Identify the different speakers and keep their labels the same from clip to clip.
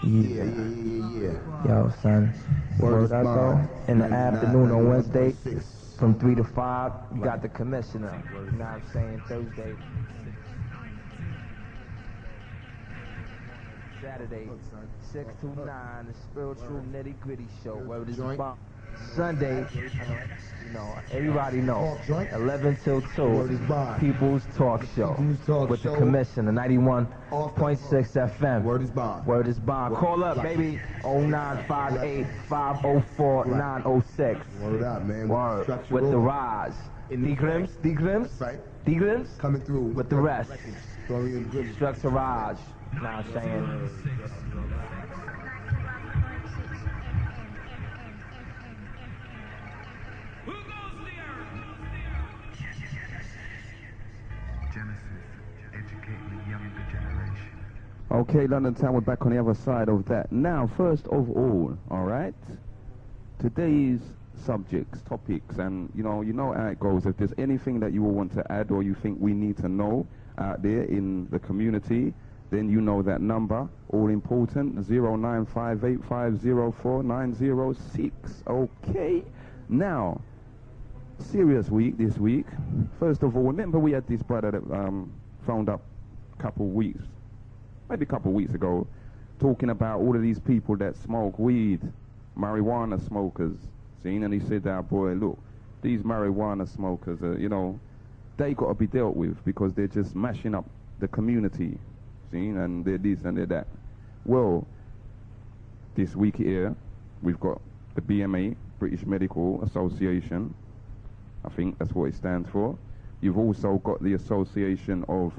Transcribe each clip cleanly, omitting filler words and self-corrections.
Speaker 1: Yo, son. Word up, though. In the afternoon on Wednesday, from 3 to 5, you got the commissioner. You know what I'm saying? Thursday. Saturday, 6 to 9, the spiritual nitty gritty show. Word is bomb. Sunday, you know, everybody knows, 11 till 2, People's Talk Show with the commissioner, 91.6 FM.
Speaker 2: Word is bond.
Speaker 1: Word is bond. Call up, baby, 0958-504-906.
Speaker 2: Word up, man.
Speaker 1: Word. With the rise. D-Grims?
Speaker 2: Right.
Speaker 1: D-Grims?
Speaker 2: Coming through.
Speaker 1: With the rest.
Speaker 2: Grims.
Speaker 1: Structure Raj. You know what I'm saying?
Speaker 3: Okay, London Town, we're back on the other side of that. Now, first of all right, today's subjects, topics, and you know how it goes. If there's anything that you all want to add or you think we need to know out there in the community, then you know that number, all important, 0958504906. Okay, now, serious week this week. First of all, remember we had this brother that phoned up maybe a couple of weeks ago, talking about all of these people that smoke weed, marijuana smokers, seen, and he said, boy, look, these marijuana smokers, they got to be dealt with because they're just mashing up the community, seen, and they're this and they're that. Well, this week here, we've got the BMA, British Medical Association, I think that's what it stands for. You've also got the association of,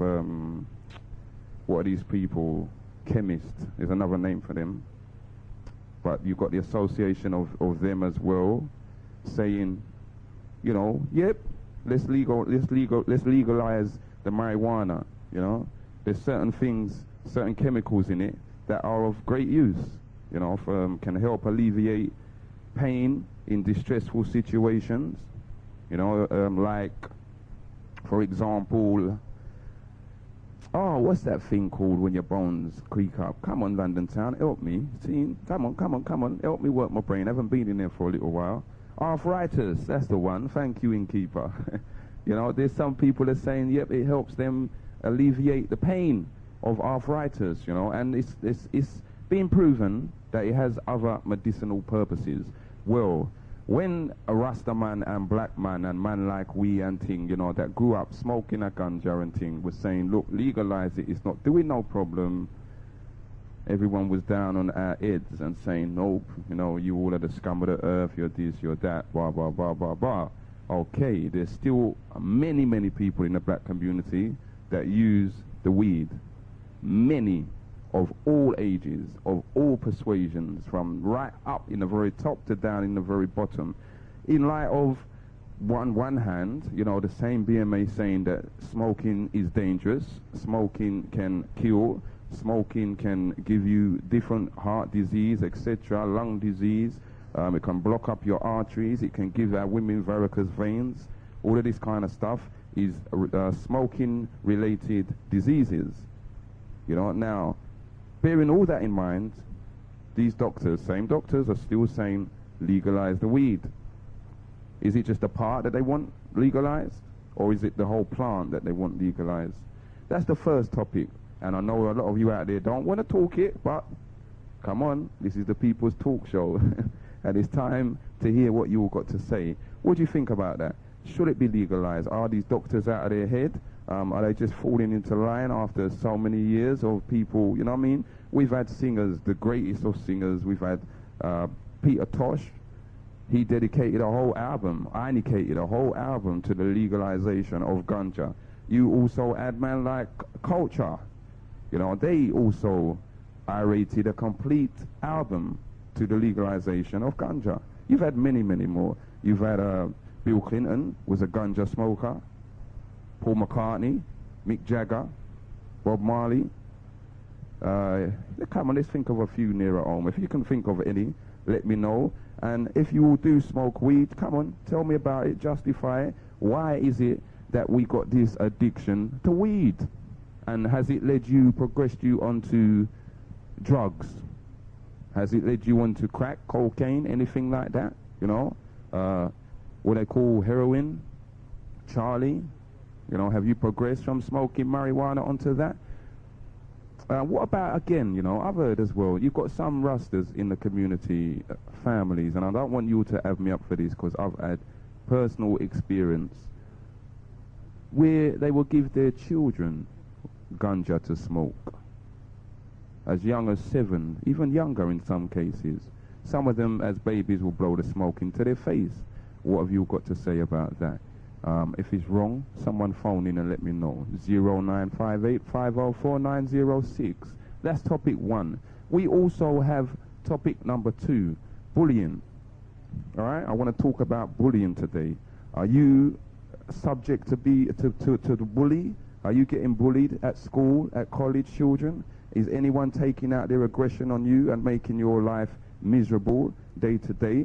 Speaker 3: what are these people? Chemists is another name for them. But you've got the association of them as well, saying, yep, let's legalize the marijuana. There's certain things, certain chemicals in it that are of great use. Can help alleviate pain in distressful situations. Like, for example, what's that thing called when your bones creak up? Come on, London Town, help me. See, come on, help me work my brain. I haven't been in there for a little while. Arthritis, that's the one. Thank you, innkeeper. There's some people that are saying, yep, it helps them alleviate the pain of arthritis, and it's been proven that it has other medicinal purposes. Well, when a Rasta man and black man and man like we and thing, that grew up smoking a ganja and thing, was saying, look, legalize it, it's not doing no problem. Everyone was down on our heads and saying, nope, you all are the scum of the earth, you're this, you're that, blah, blah, blah, blah, blah. Okay, there's still many, many people in the black community that use the weed. Many, of all ages, of all persuasions, from right up in the very top to down in the very bottom. In light of one hand, the same BMA saying that smoking is dangerous, smoking can kill, smoking can give you different heart disease, etc., lung disease, it can block up your arteries, it can give our women varicose veins, all of this kind of stuff is smoking related diseases. Now, bearing all that in mind, these same doctors are still saying legalize the weed. Is it just a part that they want legalized? Or is it the whole plant that they want legalized? That's the first topic. And I know a lot of you out there don't want to talk it, but come on, this is the People's Talk Show. And it's time to hear what you all got to say. What do you think about that? Should it be legalized? Are these doctors out of their head? Are they just falling into line after so many years of people, you know what I mean? We've had singers, the greatest of singers. We've had Peter Tosh. He dedicated a whole album, dedicated a whole album to the legalization of ganja. You also had man like Culture. They also rated a complete album to the legalization of ganja. You've had many, many more. You've had Bill Clinton was a ganja smoker. Paul McCartney, Mick Jagger, Bob Marley. Come on, let's think of a few nearer home. If you can think of any, let me know. And if you all do smoke weed, come on, tell me about it, justify it. Why is it that we got this addiction to weed? And has it progressed you onto drugs? Has it led you on to crack, cocaine, anything like that? You know, what they call heroin, Charlie? You know, have you progressed from smoking marijuana onto that? What about, again, you know, I've heard as well, you've got some rusters in the community, families, and I don't want you to have me up for this because I've had personal experience where they will give their children ganja to smoke as young as 7, even younger in some cases. Some of them as babies will blow the smoke into their face. What have you got to say about that? If it's wrong, someone phone in and let me know. 0958 504 906. That's topic 1. We also have topic number 2, bullying. All right, I want to talk about bullying today. Are you subject to the bully? Are you getting bullied at school, at college, children? Is anyone taking out their aggression on you and making your life miserable day to day?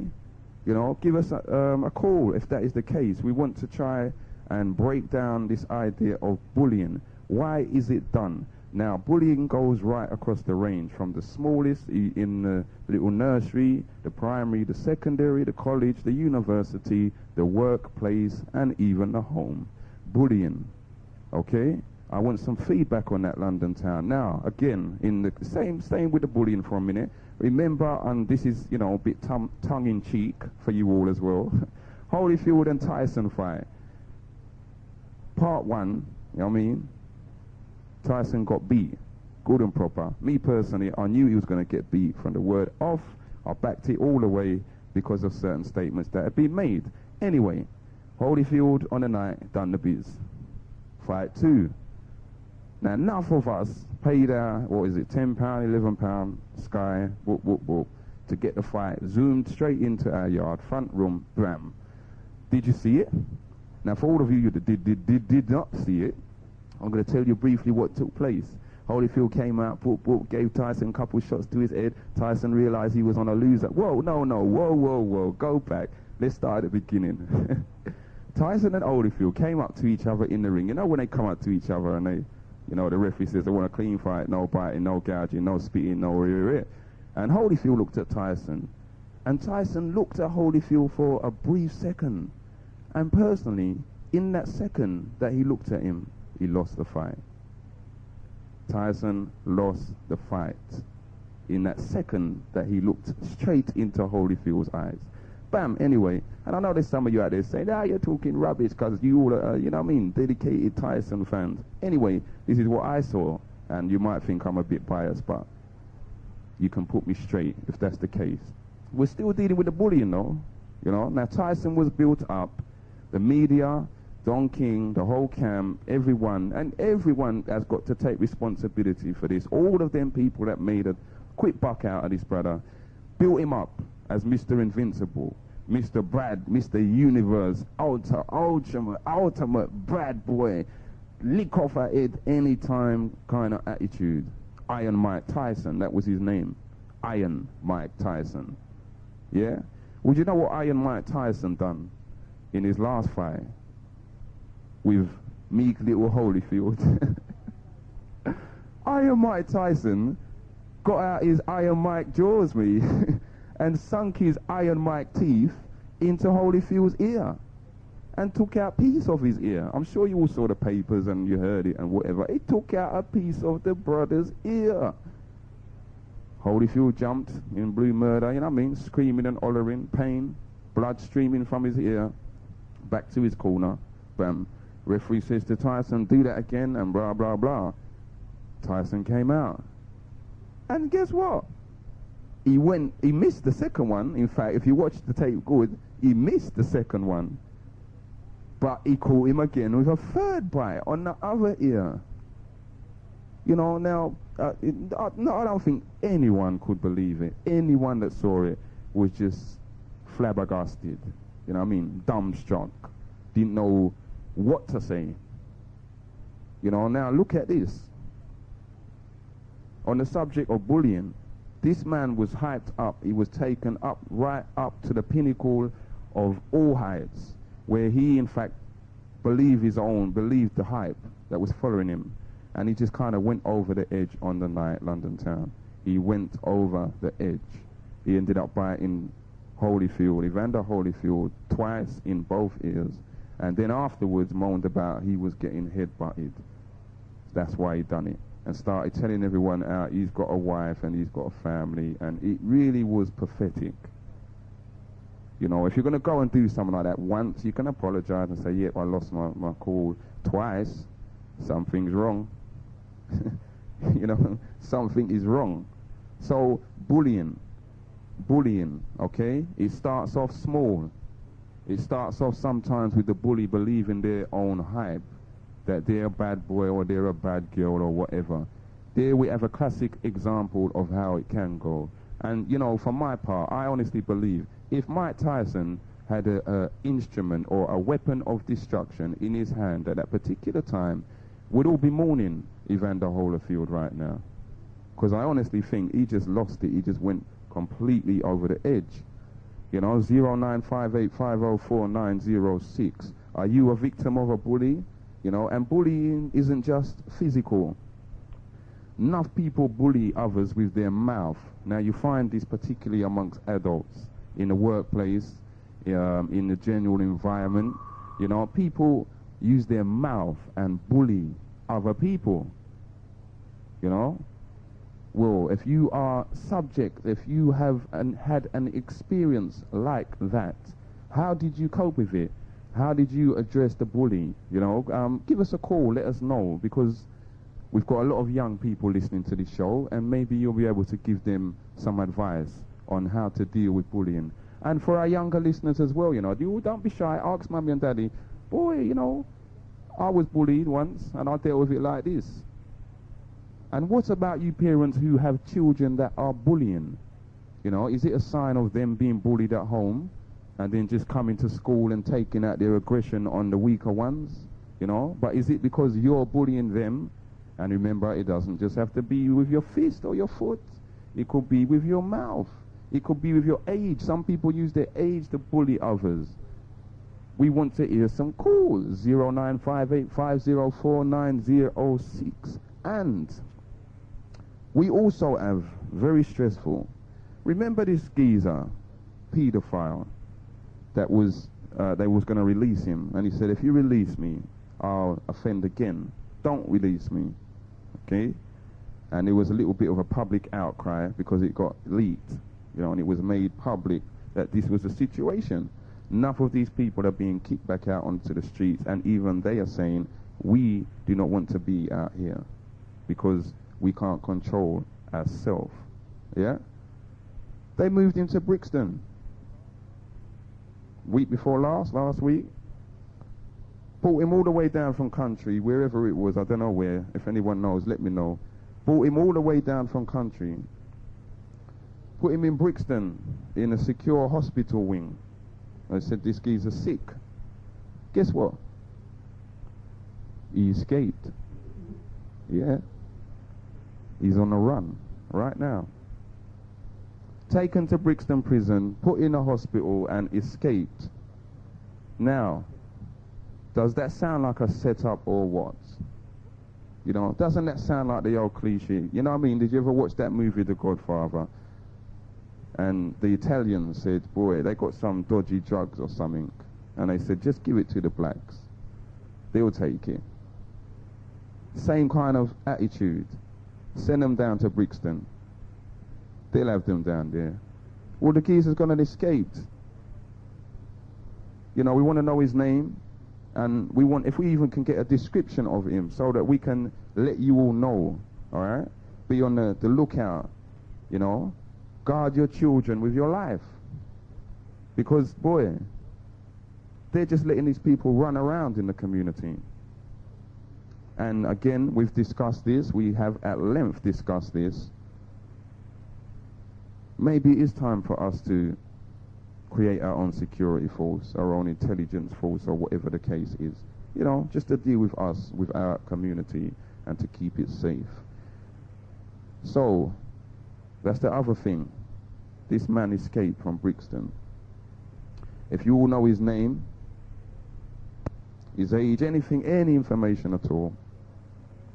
Speaker 3: You know, give us a call if that is the case. We want to try and break down this idea of bullying. Why is it done? Now, bullying goes right across the range, from the smallest in the little nursery, the primary, the secondary, the college, the university, the workplace, and even the home. Bullying, okay? I want some feedback on that, London town. Now, again, in the same with the bullying for a minute. Remember, and this is, you know, a bit tongue-in-cheek for you all as well, Holyfield and Tyson fight. Part 1, you know what I mean? Tyson got beat, good and proper. Me personally, I knew he was going to get beat from the word off. I backed it all the way because of certain statements that had been made. Anyway, Holyfield on the night done the biz. Fight 2. Now, enough of us paid our, what is it, £10, £11, Sky, whoop, whoop, whoop, to get the fight. Zoomed straight into our yard, front room, bam. Did you see it? Now, for all of you that did not see it, I'm going to tell you briefly what took place. Holyfield came out, whoop, whoop, gave Tyson a couple shots to his head. Tyson realized he was on a loser. Whoa, no, whoa, go back. Let's start at the beginning. Tyson and Holyfield came up to each other in the ring. You know when they come up to each other and they, you know, the referee says they want a clean fight, no biting, no gouging, no spitting, no rear. And Holyfield looked at Tyson. And Tyson looked at Holyfield for a brief second. And personally, in that second that he looked at him, he lost the fight. Tyson lost the fight in that second that he looked straight into Holyfield's eyes. Bam, anyway. And I know there's some of you out there saying, you're talking rubbish because you all are, you know what I mean, dedicated Tyson fans. Anyway, this is what I saw. And you might think I'm a bit biased, but you can put me straight if that's the case. We're still dealing with the bullying, though. You know, now Tyson was built up. The media, Don King, the whole camp, everyone has got to take responsibility for this. All of them people that made a quick buck out of this brother built him up as Mr. Invincible, Mr. Brad, Mr. Universe, ultimate Brad boy, lick off at it anytime kind of attitude. Iron Mike Tyson, that was his name. Iron Mike Tyson. Yeah? Would you know what Iron Mike Tyson done in his last fight with meek little Holyfield? Iron Mike Tyson got out his Iron Mike jaws, me, and sunk his Iron Mike teeth into Holyfield's ear and took out a piece of his ear. I'm sure you all saw the papers and you heard it and whatever. He took out a piece of the brother's ear. Holyfield jumped in blue murder, you know what I mean, screaming and hollering, pain, blood streaming from his ear, back to his corner, bam. Referee says to Tyson, do that again, and blah, blah, blah. Tyson came out. And guess what? He missed the second one. In fact, if you watch the tape good, he missed the second one. But he caught him again with a third bite on the other ear. You know, now, I don't think anyone could believe it. Anyone that saw it was just flabbergasted. You know what I mean? Dumbstruck. Didn't know what to say. You know, now look at this. On the subject of bullying, this man was hyped up. He was taken up, right up to the pinnacle of all heights, where he, in fact, believed the hype that was following him. And he just kind of went over the edge on the night, London town. He went over the edge. he ended up biting Holyfield, Evander Holyfield, twice in both ears, and then afterwards moaned about he was getting head-butted. That's why he done it, and started telling everyone out he's got a wife and he's got a family, and it really was pathetic. You know, if you're going to go and do something like that once, you can apologize and say, yep, I lost my cool twice. Something's wrong. You know, something is wrong. So, bullying, okay? It starts off small. It starts off sometimes with the bully believing their own hype, that they're a bad boy or they're a bad girl or whatever. There we have a classic example of how it can go. And, you know, for my part, I honestly believe if Mike Tyson had an instrument or a weapon of destruction in his hand at that particular time, we'd all be mourning Evander Holyfield right now. Because I honestly think he just lost it. He just went completely over the edge. You know, 0958504906. Are you a victim of a bully? You know, and bullying isn't just physical. Enough people bully others with their mouth. Now you find this particularly amongst adults, in the workplace, in the general environment. You know, people use their mouth and bully other people. You know, well, if you are subject, if you have had an experience like that, how did you cope with it? How did you address the bully? You know, give us a call, let us know, because we've got a lot of young people listening to this show, and maybe you'll be able to give them some advice on how to deal with bullying. And for our younger listeners as well, you know, don't be shy, ask mummy and daddy, boy, you know, I was bullied once and I dealt with it like this. And what about you parents who have children that are bullying? You know, is it a sign of them being bullied at home and then just coming to school and taking out their aggression on the weaker ones? You know, but is it because you're bullying them? And remember, it doesn't just have to be with your fist or your foot. It could be with your mouth. It could be with your age. Some people use their age to bully others. We want to hear some calls. 0958504906. And we also have, very stressful, remember this geezer, pedophile, that was, they was going to release him. And he said, if you release me, I'll offend again. Don't release me. Okay? And there was a little bit of a public outcry because it got leaked, you know, and it was made public that this was the situation. Enough of these people are being kicked back out onto the streets, and even they are saying, we do not want to be out here because we can't control ourselves. Yeah? They moved him to Brixton. Week before last week. Brought him all the way down from country, wherever it was, I don't know where. If anyone knows, let me know. Brought him all the way down from country. Put him in Brixton, in a secure hospital wing. I said, this geezer's sick. Guess what? He escaped. Yeah. He's on the run right now. Taken to Brixton prison, put in a hospital and escaped. Now, does that sound like a setup or what? You know, doesn't that sound like the old cliche? You know what I mean? Did you ever watch that movie, The Godfather? And the Italians said, boy, they got some dodgy drugs or something. And they said, just give it to the blacks. They'll take it. Same kind of attitude. Send them down to Brixton. They'll have them down there. Well, the geezer's gone and escaped. You know, we want to know his name. And we want, if we even can get a description of him so that we can let you all know, all right? Be on the lookout, you know? Guard your children with your life. Because, boy, they're just letting these people run around in the community. And again, we've discussed this. We have at length discussed this. Maybe it is time for us to create our own security force, our own intelligence force, or whatever the case is. You know, just to deal with us, with our community, and to keep it safe. So, that's the other thing. This man escaped from Brixton. If you all know his name, his age, anything, any information at all,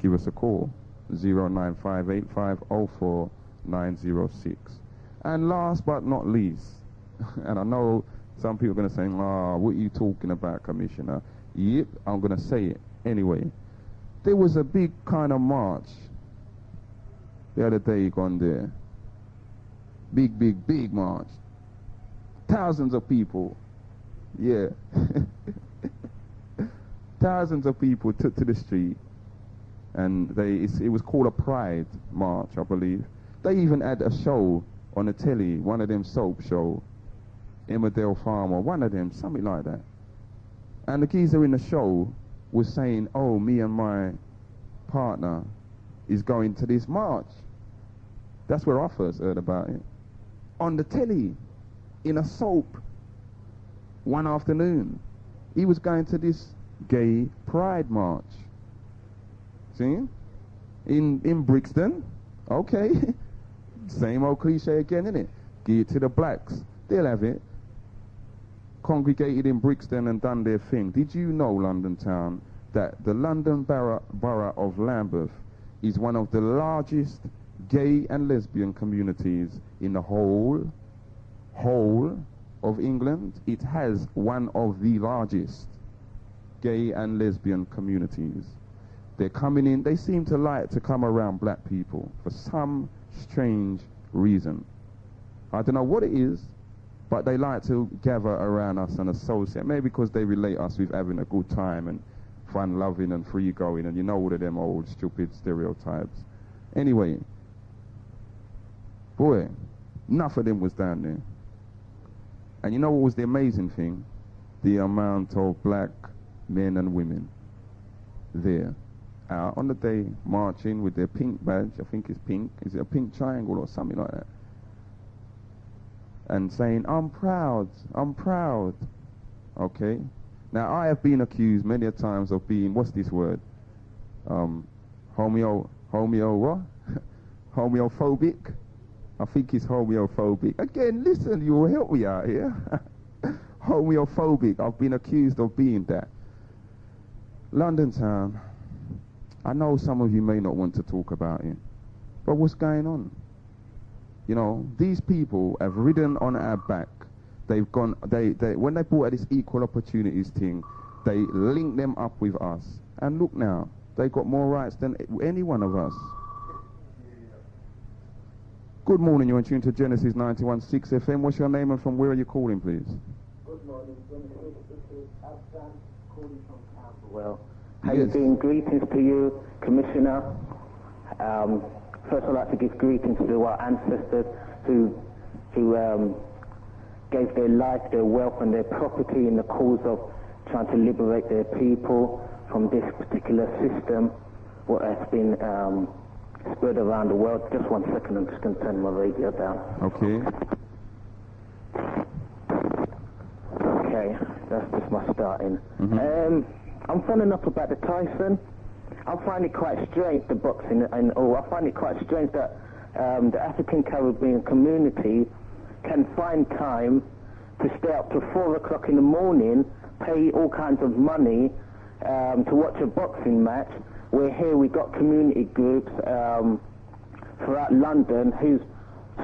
Speaker 3: give us a call. 0958504906. And last but not least, and I know some people are going to say, what are you talking about, Commissioner? Yep, I'm going to say it anyway. There was a big kind of march the other day gone there. Big march. Thousands of people. Yeah. Thousands of people took to the street, and it was called a Pride March, I believe. They even had a show on the telly, one of them soap show, Emmerdale Farmer, one of them, something like that. And the geezer in the show was saying, oh, me and my partner is going to this march. That's where I first heard about it. On the telly, in a soap, one afternoon, he was going to this gay pride march. See? In Brixton. Okay. Same old cliche again, innit? Give it to the blacks. They'll have it. Congregated in Brixton and done their thing. Did you know, London Town, that the London borough of Lambeth is one of the largest gay and lesbian communities in the whole of England? It has one of the largest gay and lesbian communities. They're coming in, they seem to like to come around black people for some strange reason. I don't know what it is, but they like to gather around us and associate. Maybe because they relate us with having a good time and fun loving and free going, and you know all of them old stupid stereotypes. Anyway, boy, enough of them was down there. And you know what was the amazing thing? The amount of black men and women there out on the day marching with their pink badge. I think it's pink. Is it a pink triangle or something like that? And saying, I'm proud. Okay. Now, I have been accused many a times of being, what's this word? Homeophobic? I think it's homeophobic. Again, listen, you will help me out here. Homeophobic. I've been accused of being that. London Town, I know some of you may not want to talk about it, but what's going on? You know, these people have ridden on our back. They've gone, when they brought out this equal opportunities thing, they linked them up with us. And look now, they got more rights than any one of us. Good morning, you're in tune to Genesis 91.6 FM. What's your name and from where are you calling, please?
Speaker 4: Good morning, Genesis. This is Coolie from Camberwell. How you doing? Greetings to you, Commissioner. First I'd like to give greetings to our ancestors who gave their life, their wealth and their property in the cause of trying to liberate their people from this particular system, what has been spread around the world. Just 1 second, I'm just going to turn my radio down.
Speaker 3: Okay.
Speaker 4: Okay, that's just my starting. I'm finding up about the Tyson. I find it quite strange, the boxing, and I find it quite strange that the African Caribbean community can find time to stay up to 4 o'clock in the morning, pay all kinds of money to watch a boxing match, where here we got community groups throughout London who's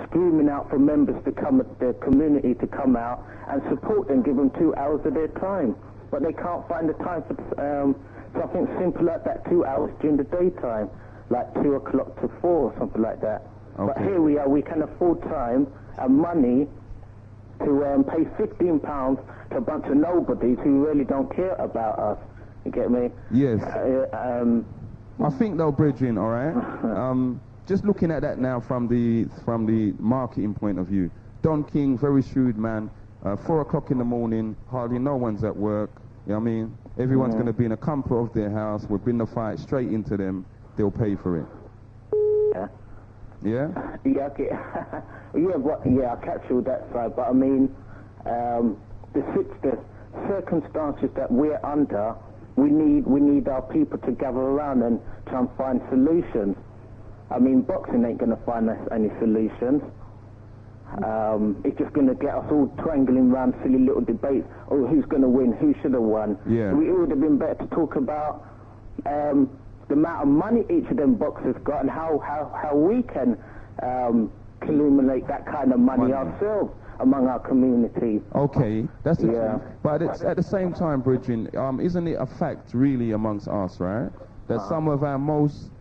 Speaker 4: screaming out for members to come, the community to come out and support them, give them 2 hours of their time. But they can't find the time for something simple like that, 2 hours during the daytime, like 2 o'clock to 4 or something like that.
Speaker 3: Okay.
Speaker 4: But here we are, we can afford time and money to pay £15 to a bunch of nobodies who really don't care about us. You get me?
Speaker 3: Yes. I think they'll bridge in, all right? Just looking at that now from the marketing point of view. Don King, very shrewd man. 4 o'clock in the morning, hardly no one's at work. You know what I mean? Everyone's going to be in the comfort of their house. We'll bring the fight straight into them. They'll pay for it.
Speaker 4: Yeah.
Speaker 3: Yeah?
Speaker 4: Yeah, okay. I catch all that side, but I mean, the circumstances that we're under, we need our people to gather around and try and find solutions. I mean, boxing ain't going to find us any solutions. It's just going to get us all twangling around silly little debates. Oh, who's going to win? Who should have won?
Speaker 3: Yeah.
Speaker 4: It would have been better to talk about the amount of money each of them boxers got and how we can accumulate that kind of money ourselves among our community.
Speaker 3: Okay, that's the truth. But it's, at the same time, Bridget, isn't it a fact really amongst us, right, that some of our most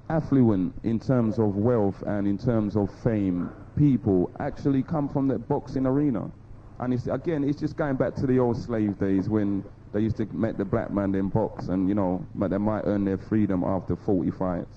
Speaker 3: affluent in terms of wealth and in terms of fame people actually come from the boxing arena? And it's, again, it's just going back to the old slave days when they used to make the black man in box, and, you know, but they might earn their freedom after 40 fights.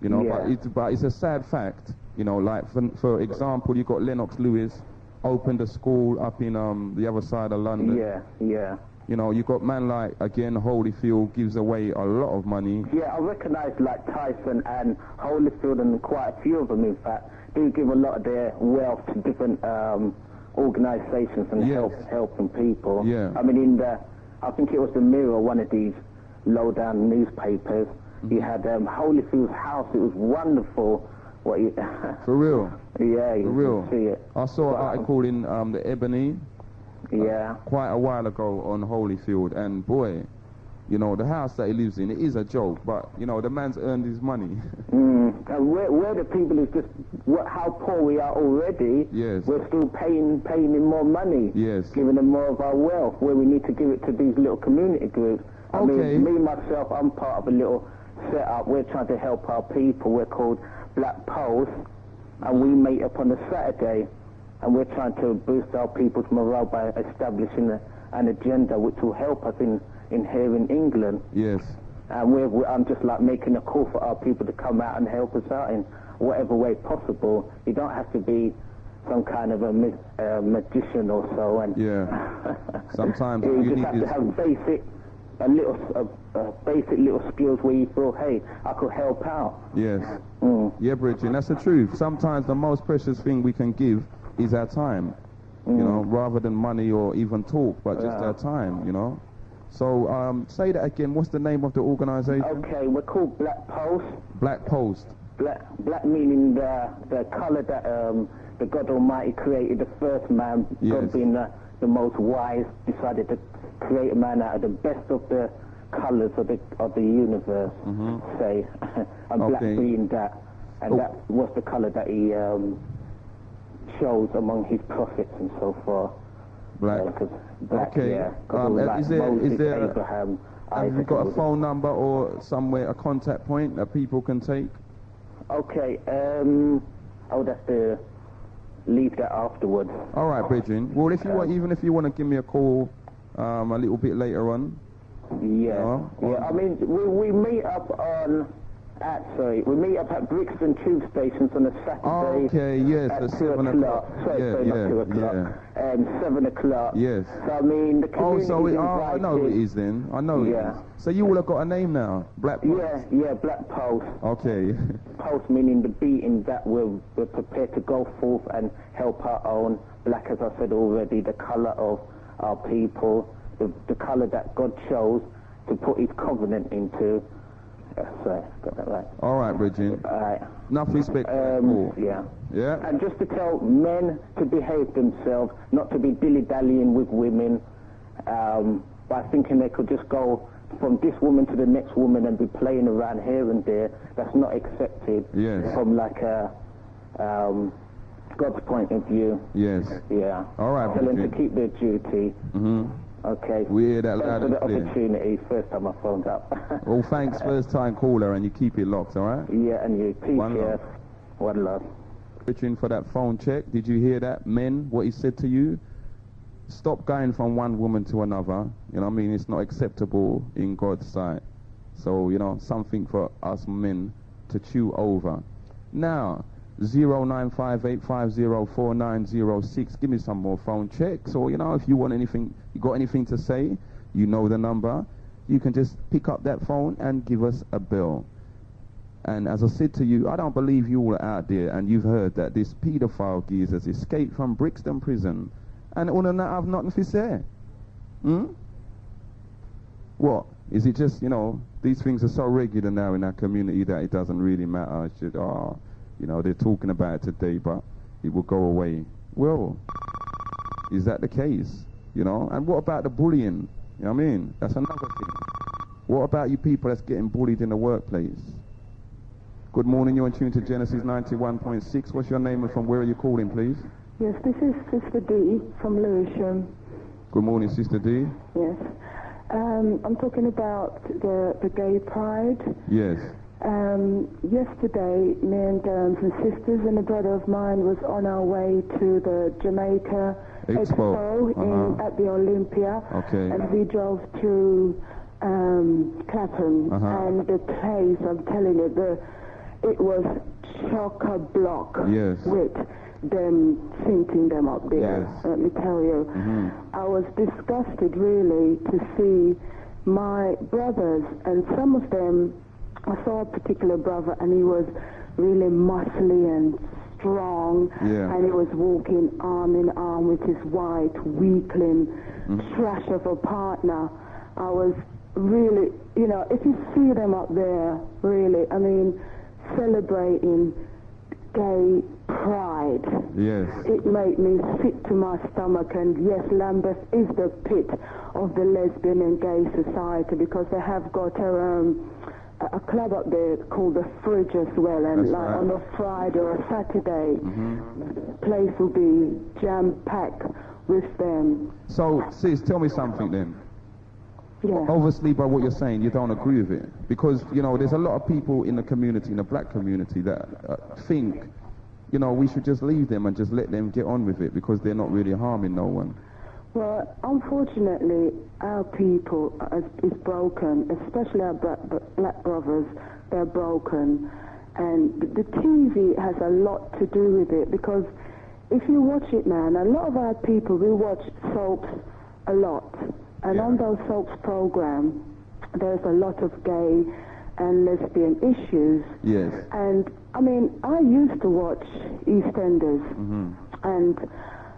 Speaker 3: You know, but it's a sad fact. You know, like, for example, you got Lennox Lewis opened a school up in the other side of London.
Speaker 4: Yeah.
Speaker 3: You know, you got man like, again, Holyfield gives away a lot of money.
Speaker 4: Yeah, I recognise like Tyson and Holyfield, and quite a few of them, in fact, do give a lot of their wealth to different organisations and helping people.
Speaker 3: Yeah.
Speaker 4: I mean, I think it was the Mirror, one of these low-down newspapers. You had Holyfield's house. It was wonderful.
Speaker 3: For real?
Speaker 4: Yeah, you
Speaker 3: For real.
Speaker 4: can see it.
Speaker 3: I saw an article in the Ebony quite a while ago on Holyfield, and boy, you know, the house that he lives in, it is a joke, but, you know, the man's earned his money.
Speaker 4: And we're the people who's just, how poor we are already, we're still paying him more money, giving them more of our wealth, where we need to give it to these little community groups. I mean, me, myself, I'm part of a little setup. We're trying to help our people. We're called Black Pulse, and we meet up on a Saturday, and we're trying to boost our people's morale by establishing an agenda which will help us in here in England.
Speaker 3: Yes.
Speaker 4: And I'm just like making a call for our people to come out and help us out in whatever way possible. You don't have to be some kind of a magician or so. And
Speaker 3: sometimes
Speaker 4: you
Speaker 3: you
Speaker 4: just have to have basic little skills where you feel, hey, I could help out.
Speaker 3: Yes. Yeah, Bridget, that's the truth. Sometimes the most precious thing we can give is our time, you know, rather than money or even talk, but just our time, you know. So, say that again. What's the name of the organisation? Okay,
Speaker 4: we're called Black Post.
Speaker 3: Black Post.
Speaker 4: Black meaning the colour that the God Almighty created the first man. God being the most wise, decided to create a man out of the best of the colours of the universe. Say, and black being that, and that was the colour that he chose among his prophets and so forth.
Speaker 3: Black.
Speaker 4: Black,
Speaker 3: okay. Is there
Speaker 4: Abraham,
Speaker 3: have you got a phone number or somewhere, a contact point that people can take?
Speaker 4: Okay. I would have to leave that afterwards.
Speaker 3: All right, Bridget. Well, if you want, even if you want to give me a call a little bit later on.
Speaker 4: Yeah. I mean, we meet up we meet up at Brixton Tube Stations on a Saturday.
Speaker 3: Okay, yes,
Speaker 4: at
Speaker 3: 7 o'clock.
Speaker 4: Sorry, not 2 o'clock. 7 o'clock.
Speaker 3: Yes.
Speaker 4: So, I mean, the community
Speaker 3: I know who it is then. I know it is. So you all have got a name now? Black Pulse?
Speaker 4: Yeah, Black Pulse.
Speaker 3: Okay.
Speaker 4: Pulse meaning the beating that we're prepared to go forth and help our own. Black, as I said already, the colour of our people, the colour that God chose to put his covenant into. Sorry, got that right.
Speaker 3: All right, Bridget.
Speaker 4: All right.
Speaker 3: Enough respect.
Speaker 4: Yeah. And just to tell men to behave themselves, not to be dilly-dallying with women, by thinking they could just go from this woman to the next woman and be playing around here and there. That's not accepted.
Speaker 3: Yes.
Speaker 4: From like a God's point of view.
Speaker 3: Yes.
Speaker 4: Yeah.
Speaker 3: All right,
Speaker 4: Tell them to keep their duty. Okay.
Speaker 3: We hear that loud and clear.
Speaker 4: Thanks for the opportunity. First time I phoned up.
Speaker 3: Well, thanks, first time caller, and you keep it locked, all right?
Speaker 4: Yeah, and you. Peace.
Speaker 3: One love.
Speaker 4: One love.
Speaker 3: Richard, for that phone check, did you hear that? Men, what he said to you? Stop going from one woman to another. You know what I mean? It's not acceptable in God's sight. So, you know, something for us men to chew over. Now, 0958504906. Give me some more phone checks, or, you know, if you want anything, you got anything to say, you know the number. You can just pick up that phone and give us a bell. And as I said to you, I don't believe you all are out there and you've heard that this paedophile geezer has escaped from Brixton prison. And all of that, I've nothing to say. What? Is it just, you know, these things are so regular now in our community that it doesn't really matter. It's just, you know, they're talking about it today, but it will go away. Well, is that the case? You know? And what about the bullying? You know what I mean? That's another thing. What about you people that's getting bullied in the workplace? Good morning, you're in tune to Genesis 91.6. What's your name and from where are you calling, please?
Speaker 5: Yes, this is Sister D from Lewisham.
Speaker 3: Good morning, Sister D.
Speaker 5: Yes. I'm talking about the gay pride.
Speaker 3: Yes.
Speaker 5: Yesterday, me and some sisters and a brother of mine was on our way to the Jamaica Expo at the Olympia.
Speaker 3: Okay.
Speaker 5: And we drove through Clapham. And the place, I'm telling you, it was chock-a-block with them sinking them up there.
Speaker 3: Yes.
Speaker 5: Let me tell you. I was disgusted really to see my brothers, and some of them, I saw a particular brother and he was really muscly and strong, and he was walking arm in arm with his white weakling trash of a partner. I was really, you know, if you see them up there, really, I mean, celebrating gay pride.
Speaker 3: Yes.
Speaker 5: It made me sick to my stomach, and yes, Lambeth is the pit of the lesbian and gay society, because they have got a club up there called the Fridge as well, and on a Friday or a Saturday, the place will be jam-packed with them.
Speaker 3: So, sis, tell me something then.
Speaker 5: Yeah.
Speaker 3: Obviously, by what you're saying, you don't agree with it. Because, you know, there's a lot of people in the community, in the black community, that think, you know, we should just leave them and just let them get on with it because they're not really harming no one.
Speaker 5: Well, unfortunately, our people is broken, especially our black brothers. They're broken. And the TV has a lot to do with it, because if you watch it, man, a lot of our people, we watch soaps a lot. And on those soaps program, there's a lot of gay and lesbian issues.
Speaker 3: Yes.
Speaker 5: And, I mean, I used to watch EastEnders. And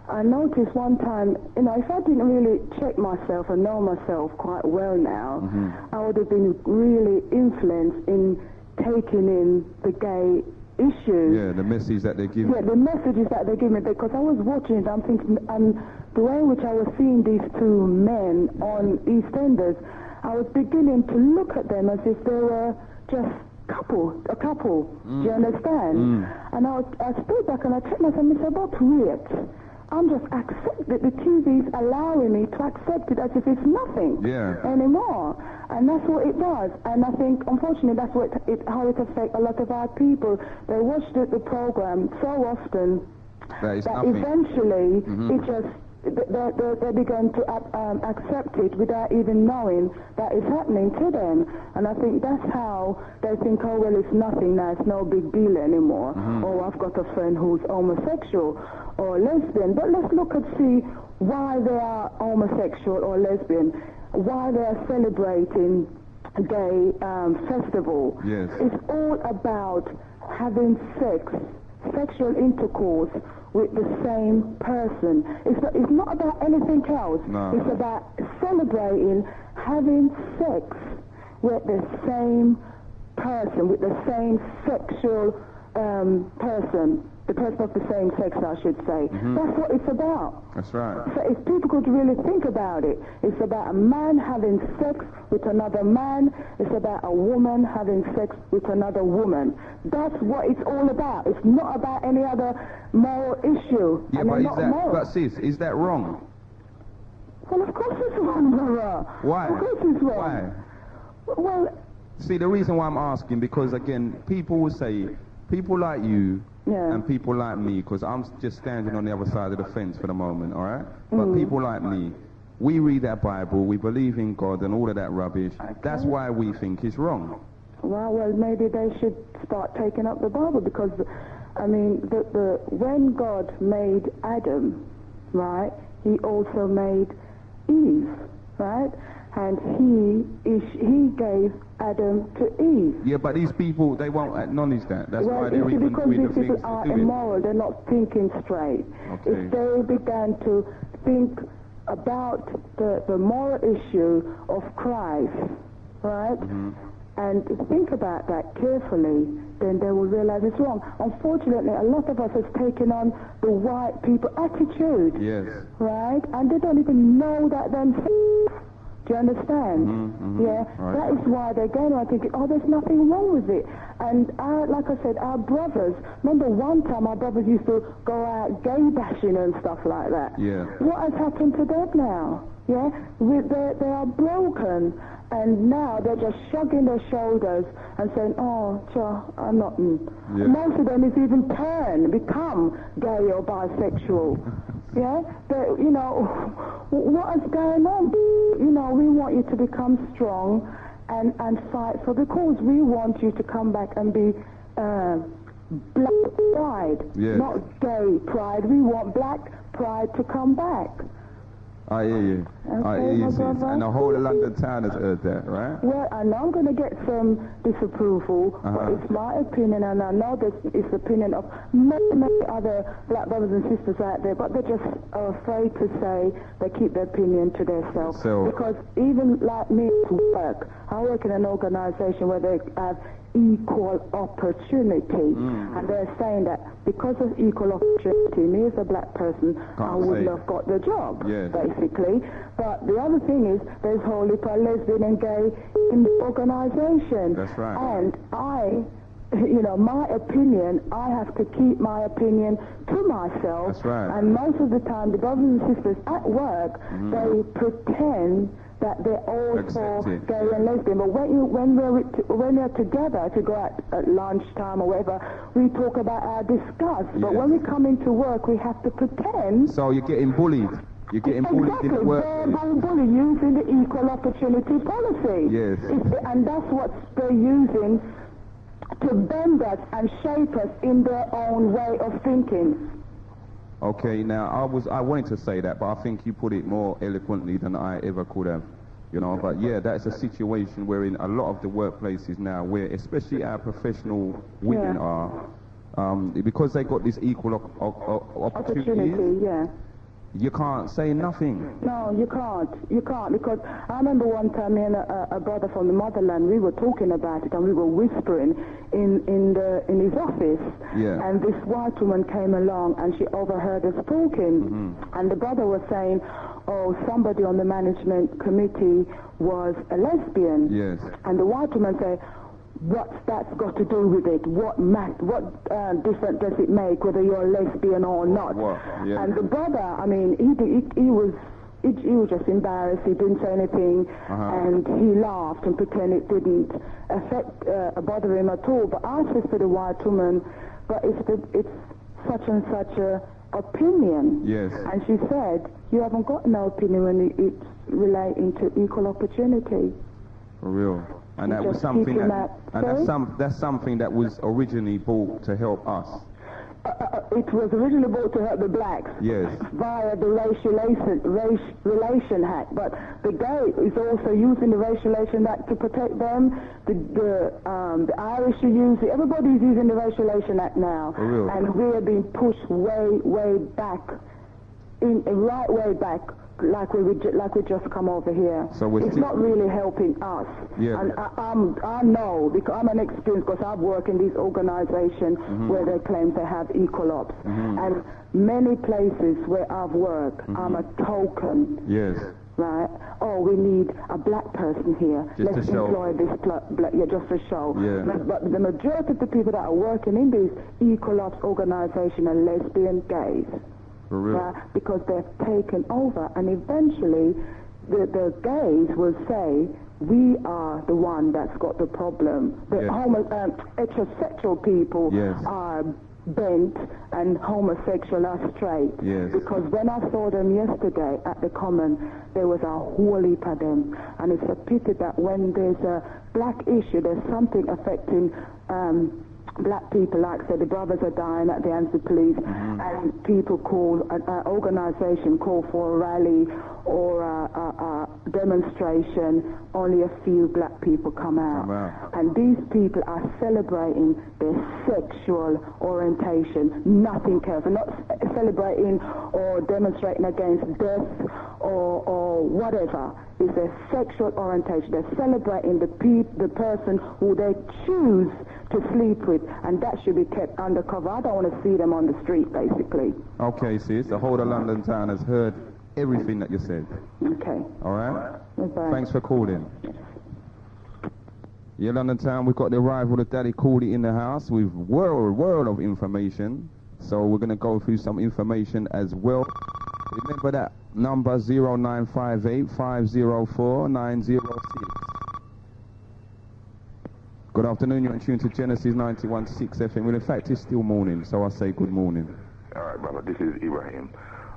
Speaker 5: I noticed one time, you know, if I didn't really check myself and know myself quite well now, I would have been really influenced in taking in the gay issues.
Speaker 3: Yeah, the message that they give.
Speaker 5: Yeah, the messages that they give me, because I was watching it, I'm thinking, and the way in which I was seeing these two men on EastEnders, I was beginning to look at them as if they were just a couple. Do you understand? And I stood back and I checked myself and said, "That's weird. I'm just accepting it. The TV's allowing me to accept it as if it's nothing anymore." And that's what it does. And I think, unfortunately, that's what how it affects a lot of our people. They watch the program so often that eventually it just they begin to accept it without even knowing that it's happening to them. And I think that's how they think, oh, well, it's nothing now, it's no big deal anymore. Oh, I've got a friend who's homosexual or lesbian. But let's look and see why they are homosexual or lesbian, why they are celebrating a gay festival.
Speaker 3: Yes.
Speaker 5: It's all about having sex, sexual intercourse with the same person. It's not about anything else.
Speaker 3: No.
Speaker 5: It's about celebrating having sex with the same person, with the same sexual person, the person of the same sex, I should say. That's what it's about.
Speaker 3: That's right.
Speaker 5: So if people could really think about it, it's about a man having sex with another man. It's about a woman having sex with another woman. That's what it's all about. It's not about any other moral issue.
Speaker 3: Yeah, but sis, is that wrong?
Speaker 5: Well, of course it's wrong, brother.
Speaker 3: Why?
Speaker 5: Of course it's wrong.
Speaker 3: Why?
Speaker 5: Well,
Speaker 3: see, the reason why I'm asking, because again, people will say, people like you and people like me, because I'm just standing on the other side of the fence for the moment, all right? But people like me, we read that Bible, we believe in God and all of that rubbish. That's why we think it's wrong.
Speaker 5: Well, maybe they should start taking up the Bible, because, I mean, when God made Adam, right, he also made Eve, right? And he gave Adam to Eve.
Speaker 3: Yeah, but these people, they won't acknowledge that. That's why they're even
Speaker 5: because
Speaker 3: doing
Speaker 5: these
Speaker 3: the things
Speaker 5: people are
Speaker 3: they're doing.
Speaker 5: immoral. They're not thinking straight.
Speaker 3: Okay.
Speaker 5: If they began to think about the moral issue of Christ, right, and think about that carefully, then they will realize it's wrong. Unfortunately, a lot of us has taken on the white people attitude,
Speaker 3: Yes.
Speaker 5: right, and they don't even know that themselves. Do you understand? Yeah,
Speaker 3: Right.
Speaker 5: that is why they're going around thinking, oh, there's nothing wrong with it. And like I said, our brothers, remember one time our brothers used to go out gay bashing and stuff like that.
Speaker 3: Yeah.
Speaker 5: What has happened to them now? Yeah, they are broken, and now they're just shrugging their shoulders and saying, oh, I'm not.
Speaker 3: Yeah.
Speaker 5: Most of them is even become gay or bisexual. Yeah, you know, what is going on? You know, we want you to become strong and fight for the cause. We want you to come back and be black pride, not gay pride. We want black pride to come back.
Speaker 3: I hear you. I hear you, sis. And the whole of London town has heard that, right?
Speaker 5: Well, I know I'm going to get some disapproval, but it's my opinion, and I know that it's the opinion of many, many other black brothers and sisters out there, but they're just afraid to say they keep their opinion to themselves. Because even like me I work in an organization where they have equal opportunity, and they're saying that because of equal opportunity, me as a black person, I wouldn't have got the job, basically. But the other thing is, there's wholly lesbian and gay in the organization.
Speaker 3: That's right.
Speaker 5: And you know, my opinion, I have to keep my opinion to myself.
Speaker 3: That's right.
Speaker 5: And most of the time, the brothers and sisters at work, they pretend that they're all for gay and lesbian. But when we're together, to go out at lunchtime or whatever, we talk about our disgust. But when we come into work, we have to pretend.
Speaker 3: So you're getting bullied. You're getting bullied in the work.
Speaker 5: Verbal bully, using the equal opportunity policy.
Speaker 3: Yes.
Speaker 5: And that's what they're using to bend us and shape us in their own way of thinking.
Speaker 3: Okay, now I wanted to say that, but I think you put it more eloquently than I ever could have, you know. But yeah, that's a situation where in a lot of the workplaces now, where especially our professional women are, because they got this equal opportunity. You can't say nothing.
Speaker 5: No, you can't. You can't, because I remember one time me and a brother from the motherland, we were talking about it and we were whispering in his office.
Speaker 3: Yeah.
Speaker 5: And this white woman came along and she overheard us talking. And the brother was saying, oh, somebody on the management committee was a lesbian.
Speaker 3: Yes.
Speaker 5: And the white woman said, what's that got to do with it? What difference does it make whether you're a lesbian or not? And the brother, I mean, he was just embarrassed. He didn't say anything, and he laughed and pretended it didn't bother him at all. But I said to the white woman, but it's such and such a opinion.
Speaker 3: Yes.
Speaker 5: And she said, you haven't got no opinion when it's relating to equal opportunity.
Speaker 3: For real. And that was something that's something that was originally brought to help us.
Speaker 5: It was originally brought to help the blacks.
Speaker 3: Yes.
Speaker 5: Via the Race Relation Act, but the gay is also using the Race Relation Act to protect them. The Irish are using. Everybody's using the Race Relation Act now,
Speaker 3: for real.
Speaker 5: And we are being pushed way back, right way back. Like we just come over here.
Speaker 3: So it's
Speaker 5: not really helping us.
Speaker 3: Yeah.
Speaker 5: And I know, because I'm an experienced, because I've worked in these organizations where they claim to have equal ops. And many places where I've worked, I'm a token.
Speaker 3: Yes.
Speaker 5: Right? Oh, we need a black person here. Let's employ this black, just for show.
Speaker 3: Yeah.
Speaker 5: But the majority of the people that are working in these equal ops organizations are lesbian, gays.
Speaker 3: For real.
Speaker 5: Because they've taken over, and eventually the gays will say, we are the one that's got the problem. The heterosexual people are bent and homosexual are straight.
Speaker 3: Yes.
Speaker 5: Because when I saw them yesterday at the Common, there was a whole heap of them. And it's a pity that when there's a black issue, there's something affecting black people, like I said, the brothers are dying at the hands of the police, and people call, an organisation call for a rally or a demonstration, only a few black people come out. And these people are celebrating their sexual orientation, nothing else. They're not celebrating or demonstrating against death or whatever. It's their sexual orientation. They're celebrating the person who they choose to sleep with, and that should be kept undercover. I don't want to see them on the street, basically.
Speaker 3: Okay, sis, the whole of London town has heard everything that you said.
Speaker 5: Okay.
Speaker 3: All right?
Speaker 5: Bye-bye.
Speaker 3: Thanks for calling. Yeah, London Town, we've got the arrival of Daddy Coolie in the house with world of information. So we're going to go through some information as well. Remember that number 0958 504 906. Good afternoon, you're in tune to Genesis 91.6 FM. Well, in fact, it's still morning, so I say good morning.
Speaker 6: All right, brother, this is Ibrahim.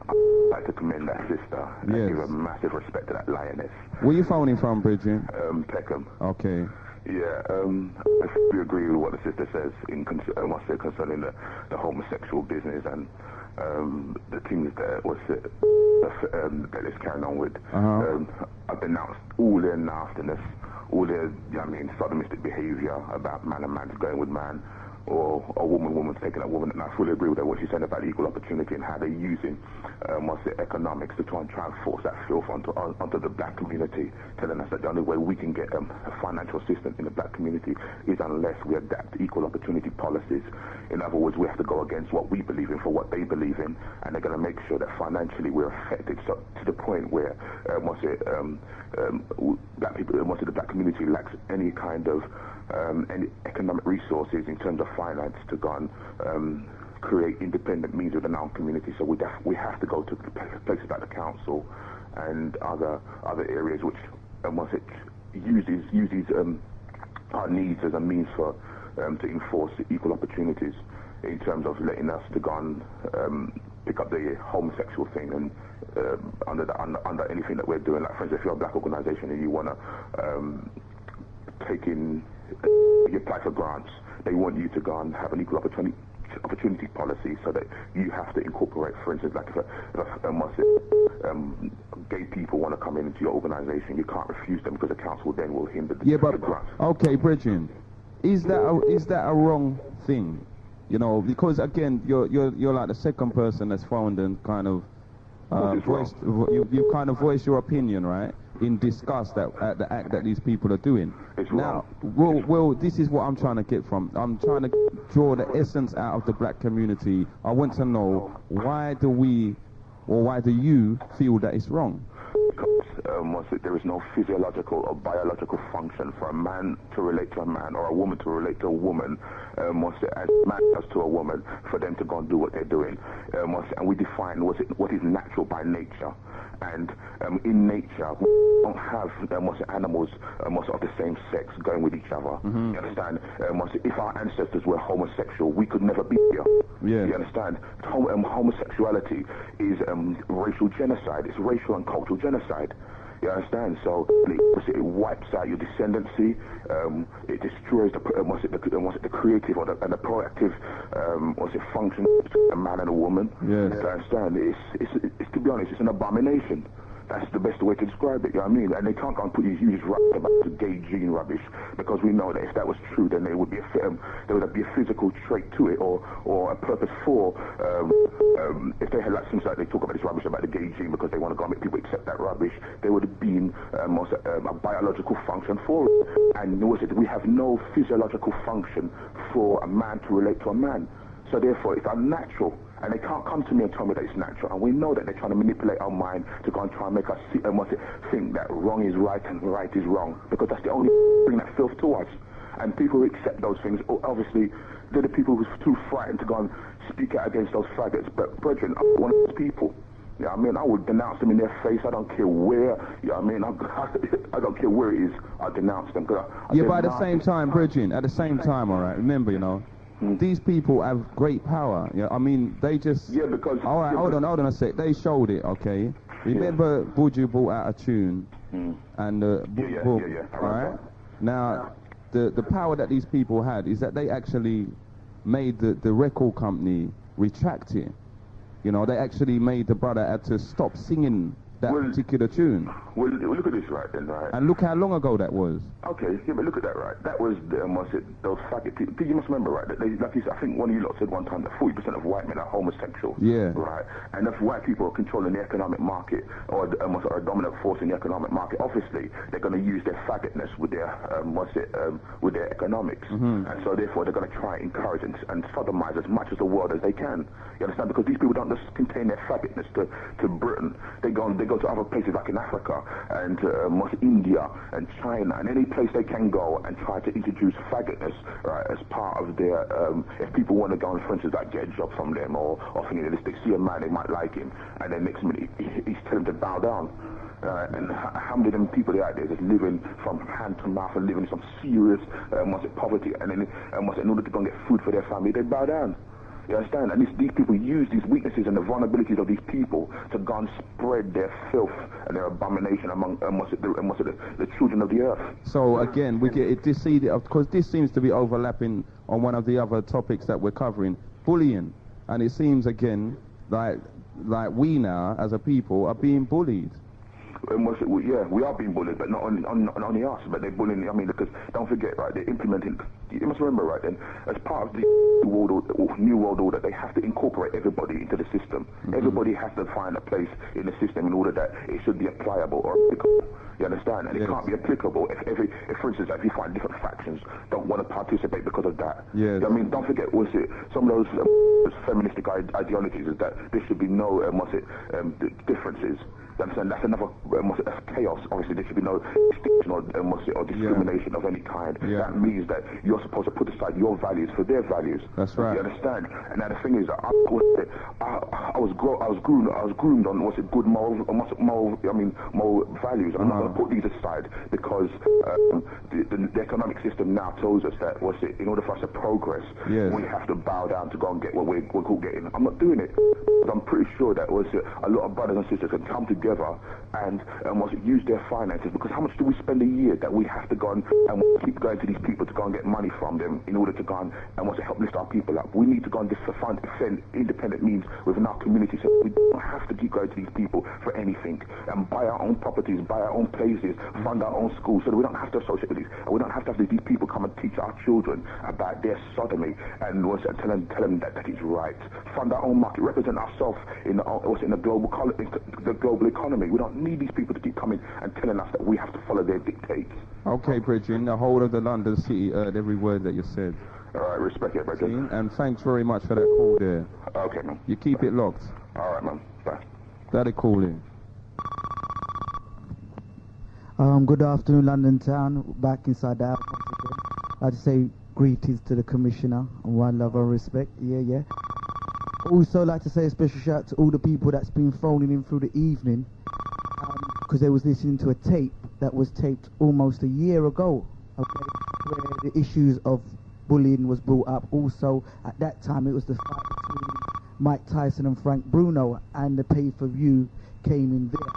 Speaker 6: I'd like to commend that sister and give a massive respect to that lioness.
Speaker 3: Where you phoning from, Bridget?
Speaker 6: Peckham.
Speaker 3: Okay.
Speaker 6: Yeah, I fully agree with what the sister says concerning the homosexual business and the things that that is carrying on with. I've denounced all their nastiness, all their, sodomistic behavior about man and man going with man, or a woman's taking a woman, and I fully agree with her what she's saying about equal opportunity and how they're using economics to try and force that filth onto the black community, telling us that the only way we can get a financial assistance in the black community is unless we adapt equal opportunity policies. In other words, we have to go against what we believe in for what they believe in, and they're going to make sure that financially we're affected, so to the point where black people, the black community lacks any kind of any economic resources in terms of finance to go and create independent means within our community. So we have to go to places like the council and other areas which uses our needs as a means for to enforce equal opportunities in terms of letting us to go and pick up the homosexual thing and under anything that we're doing. Like, for instance, if you're a black organization and you want to take in you apply for grants, they want you to go and have an equal opportunity policy, so that you have to incorporate, for instance, like if gay people want to come into your organization, you can't refuse them because the council then will hinder the grants.
Speaker 3: Okay, Bridget, is that a wrong thing? You know, because again, you're like the second person that's phoned and kind of you kind of voiced your opinion, right? In disgust at the act that these people are doing.
Speaker 6: It's
Speaker 3: now, well, this is what I'm trying to get from. I'm trying to draw the essence out of the black community. I want to know, why do you feel that it's wrong?
Speaker 6: Because there is no physiological or biological function for a man to relate to a man or a woman to relate to a woman, as a man does to a woman, for them to go and do what they're doing. And we define what is natural by nature. And in nature, we don't have animals of the same sex going with each other. You understand? If our ancestors were homosexual, we could never be here.
Speaker 3: Yeah.
Speaker 6: You understand? Homosexuality is racial genocide. It's racial and cultural genocide. You understand? So it wipes out your descendancy. It destroys the creative and the proactive function between a man and a woman.
Speaker 3: Yes.
Speaker 6: You understand? It's to be honest, it's an abomination. That's the best way to describe it, you know what I mean? And they can't go and put these huge rubbish about the gay gene rubbish, because we know that if that was true, then there would be a physical trait to it, or a purpose for, if they had like things like they talk about this rubbish about the gay gene because they want to go and make people accept that rubbish, there would have been a biological function for it. And we have no physiological function for a man to relate to a man. So therefore, it's unnatural. And they can't come to me and tell me that it's natural. And we know that they're trying to manipulate our mind to go and try and make us think that wrong is right and right is wrong. Because that's the only thing that filth to us. And people who accept those things, obviously, they're the people who's too frightened to go and speak out against those faggots. But, brethren, I'm one of those people. You know what I mean? I would denounce them in their face. I don't care where. You know what I mean? I don't care where it is. I denounce them. But
Speaker 3: at the same time, Bridget, all right, remember, these people have great power. Yeah, I mean, they just...
Speaker 6: Yeah, because...
Speaker 3: All right, hold on a sec. They showed it, okay? Remember Buju brought out a tune, and all right? Now, the power that these people had is that they actually made the record company retract it. You know, they actually made the brother had to stop singing that particular tune.
Speaker 6: Well, look at this, right, then, right?
Speaker 3: And look how long ago that was.
Speaker 6: Okay, yeah, but look at that, right? That was, those faggot people. You must remember, right, that they, like you said, I think one of you lot said one time that 40% of white men are homosexual.
Speaker 3: Yeah.
Speaker 6: Right? And if white people are controlling the economic market, or a dominant force in the economic market, obviously, they're going to use their faggotness with their, with their economics. And so, therefore, they're going to try and encourage and sodomize as much of the world as they can. You understand? Because these people don't just contain their faggotness to Britain. They go to other places like in Africa and India and China and any place they can go and try to introduce faggotness, right, as part of their, if people want to go and, for instance, like get a job from them or thinking that they see a man, they might like him, and then next minute he's telling them to bow down. And how many of them people out there just living from hand to mouth and living in some serious poverty, and then in order to go and get food for their family, they bow down. You understand? And these people use these weaknesses and the vulnerabilities of these people to go and spread their filth and their abomination among the children of the earth.
Speaker 3: So again, we get it. Because this seems to be overlapping on one of the other topics that we're covering, bullying, and it seems again like we now as a people are being bullied.
Speaker 6: Yeah, we are being bullied, but not only us, but they're bullying. I mean, because don't forget, right? They're implementing. You must remember, right? Then, as part of the new world order, they have to incorporate everybody into the system. Everybody has to find a place in the system in order that it should be applicable or applicable. You understand? And it can't be applicable if, for instance, if you find different factions don't want to participate because of that.
Speaker 3: Yes.
Speaker 6: I mean, don't forget, some of those feministic ideologies is that there should be no differences. That's another that's chaos. Obviously, there should be no distinction or discrimination of any kind. That means that you're supposed to put aside your values for their values.
Speaker 3: That's right.
Speaker 6: You understand? And now the thing is, I was groomed on good moral values. I'm not going to put these aside because the economic system now tells us that in order for us to progress, we have to bow down to go and get what we're getting. I'm not doing it. But I'm pretty sure that a lot of brothers and sisters can come together and use their finances, because how much do we spend a year that we have to go and keep going to these people to go and get money from them in order to go and help lift our people up? We need to go and defend independent means within our community, so we don't have to keep going to these people for anything and buy our own properties, buy our own places, fund our own schools, so that we don't have to associate with these, and we don't have to have these people come and teach our children about their sodomy and tell them that is right. Fund our own market, represent ourselves in the global economy. We don't need these people to keep coming and telling us that we have to follow their dictates.
Speaker 3: Okay, Bridget, the whole of the London city heard every word that you said.
Speaker 6: All right, respect it, Bridget.
Speaker 3: And thanks very much for that call there.
Speaker 6: Okay, man.
Speaker 3: You keep it locked.
Speaker 6: All right, man. Bye.
Speaker 3: Daddy Coolie.
Speaker 7: Good afternoon, London town. Back inside the house once again. I'd like to say greetings to the commissioner and one love and respect. Yeah. Also like to say a special shout out to all the people that's been phoning in through the evening, because they was listening to a tape that was taped almost a year ago, okay, where the issues of bullying was brought up. Also at that time it was the fight between Mike Tyson and Frank Bruno, and the pay-per-view came in there.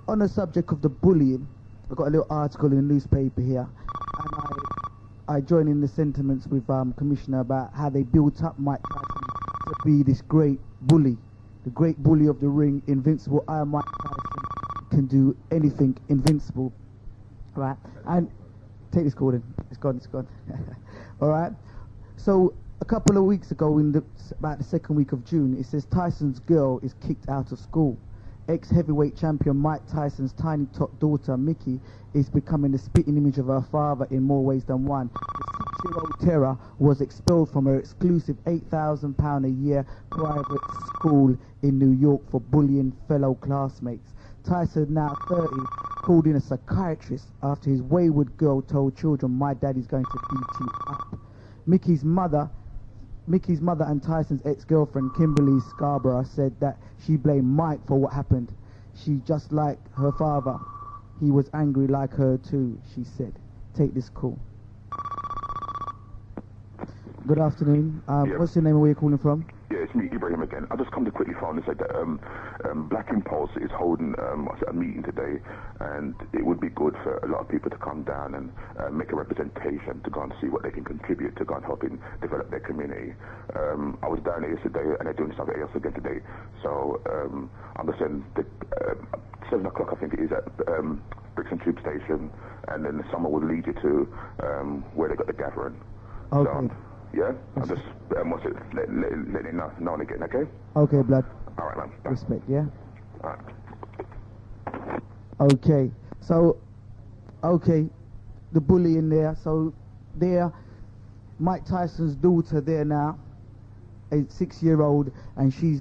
Speaker 7: On the subject of the bullying, I've got a little article in the newspaper here, and I join in the sentiments with Commissioner about how they built up Mike Tyson to be this great bully, the great bully of the ring, invincible. I am Mike Tyson, can do anything, invincible, right? And take this call in. It's gone. All right. So a couple of weeks ago, about the second week of June, it says Tyson's girl is kicked out of school. Ex-heavyweight champion Mike Tyson's tiny tot daughter Mickey is becoming the spitting image of her father in more ways than one. The 6-year-old terror was expelled from her exclusive £8,000 a year private school in New York for bullying fellow classmates. Tyson, now 30, called in a psychiatrist after his wayward girl told children, "My daddy's going to beat you up." Mickey's mother and Tyson's ex-girlfriend Kimberly Scarborough said that she blamed Mike for what happened. She just like her father. He was angry like her too, she said. Take this call. Good afternoon. What's your name and where you're calling from?
Speaker 6: Yeah, it's it's me, Ibrahim again. I just come to quickly phone and say that Black Impulse is holding a meeting today, and it would be good for a lot of people to come down and make a representation to go and see what they can contribute to go and helping develop their community. I was down there yesterday, and they're doing something else again today. So I'm just saying that 7 o'clock, I think it is, at Brixton Tube Station, and then someone will lead you to where they got the gathering.
Speaker 7: Okay.
Speaker 6: So, yeah, I'm just letting you know again, okay?
Speaker 7: Okay, blood.
Speaker 6: All right, man. Bye.
Speaker 7: Respect, yeah?
Speaker 6: All right.
Speaker 7: Okay. So, okay, the bullying there. So, there, Mike Tyson's daughter there now, a 6-year-old, and she's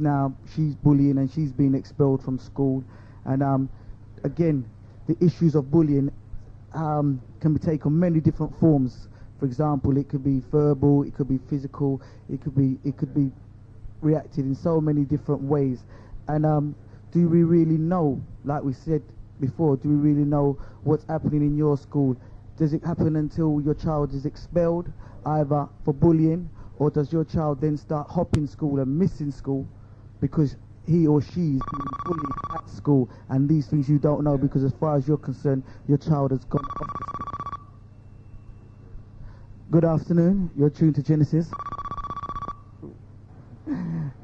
Speaker 7: bullying and she's been expelled from school. And again, the issues of bullying can be taken many different forms. For example, it could be verbal, it could be physical, it could be reacted in so many different ways. And do we really know, like we said before, do we really know what's happening in your school? Does it happen until your child is expelled, either for bullying, or does your child then start hopping school and missing school because he or she is being bullied at school, and these things you don't know because as far as you're concerned, your child has gone off the school? Good afternoon, you're tuned to Genesis.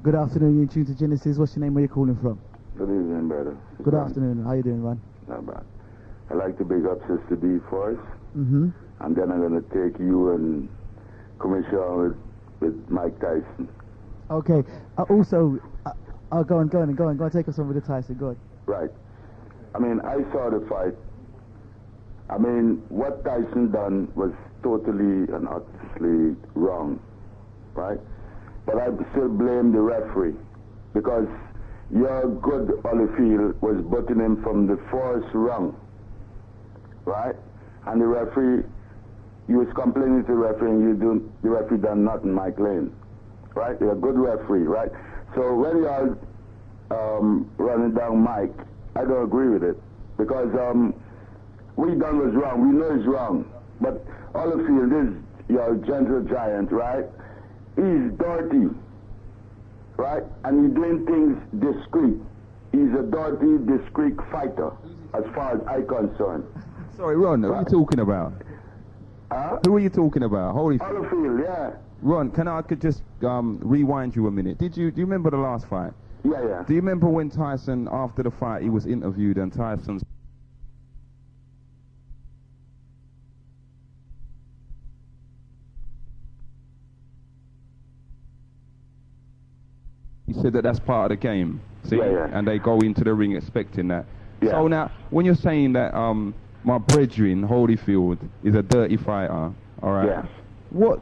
Speaker 7: Good afternoon, you're tuned to Genesis. What's your name, where you calling from?
Speaker 8: Good evening, brother.
Speaker 7: Good afternoon, how you doing, man?
Speaker 8: Not bad. I'd like to big up Sister D first,
Speaker 7: Mm-hmm.
Speaker 8: and then I'm going to take you and Commissioner with Mike Tyson.
Speaker 7: Okay, also, go on, take us on with the Tyson, go on.
Speaker 8: Right. I mean, I saw the fight. I mean, what Tyson done was totally and utterly wrong, right? But I still blame the referee, because your good Holyfield was butting him from the first round, right? And the referee, you was complaining to the referee, and the referee done nothing, Mike Lane, right? You're a good referee, right? So when y'all running down Mike, I don't agree with it, because what he done was wrong. We know it's wrong, but Holyfield is your gentle giant, right? He's dirty, right? And he's doing things discreet. He's a dirty, discreet fighter, as far as I'm concerned.
Speaker 3: Sorry, Ron, who are you talking about? Who are you talking about?
Speaker 8: Holyfield, yeah.
Speaker 3: Ron, could just rewind you a minute? Do you remember the last fight?
Speaker 8: Yeah.
Speaker 3: Do you remember when Tyson, after the fight, he was interviewed and Tyson's... He said that that's part of the game, see?
Speaker 8: Yeah.
Speaker 3: And they go into the ring expecting that.
Speaker 8: Yeah.
Speaker 3: So now, when you're saying that my brethren, Holyfield, is a dirty fighter, all right?
Speaker 8: Yeah.
Speaker 3: What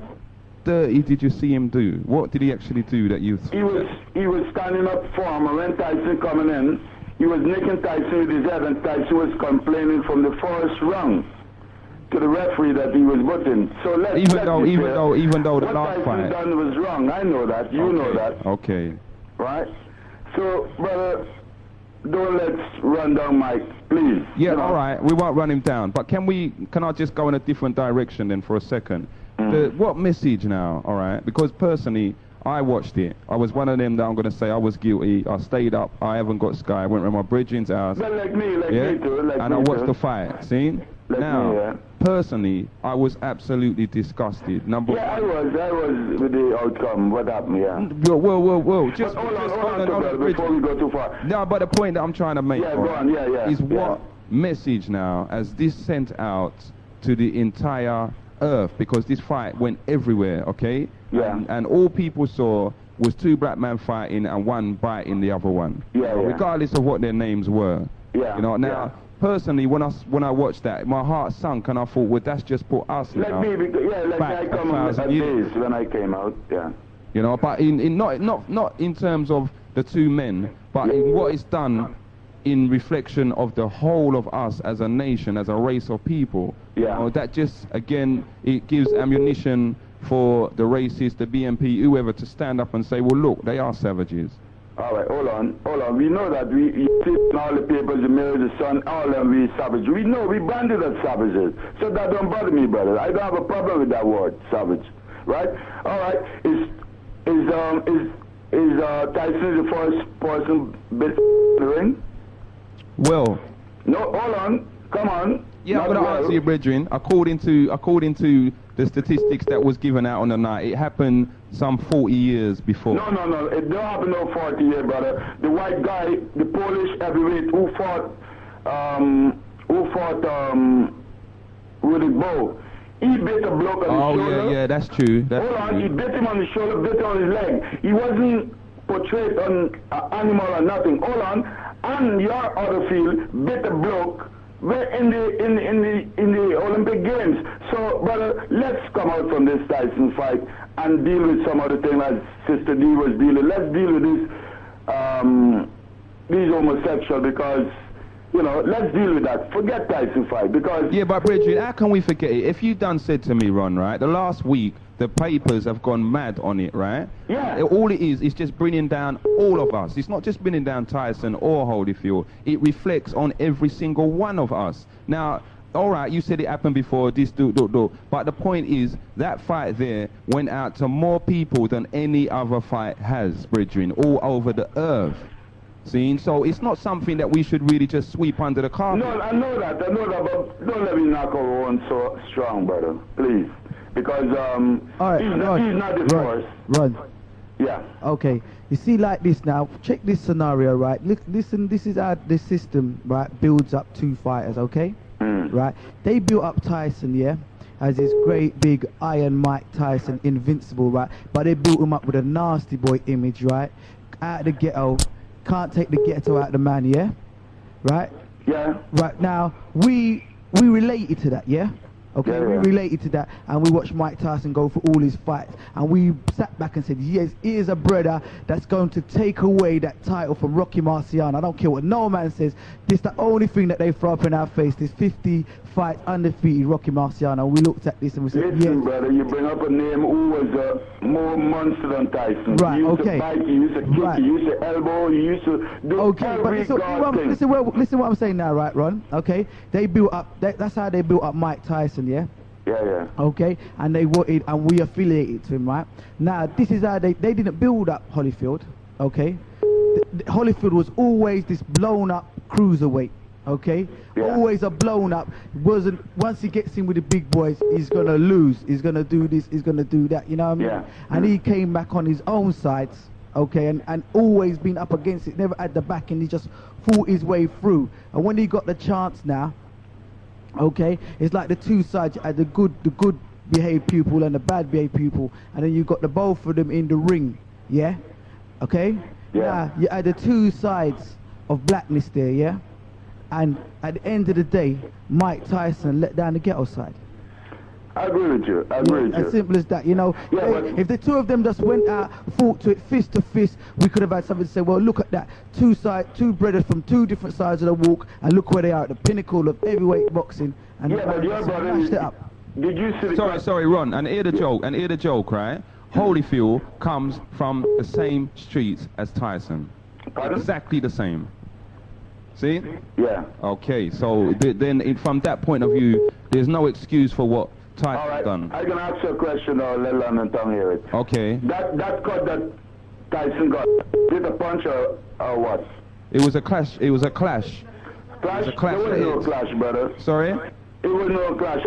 Speaker 3: dirty did you see him do? What did he actually do that you...
Speaker 8: He was standing up for him, and when Tyson coming in, he was nicking Tyson with his head, and Tyson was complaining from the first round to the referee that he was butting. So even though the last fight... What Tyson done was wrong. I know that. You know that.
Speaker 3: Okay.
Speaker 8: Right? So, brother, don't let's run down Mike, please.
Speaker 3: Yeah, all right. We won't run him down. But can I just go in a different direction then for a second? What message now, all right? Because personally, I watched it. I was one of them that I'm going to say I was guilty. I stayed up. I haven't got Sky. I went to my brethren's house.
Speaker 8: But like me too.
Speaker 3: And I watched the fight. See? Personally, I was absolutely disgusted. I was
Speaker 8: with the outcome. What happened, yeah.
Speaker 3: Whoa. Just
Speaker 8: hold on, before we go too far.
Speaker 3: No, but the point that I'm trying to make is what message now has this sent out to the entire earth? Because this fight went everywhere, okay?
Speaker 8: Yeah.
Speaker 3: And all people saw was 2 black men fighting and one biting the other one. Regardless of what their names were.
Speaker 8: Yeah.
Speaker 3: You know, now... Personally, when I watched that, my heart sunk and I thought, well, that's just put us now.
Speaker 8: I come on days when I came out, yeah.
Speaker 3: You know, but in not in terms of the 2 men, but in what it's done in reflection of the whole of us as a nation, as a race of people.
Speaker 8: Yeah.
Speaker 3: You know, that just, again, it gives ammunition for the racists, the BNP, whoever, to stand up and say, well, look, they are savages.
Speaker 8: All right, hold on. We know that you see in all the papers, the Mirror, the Sun, all of them, we savage. We know we branded as savages. So that don't bother me, brother. I don't have a problem with that word, savage. Right? All right. Is Is Tyson the first person bit in the ring?
Speaker 3: Well,
Speaker 8: No, hold on. Come on.
Speaker 3: yeah, I'm
Speaker 8: Not
Speaker 3: going to
Speaker 8: well.
Speaker 3: answer you, Brethren. According to the statistics that was given out on the night, it happened some 40 years before.
Speaker 8: No. It don't happen no 40 years, brother. The white guy, the Polish heavyweight who fought with a bow. He bit a bloke on his shoulder.
Speaker 3: Yeah, that's true. That's
Speaker 8: Hold on,
Speaker 3: true.
Speaker 8: he bit him on the shoulder, bit him on his leg. He wasn't portrayed on an animal or nothing. Hold on, and your other field bit a bloke in the Olympic Games. So, brother, let's come out from this Tyson fight and deal with some other thing as Sister D was dealing. Let's deal with this these homosexuals because. You know, let's deal with that. Forget Tyson fight because...
Speaker 3: Yeah, but Bridget, how can we forget it? If you done said to me, Ron, right, the last week, the papers have gone mad on it, right?
Speaker 8: Yeah.
Speaker 3: All it is just bringing down all of us. It's not just bringing down Tyson or Holyfield. It reflects on every single one of us. Now, all right, you said it happened before, this, do. But the point is, that fight there went out to more people than any other fight has, Bridget, all over the earth. See, so it's not something that we should really just sweep under the carpet.
Speaker 8: No, I know that, but don't let me knock our own so strong, brother, please. Because
Speaker 7: All right,
Speaker 8: he's not the first.
Speaker 7: Ron.
Speaker 8: Yeah.
Speaker 7: Okay, you see like this now, check this scenario, right? Listen, this is how the system, right, builds up two fighters, okay? Right? They built up Tyson, yeah? As this great big Iron Mike Tyson, invincible, right? But they built him up with a nasty boy image, right? Out of the ghetto. Can't take the ghetto out of the man, yeah? Right?
Speaker 8: Yeah.
Speaker 7: Right now, we related to that, yeah? Okay,
Speaker 8: Yeah,
Speaker 7: we
Speaker 8: yeah.
Speaker 7: related to that, and we watched Mike Tyson go for all his fights, and we sat back and said, yes, he is a brother that's going to take away that title from Rocky Marciano. I don't care what no man says. This the only thing that they throw up in our face. This 50 fights undefeated Rocky Marciano. We looked at this and we said,
Speaker 8: Listen,
Speaker 7: yes.
Speaker 8: brother, you bring up a name who was more monster than Tyson.
Speaker 7: Right,
Speaker 8: He used
Speaker 7: okay.
Speaker 8: to bite, he used to kick,
Speaker 7: Right.
Speaker 8: he used to elbow, he used to do
Speaker 7: Okay, but
Speaker 8: every god thing.
Speaker 7: listen what I'm saying now, right, Ron? Okay, they built up. That's how they built up Mike Tyson, yeah.
Speaker 8: Yeah.
Speaker 7: Okay, and they wanted, and we affiliated to him, right? Now, this is how they didn't build up Holyfield, okay? Holyfield was always this blown up cruiserweight, okay?
Speaker 8: Yeah.
Speaker 7: Always a blown up. Wasn't once he gets in with the big boys, he's gonna lose. He's gonna do this. He's gonna do that. You know what I mean?
Speaker 8: Yeah.
Speaker 7: And he came back on his own sides, okay, and always been up against it. Never at the back, and he just fought his way through. And when he got the chance now. Okay, it's like the two sides. You had the good behaved pupil and the bad behaved pupil, and then you got the both of them in the ring. Yeah, okay.
Speaker 8: Yeah.
Speaker 7: Now you had the two sides of blackness there. Yeah, and at the end of the day, Mike Tyson let down the ghetto side.
Speaker 8: I agree with you.
Speaker 7: As simple as that, you know.
Speaker 8: Yeah, but
Speaker 7: If the two of them just went out, fought to it fist to fist, we could have had something to say, well, look at that. Two brothers from two different sides of the walk, and look where they are at the pinnacle of heavyweight boxing. And
Speaker 8: yeah, but your brother,
Speaker 7: smashed it up.
Speaker 8: did you see the...
Speaker 3: Sorry, Ron, and hear the joke, right? Holyfield comes from the same streets as Tyson.
Speaker 8: Pardon?
Speaker 3: Exactly the same. See?
Speaker 8: Yeah.
Speaker 3: Okay, so from that point of view, there's no excuse for what
Speaker 8: All
Speaker 3: Tyson
Speaker 8: right.
Speaker 3: done.
Speaker 8: I'm going to ask you a question now, let London Tongue hear it.
Speaker 3: Okay.
Speaker 8: That cut that Tyson got, is it a punch or what?
Speaker 3: It was a clash.
Speaker 8: Clash?
Speaker 3: It was a clash
Speaker 8: There was no
Speaker 3: of heads.
Speaker 8: clash, brother.
Speaker 3: Sorry?
Speaker 8: It was no clash.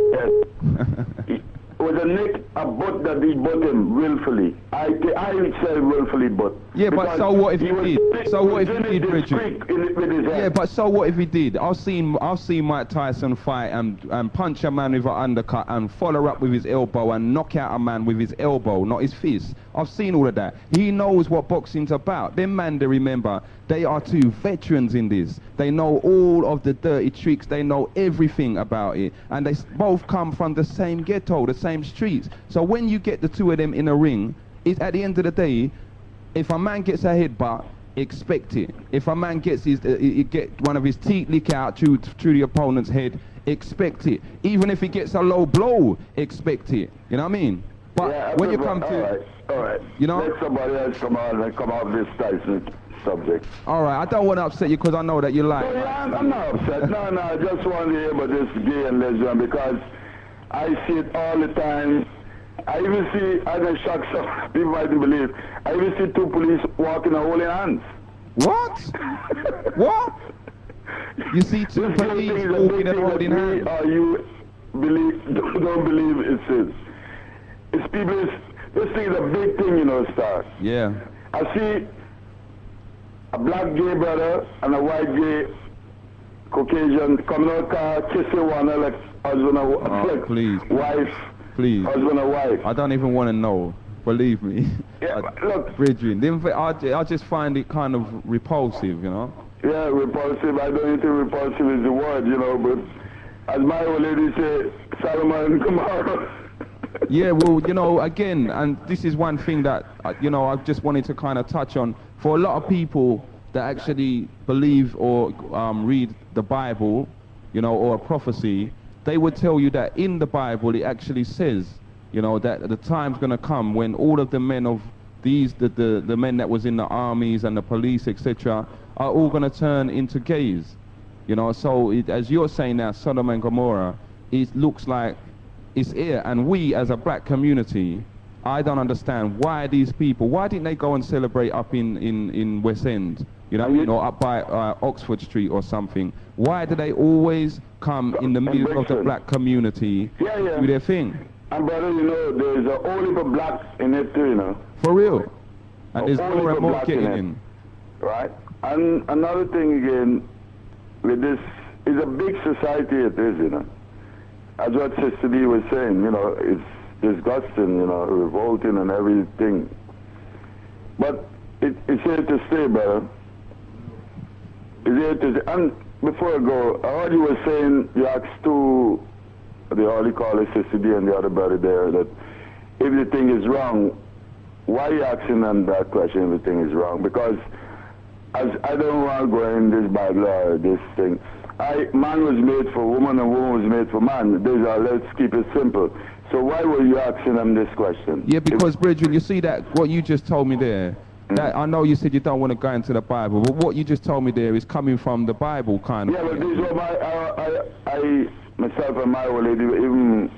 Speaker 8: It was a nick, a butt that he butt him willfully. I would say willfully butt.
Speaker 3: Yeah, but
Speaker 8: Because
Speaker 3: so what if he
Speaker 8: was-
Speaker 3: did? So what if he
Speaker 8: was
Speaker 3: did,
Speaker 8: doing this
Speaker 3: Richard?
Speaker 8: freak with his head.
Speaker 3: Yeah, but so what if he did? I've seen Mike Tyson fight and punch a man with an undercut and follow up with his elbow and knock out a man with his elbow, not his fist. I've seen all of that. He knows what boxing's about. Them man, they remember, they are two veterans in this. They know all of the dirty tricks. They know everything about it. And they both come from the same ghetto, the same streets. So when you get the two of them in a ring, it's at the end of the day, if a man gets a headbutt, expect it. If a man gets get one of his teeth lick out through the opponent's head, expect it. Even if he gets a low blow, expect it. You know what I mean? But
Speaker 8: Yeah,
Speaker 3: when you come to,
Speaker 8: all right.
Speaker 3: you know,
Speaker 8: Let somebody else come on and come off this Tyson subject.
Speaker 3: all right, I don't want to upset you because I know that you like.
Speaker 8: No, yeah, I'm not upset. No, I just want to hear about this gay and lesbian because I see it all the time. I even see, I'm going to shock some people might believe, I even see two police walking and holding hands.
Speaker 3: What? What? You see two police walking and holding hands?
Speaker 8: You don't believe it is. It's people, this thing is a big thing, you know, Star.
Speaker 3: Yeah.
Speaker 8: I see a black gay brother and a white gay Caucasian coming out car, kissing one like husband and
Speaker 3: please.
Speaker 8: Wife.
Speaker 3: Please.
Speaker 8: Husband and wife.
Speaker 3: I don't even want to know. Believe me.
Speaker 8: Yeah, look.
Speaker 3: Bridging. I just find it kind of repulsive, you know?
Speaker 8: Yeah, repulsive. I don't even think repulsive is the word, you know, but as my old lady said, Solomon and Gomorrah.
Speaker 3: Yeah, well, you know, again, and this is one thing that, you know, I just wanted to kind of touch on. For a lot of people that actually believe or read the Bible, you know, or a prophecy, they would tell you that in the Bible it actually says, you know, that the time's going to come when all of the men of these, the men that was in the armies and the police, etc., are all going to turn into gays. You know, so as you're saying now, Sodom and Gomorrah, it looks like it's here. And we, as a black community, I don't understand why these people, why didn't they go and celebrate up in West End? You know, up by Oxford Street or something. Why do they always come in the middle of the black community to do their thing?
Speaker 8: And brother, you know, there's a only for blacks in it too, you know.
Speaker 3: For real. And there's more and more getting in.
Speaker 8: Right? And another thing again, with this, is a big society it is, you know. As what Sister D was saying, you know, it's disgusting, you know, revolting and everything. But it's here to stay, brother. It's here to stay. And before I go, I heard you were saying, you asked two, the Holy Caller, Sister D and the other brother there, that if the thing is wrong, why are you asking them that question if the thing is wrong? Because as I don't want to go in this Bible or this thing. Man was made for woman and woman was made for man. Let's keep it simple. So why were you asking them this question?
Speaker 3: Yeah, because Bridget, you see that what you just told me there, that I know you said you don't want to go into the Bible, but what you just told me there is coming from the Bible kind of.
Speaker 8: Yeah, but these are I myself and my old lady, even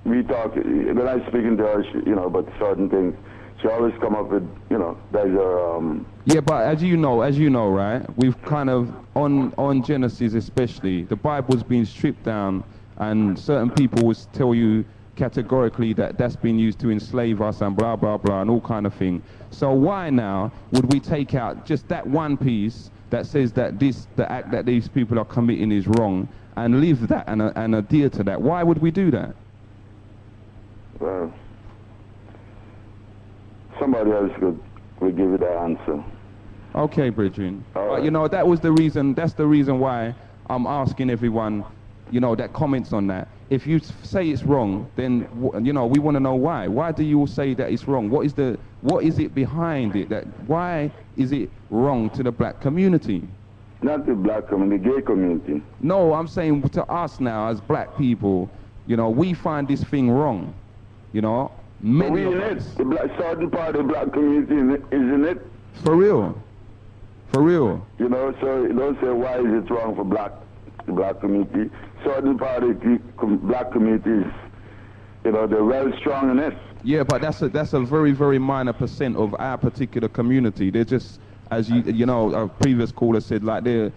Speaker 8: we talk, when I'm speaking to her, you know, about certain things, she always come up with, you know, there's a...
Speaker 3: Yeah, but as you know, right, we've kind of, on Genesis especially, the Bible's been stripped down, and certain people will tell you categorically that that's been used to enslave us and blah, blah, blah, and all kind of thing. So why now would we take out just that one piece that says that the act that these people are committing is wrong, and leave that and adhere to that? Why would we do that?
Speaker 8: Well, somebody else would give you the answer.
Speaker 3: Okay, Bridget.
Speaker 8: Right.
Speaker 3: You know, that's the reason why I'm asking everyone, you know, that comments on that. If you say it's wrong, then, you know, we want to know why. Why do you say that it's wrong? What is it behind it? Why is it wrong to the black community?
Speaker 8: Not the black community, the gay community.
Speaker 3: No, I'm saying to us now as black people, you know, we find this thing wrong. You know, many of us.
Speaker 8: The certain part of the black community is in it.
Speaker 3: For real. For real.
Speaker 8: You know, so you don't say why is it wrong for the black community. Certain part of the black communities, you know, they're well strong in it.
Speaker 3: Yeah, but that's a very, very minor percent of our particular community. They're just, as you know, a previous caller said, like they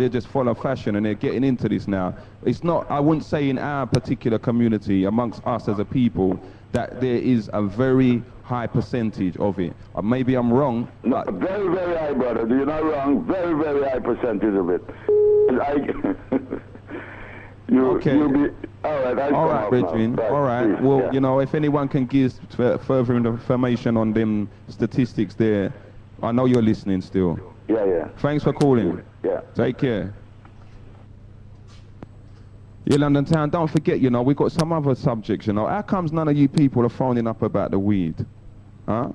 Speaker 3: just follow fashion and they're getting into this now. It's not, I wouldn't say in our particular community, amongst us as a people, that there is a very high percentage of it. Maybe I'm wrong.
Speaker 8: No, very, very high, brother. You're not wrong. Very, very high percentage of it.
Speaker 3: Okay.
Speaker 8: You'll be, all right,
Speaker 3: Bridget.
Speaker 8: Right,
Speaker 3: all right.
Speaker 8: please,
Speaker 3: Well,
Speaker 8: yeah.
Speaker 3: you know, if anyone can give further information on them statistics there, I know you're listening still.
Speaker 8: Yeah.
Speaker 3: Thanks for calling.
Speaker 8: Yeah.
Speaker 3: Take care. Yeah, London Town, don't forget, you know, we've got some other subjects, you know. How comes none of you people are phoning up about the weed? Huh?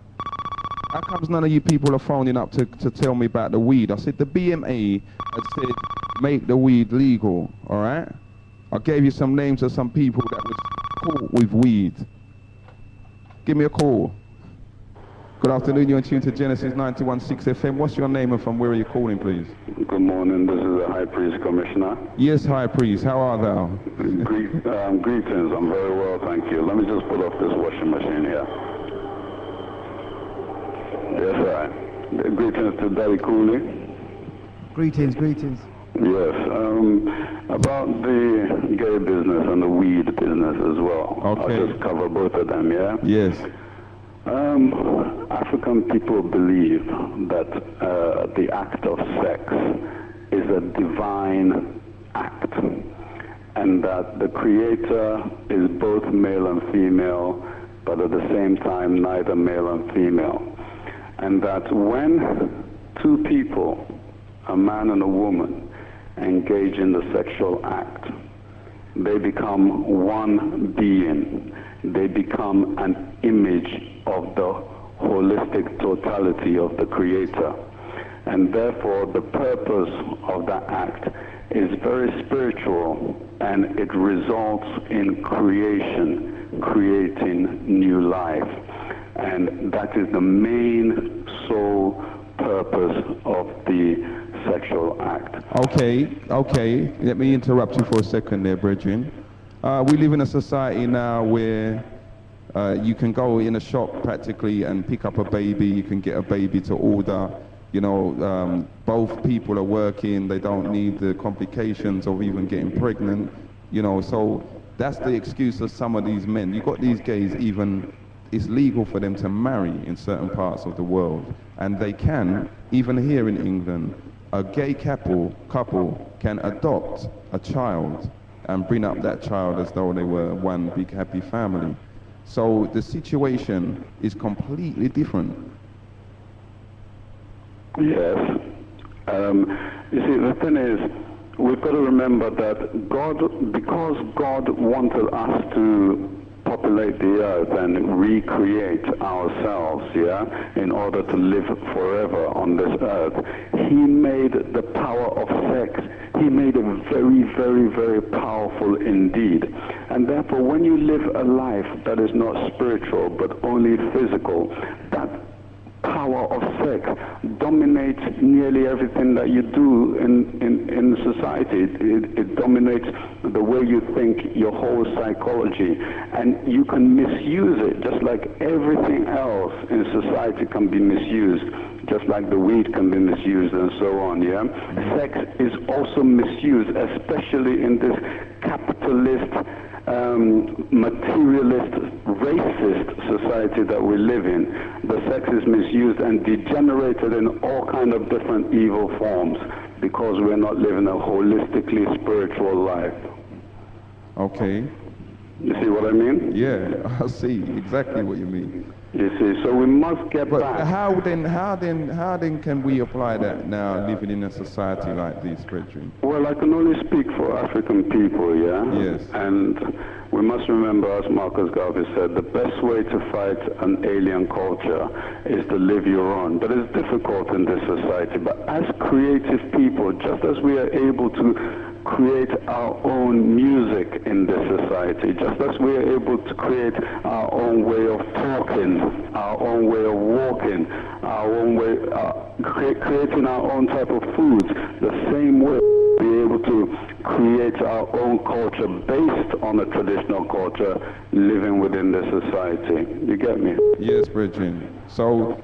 Speaker 3: How comes none of you people are phoning up to tell me about the weed? I said the BMA had said make the weed legal, all right? I gave you some names of some people that was caught with weed. Give me a call. Good afternoon, you're in tune to Genesis 91.6 FM. What's your name and from where are you calling, please?
Speaker 9: Good morning, this is the High Priest Commissioner.
Speaker 3: Yes, High Priest, how are thou?
Speaker 9: Greetings, I'm very well, thank you. Let me just put off this washing machine here. Yes, right. Greetings to Daddy Coolie.
Speaker 7: Greetings, greetings.
Speaker 9: Yes, about the gay business and the weed business as well.
Speaker 3: Okay.
Speaker 9: I'll just cover both of them, yeah?
Speaker 3: Yes.
Speaker 9: African people believe that the act of sex is a divine act, and that the Creator is both male and female, but at the same time neither male and female. And that when two people, a man and a woman, engage in the sexual act, they become one being. They become an image of the holistic totality of the Creator. And therefore, the purpose of that act is very spiritual, and it results in creating new life. And that is the main sole purpose of the sexual act.
Speaker 3: Okay. Let me interrupt you for a second there, brethren. We live in a society now where you can go in a shop practically and pick up a baby. You can get a baby to order. You know, both people are working. They don't need the complications of even getting pregnant. You know, so that's the excuse of some of these men. You've got these gays, even it's legal for them to marry in certain parts of the world. And they can, even here in England, a gay couple can adopt a child and bring up that child as though they were one big happy family. So the situation is completely different.
Speaker 9: Yes. You see, the thing is, we've got to remember that because God wanted us to populate the earth and recreate ourselves, yeah, in order to live forever on this earth, He made the power of sex, He made it very, very, very powerful indeed. And therefore, when you live a life that is not spiritual but only physical, that power of sex dominates nearly everything that you do in society. It dominates the way you think, your whole psychology, and you can misuse it just like everything else in society can be misused, just like the weed can be misused and so on, yeah? Sex is also misused, especially in this capitalist, materialist, racist society that we live in. The sex is misused and degenerated in all kind of different evil forms because we're not living a holistically spiritual life.
Speaker 3: Okay.
Speaker 9: You see what I mean?
Speaker 3: Yeah, I see exactly what you mean.
Speaker 9: You see, so we must get
Speaker 3: But
Speaker 9: back.
Speaker 3: how then can we apply that now, living in a society like this, brethren?
Speaker 9: Well, I can only speak for African people, yeah?
Speaker 3: Yes.
Speaker 9: And we must remember, as Marcus Garvey said, the best way to fight an alien culture is to live your own. But it's difficult in this society. But as creative people, just as we are able to create our own music in this society, just as we are able to create our own way of talking, our own way of walking, our own way, creating our own type of foods, the same way be able to create our own culture based on a traditional culture living within the society. You get me?
Speaker 3: Yes, brethren. So,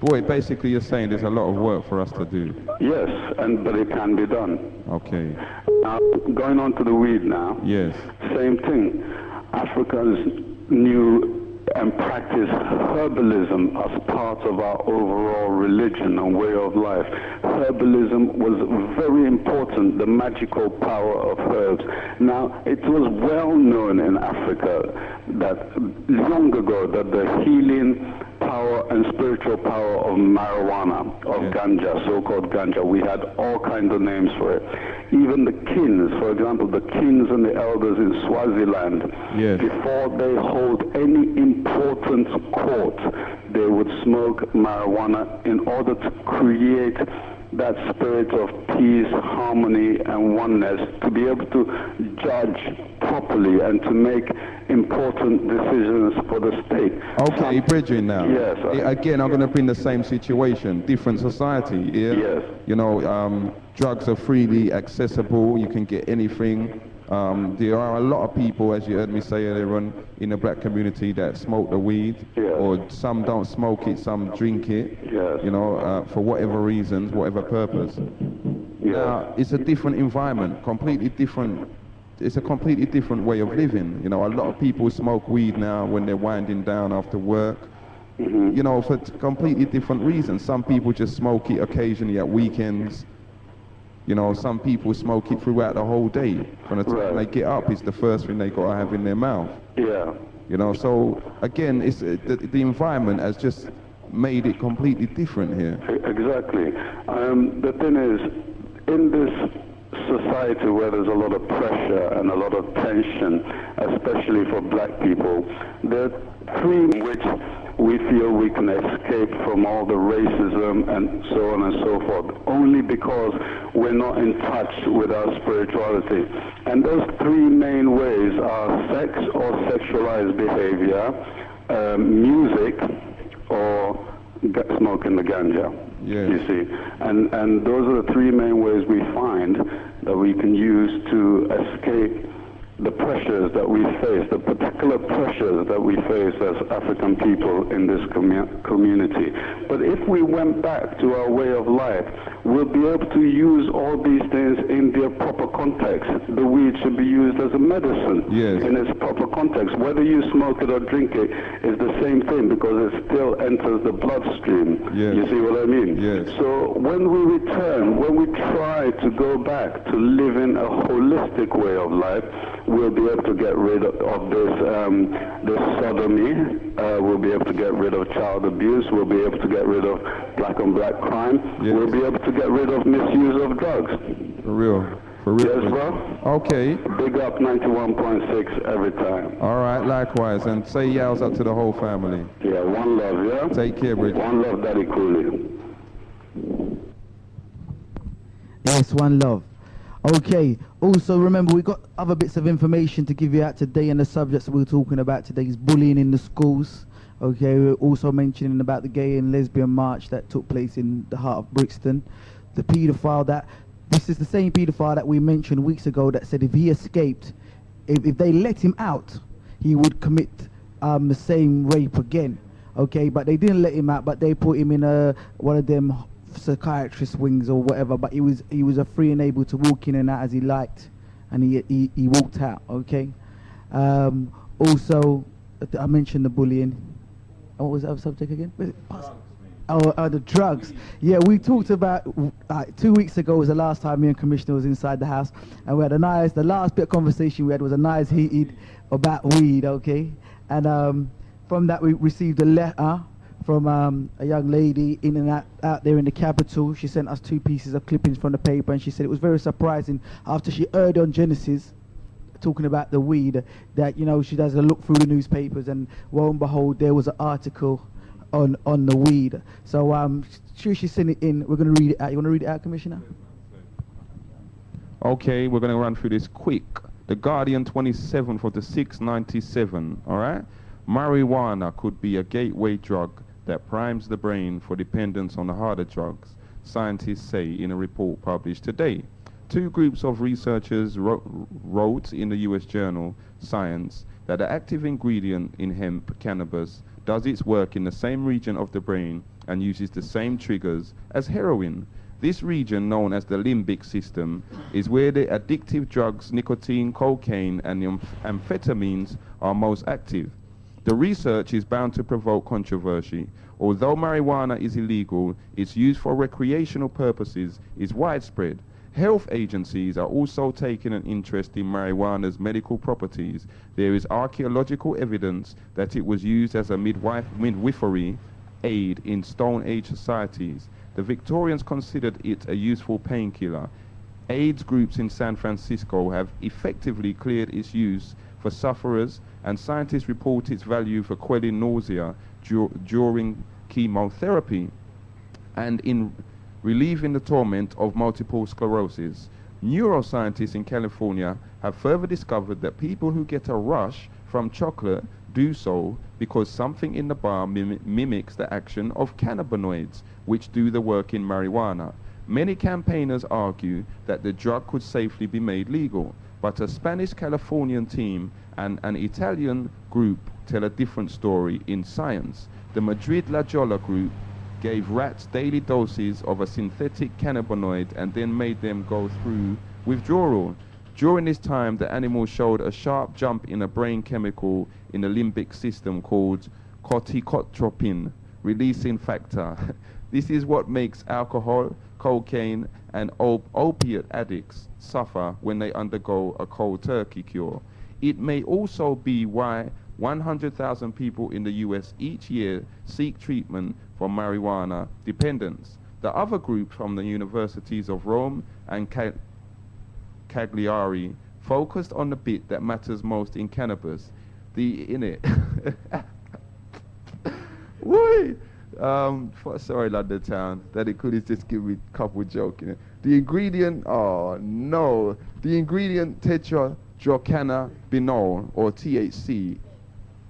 Speaker 3: boy, basically you're saying there's a lot of work for us to do.
Speaker 9: Yes, but it can be done.
Speaker 3: Okay.
Speaker 9: Now, going on to the weed now.
Speaker 3: Yes.
Speaker 9: Same thing. Africans knew and practiced herbalism as part of our overall religion and way of life. Herbalism was very important, the magical power of herbs. Now, it was well known in Africa that long ago that the healing power and spiritual power of marijuana, of ganja, so-called ganja, we had all kinds of names for it. Even the kings, for example, the kings and the elders in Swaziland, before they hold any important court, they would smoke marijuana in order to create that spirit of peace, harmony, and oneness, to be able to judge properly and to make important decisions for the state.
Speaker 3: Okay, bridging now.
Speaker 9: Yes.
Speaker 3: Again, I'm going to bring the same situation, different society. Yeah?
Speaker 9: Yes.
Speaker 3: You know, drugs are freely accessible. You can get anything. There are a lot of people, as you heard me say earlier on, in the black community that smoke the weed, or some don't smoke it, some drink it, you know, for whatever reasons, whatever purpose. Now, it's a different environment, completely different. It's a completely different way of living. You know, a lot of people smoke weed now when they're winding down after work, you know, for completely different reasons. Some people just smoke it occasionally at weekends. You know, some people smoke it throughout the whole day. From the time they get up, it's the first thing they got to have in their mouth.
Speaker 9: Yeah.
Speaker 3: You know, so again, it's the environment has just made it completely different here.
Speaker 9: Exactly. The thing is, in this society where there's a lot of pressure and a lot of tension, especially for black people, there are three which we feel we can escape from all the racism and so on and so forth, only because we're not in touch with our spirituality. And those three main ways are sex or sexualized behavior, music, or smoking the ganja.
Speaker 3: Yes.
Speaker 9: You see, and those are the three main ways we find that we can use to escape the pressures that we face, the particular pressures that we face as African people in this community. But if we went back to our way of life, we'll be able to use all these things in their proper context. The weed should be used as a medicine in its proper context. Whether you smoke it or drink it is the same thing, because it still enters the bloodstream. You see what I mean? So when we return, when we try to go back to living a holistic way of life, we'll be able to get rid of this sodomy. We'll be able to get rid of child abuse. We'll be able to get rid of black on black crime. We'll be able to get rid of misuse of drugs.
Speaker 3: For real. For real.
Speaker 9: Yes, bro.
Speaker 3: Okay.
Speaker 9: Big up 91.6 every time.
Speaker 3: All right, likewise. And say yow's up to the whole family.
Speaker 9: Yeah, one love, yeah?
Speaker 3: Take care, Bridget.
Speaker 9: One love, Daddy Coolie.
Speaker 7: Yes, one love. Okay, also remember, we got other bits of information to give you out today, and the subjects that we're talking about today is bullying in the schools. Okay, we're also mentioning about the gay and lesbian march that took place in the heart of Brixton. The paedophile this is the same paedophile that we mentioned weeks ago that said if he escaped, if they let him out, he would commit the same rape again. Okay, but they didn't let him out, but they put him in one of them psychiatrist wings or whatever, but he was a free and able to walk in and out as he liked, and he walked out. Okay. Also, I mentioned the bullying. What was the other subject again? The drugs. Yeah, we talked about 2 weeks ago was the last time me and Commissioner was inside the house, and we had the last bit of conversation we had was a nice heated about weed. Okay, and from that we received a letter from a young lady in and out there in the capital. She sent us 2 pieces of clippings from the paper, and she said it was very surprising after she heard on Genesis talking about the weed that, you know, she does a look through the newspapers, and lo and behold, there was an article on the weed. So she sent it in. We're going to read it out. You want to read it out, Commissioner?
Speaker 3: Okay, we're going to run through this quick. The Guardian, 27th of the 6/97. All right. Marijuana could be a gateway drug that primes the brain for dependence on the harder drugs, scientists say in a report published today. 2 groups of researchers wrote in the US journal Science that the active ingredient in hemp cannabis does its work in the same region of the brain and uses the same triggers as heroin. This region, known as the limbic system, is where the addictive drugs nicotine, cocaine, and amphetamines are most active. The research is bound to provoke controversy. Although marijuana is illegal, its use for recreational purposes is widespread. Health agencies are also taking an interest in marijuana's medical properties. There is archaeological evidence that it was used as a midwifery aid in Stone Age societies. The Victorians considered it a useful painkiller. AIDS groups in San Francisco have effectively cleared its use for sufferers, and scientists report its value for quelling nausea during chemotherapy and in relieving the torment of multiple sclerosis. Neuroscientists in California have further discovered that people who get a rush from chocolate do so because something in the bar mimics the action of cannabinoids, which do the work in marijuana. Many campaigners argue that the drug could safely be made legal, but a Spanish-Californian team and an Italian group tell a different story in Science. The Madrid La Jolla group gave rats daily doses of a synthetic cannabinoid and then made them go through withdrawal. During this time, the animals showed a sharp jump in a brain chemical in the limbic system called corticotropin releasing factor. This is what makes alcohol, cocaine, and opiate addicts suffer when they undergo a cold turkey cure. It may also be why 100,000 people in the US each year seek treatment for marijuana dependence. The other group from the universities of Rome and Cagliari focused on the bit that matters most in cannabis, sorry, London Town, that it could just give me a couple joking. The ingredient, oh no, the ingredient tetrahydrocannabinol, or THC,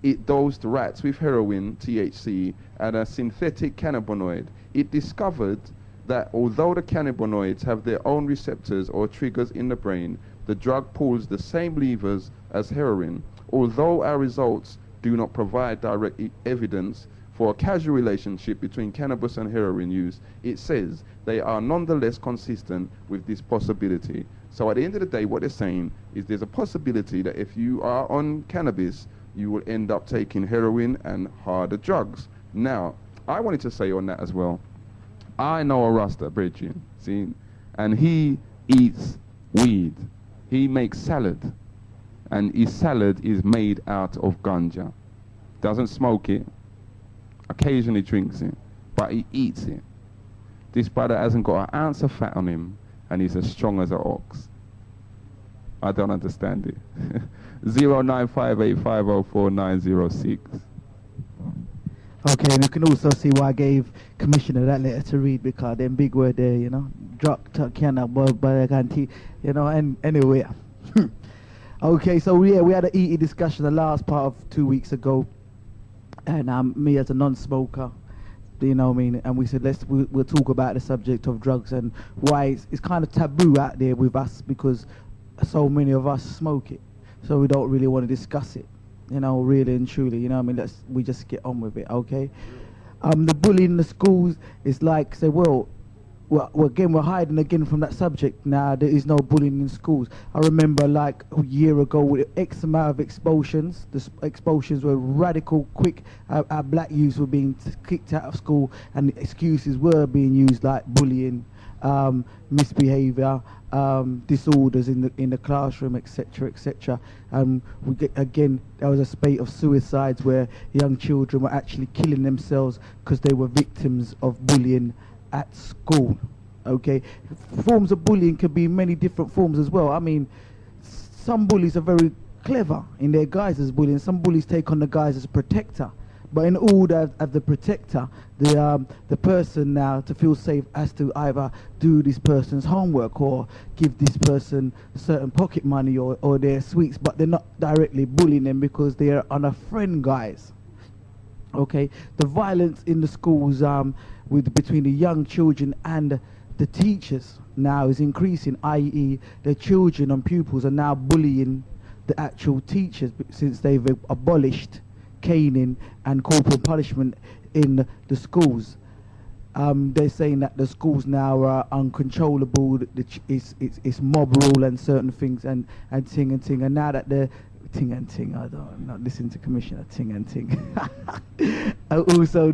Speaker 3: it dosed rats with heroin, THC, and a synthetic cannabinoid. It discovered that although the cannabinoids have their own receptors or triggers in the brain, the drug pulls the same levers as heroin. Although our results do not provide direct evidence for a causal relationship between cannabis and heroin use, it says they are nonetheless consistent with this possibility. So at the end of the day, what they're saying is there's a possibility that if you are on cannabis, you will end up taking heroin and harder drugs. Now, I wanted to say on that as well, I know a Rasta, Bridget, see, and he eats weed. He makes salad, and his salad is made out of ganja. Doesn't smoke it, occasionally drinks it, but he eats it. This brother hasn't got an ounce of fat on him, and he's as strong as an ox. I don't understand it. 0958504906.
Speaker 7: Okay, and you can also see why I gave Commissioner that letter to read, because them big word there, you know, drug, cannabis, you know, and anyway. Okay, so yeah, we had an EE discussion the last part of 2 weeks ago, and me as a non-smoker, you know what I mean, and we said we'll talk about the subject of drugs and why it's kind of taboo out there with us, because so many of us smoke it, so we don't really want to discuss it, you know, really and truly, you know what I mean. We just get on with it, okay? The bullying in the schools is like, say, well, again, we're hiding again from that subject now. There is no bullying in schools. I remember like a year ago with X amount of expulsions. The expulsions were radical, quick. Our black youths were being kicked out of school, and the excuses were being used like bullying, misbehavior, disorders in the classroom, etc., etc. We get, again, there was a spate of suicides where young children were actually killing themselves because they were victims of bullying at school. Okay, forms of bullying can be many different forms as well. I mean, some bullies are very clever in their guise as bullying. Some bullies take on the guise as a protector. But in order of the protector, the person now to feel safe has to either do this person's homework or give this person certain pocket money or their sweets, but they're not directly bullying them because they are on a friend guise. Okay, the violence in the schools between the young children and the teachers now is increasing, i.e. the children and pupils are now bullying the actual teachers since they've abolished caning and corporal punishment in the schools. They're saying that the schools now are uncontrollable, it's mob rule and certain things and ting and ting, and now that they're I'm not listening to Commissioner ting and ting. Also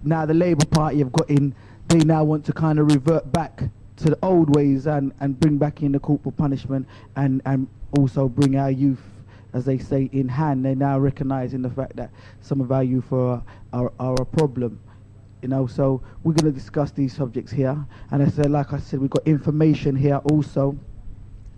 Speaker 7: now the Labour Party have got in, they now want to kind of revert back to the old ways and bring back in the corporal punishment and also bring our youth, as they say, in hand. They're now recognising the fact that some of our youth are a problem, you know. So we're going to discuss these subjects here, and like I said, we've got information here also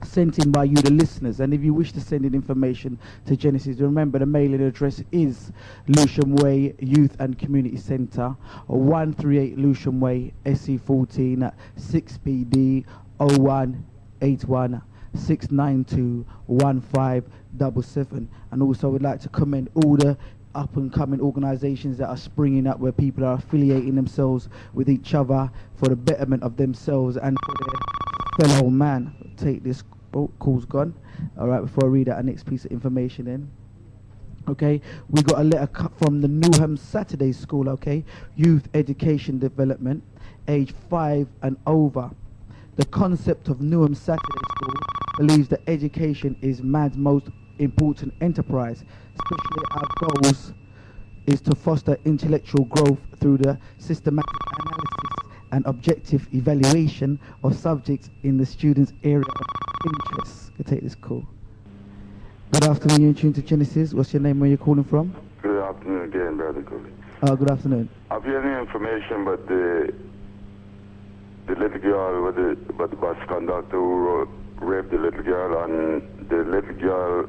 Speaker 7: sent in by you, the listeners. And if you wish to send in information to Genesis, remember the mailing address is Lewisham Way Youth and Community Centre, or 138 Lewisham Way, SE14 6PD 0181 692-1577. And also would like to commend all the up and coming organizations that are springing up where people are affiliating themselves with each other for the betterment of themselves and for their fellow man. Take this call's gone. Alright, before I read out our next piece of information in. Okay, we got a letter cut from the Newham Saturday School, okay? Youth Education Development, age 5 and over. The concept of Newham Saturday School believes that education is man's most important enterprise. Especially our goals is to foster intellectual growth through the systematic analysis and objective evaluation of subjects in the student's area of interest. Can take this call. Good afternoon, you're in tune to Genesis. What's your name, where you're calling from?
Speaker 8: Good afternoon again, Brother Coolie.
Speaker 7: Good afternoon.
Speaker 8: Have you any information about the little girl with the bus conductor who raped the little girl and the little girl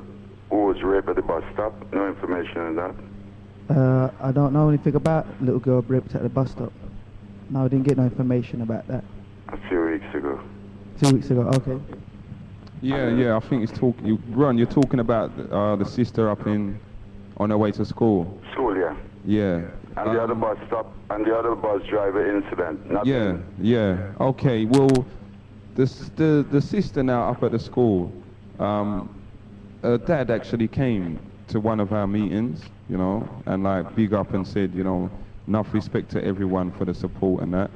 Speaker 8: who was raped at the bus stop? No information on that?
Speaker 7: I don't know anything about little girl raped at the bus stop. No, I didn't get no information about that.
Speaker 8: A few weeks ago.
Speaker 7: 2 weeks ago, okay.
Speaker 3: Yeah, I think it's talking. You're talking about the sister up on her way to school.
Speaker 8: School, yeah.
Speaker 3: Yeah.
Speaker 8: And the other bus stop and the other bus driver incident. Nothing.
Speaker 3: Yeah. Okay. Well, the sister now up at the school. Her dad actually came to one of our meetings, you know, and like big up and said, you know, enough respect to everyone for the support and that,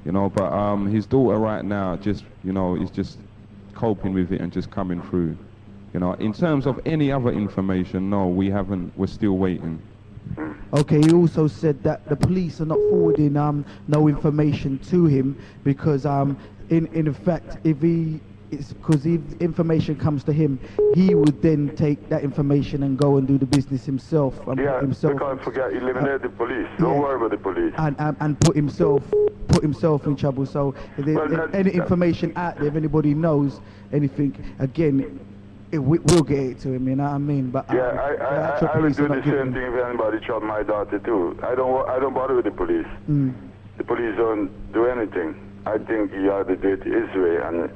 Speaker 3: you know. But his daughter right now just, you know, is just coping with it and just coming through, you know. In terms of any other information, no, we haven't. We're still waiting.
Speaker 7: Okay, he also said that the police are not forwarding no information to him because in fact if information comes to him, he would then take that information and go and do the business himself.
Speaker 8: Because forget, eliminate the police. Don't worry about the police.
Speaker 7: And put himself in trouble. So if there's any information out there, if anybody knows anything, again, we'll get it to him. You know what I mean? But
Speaker 8: I would do the same thing if anybody shot my daughter too. I don't bother with the police. The police don't do anything. I think you have to do it his way, and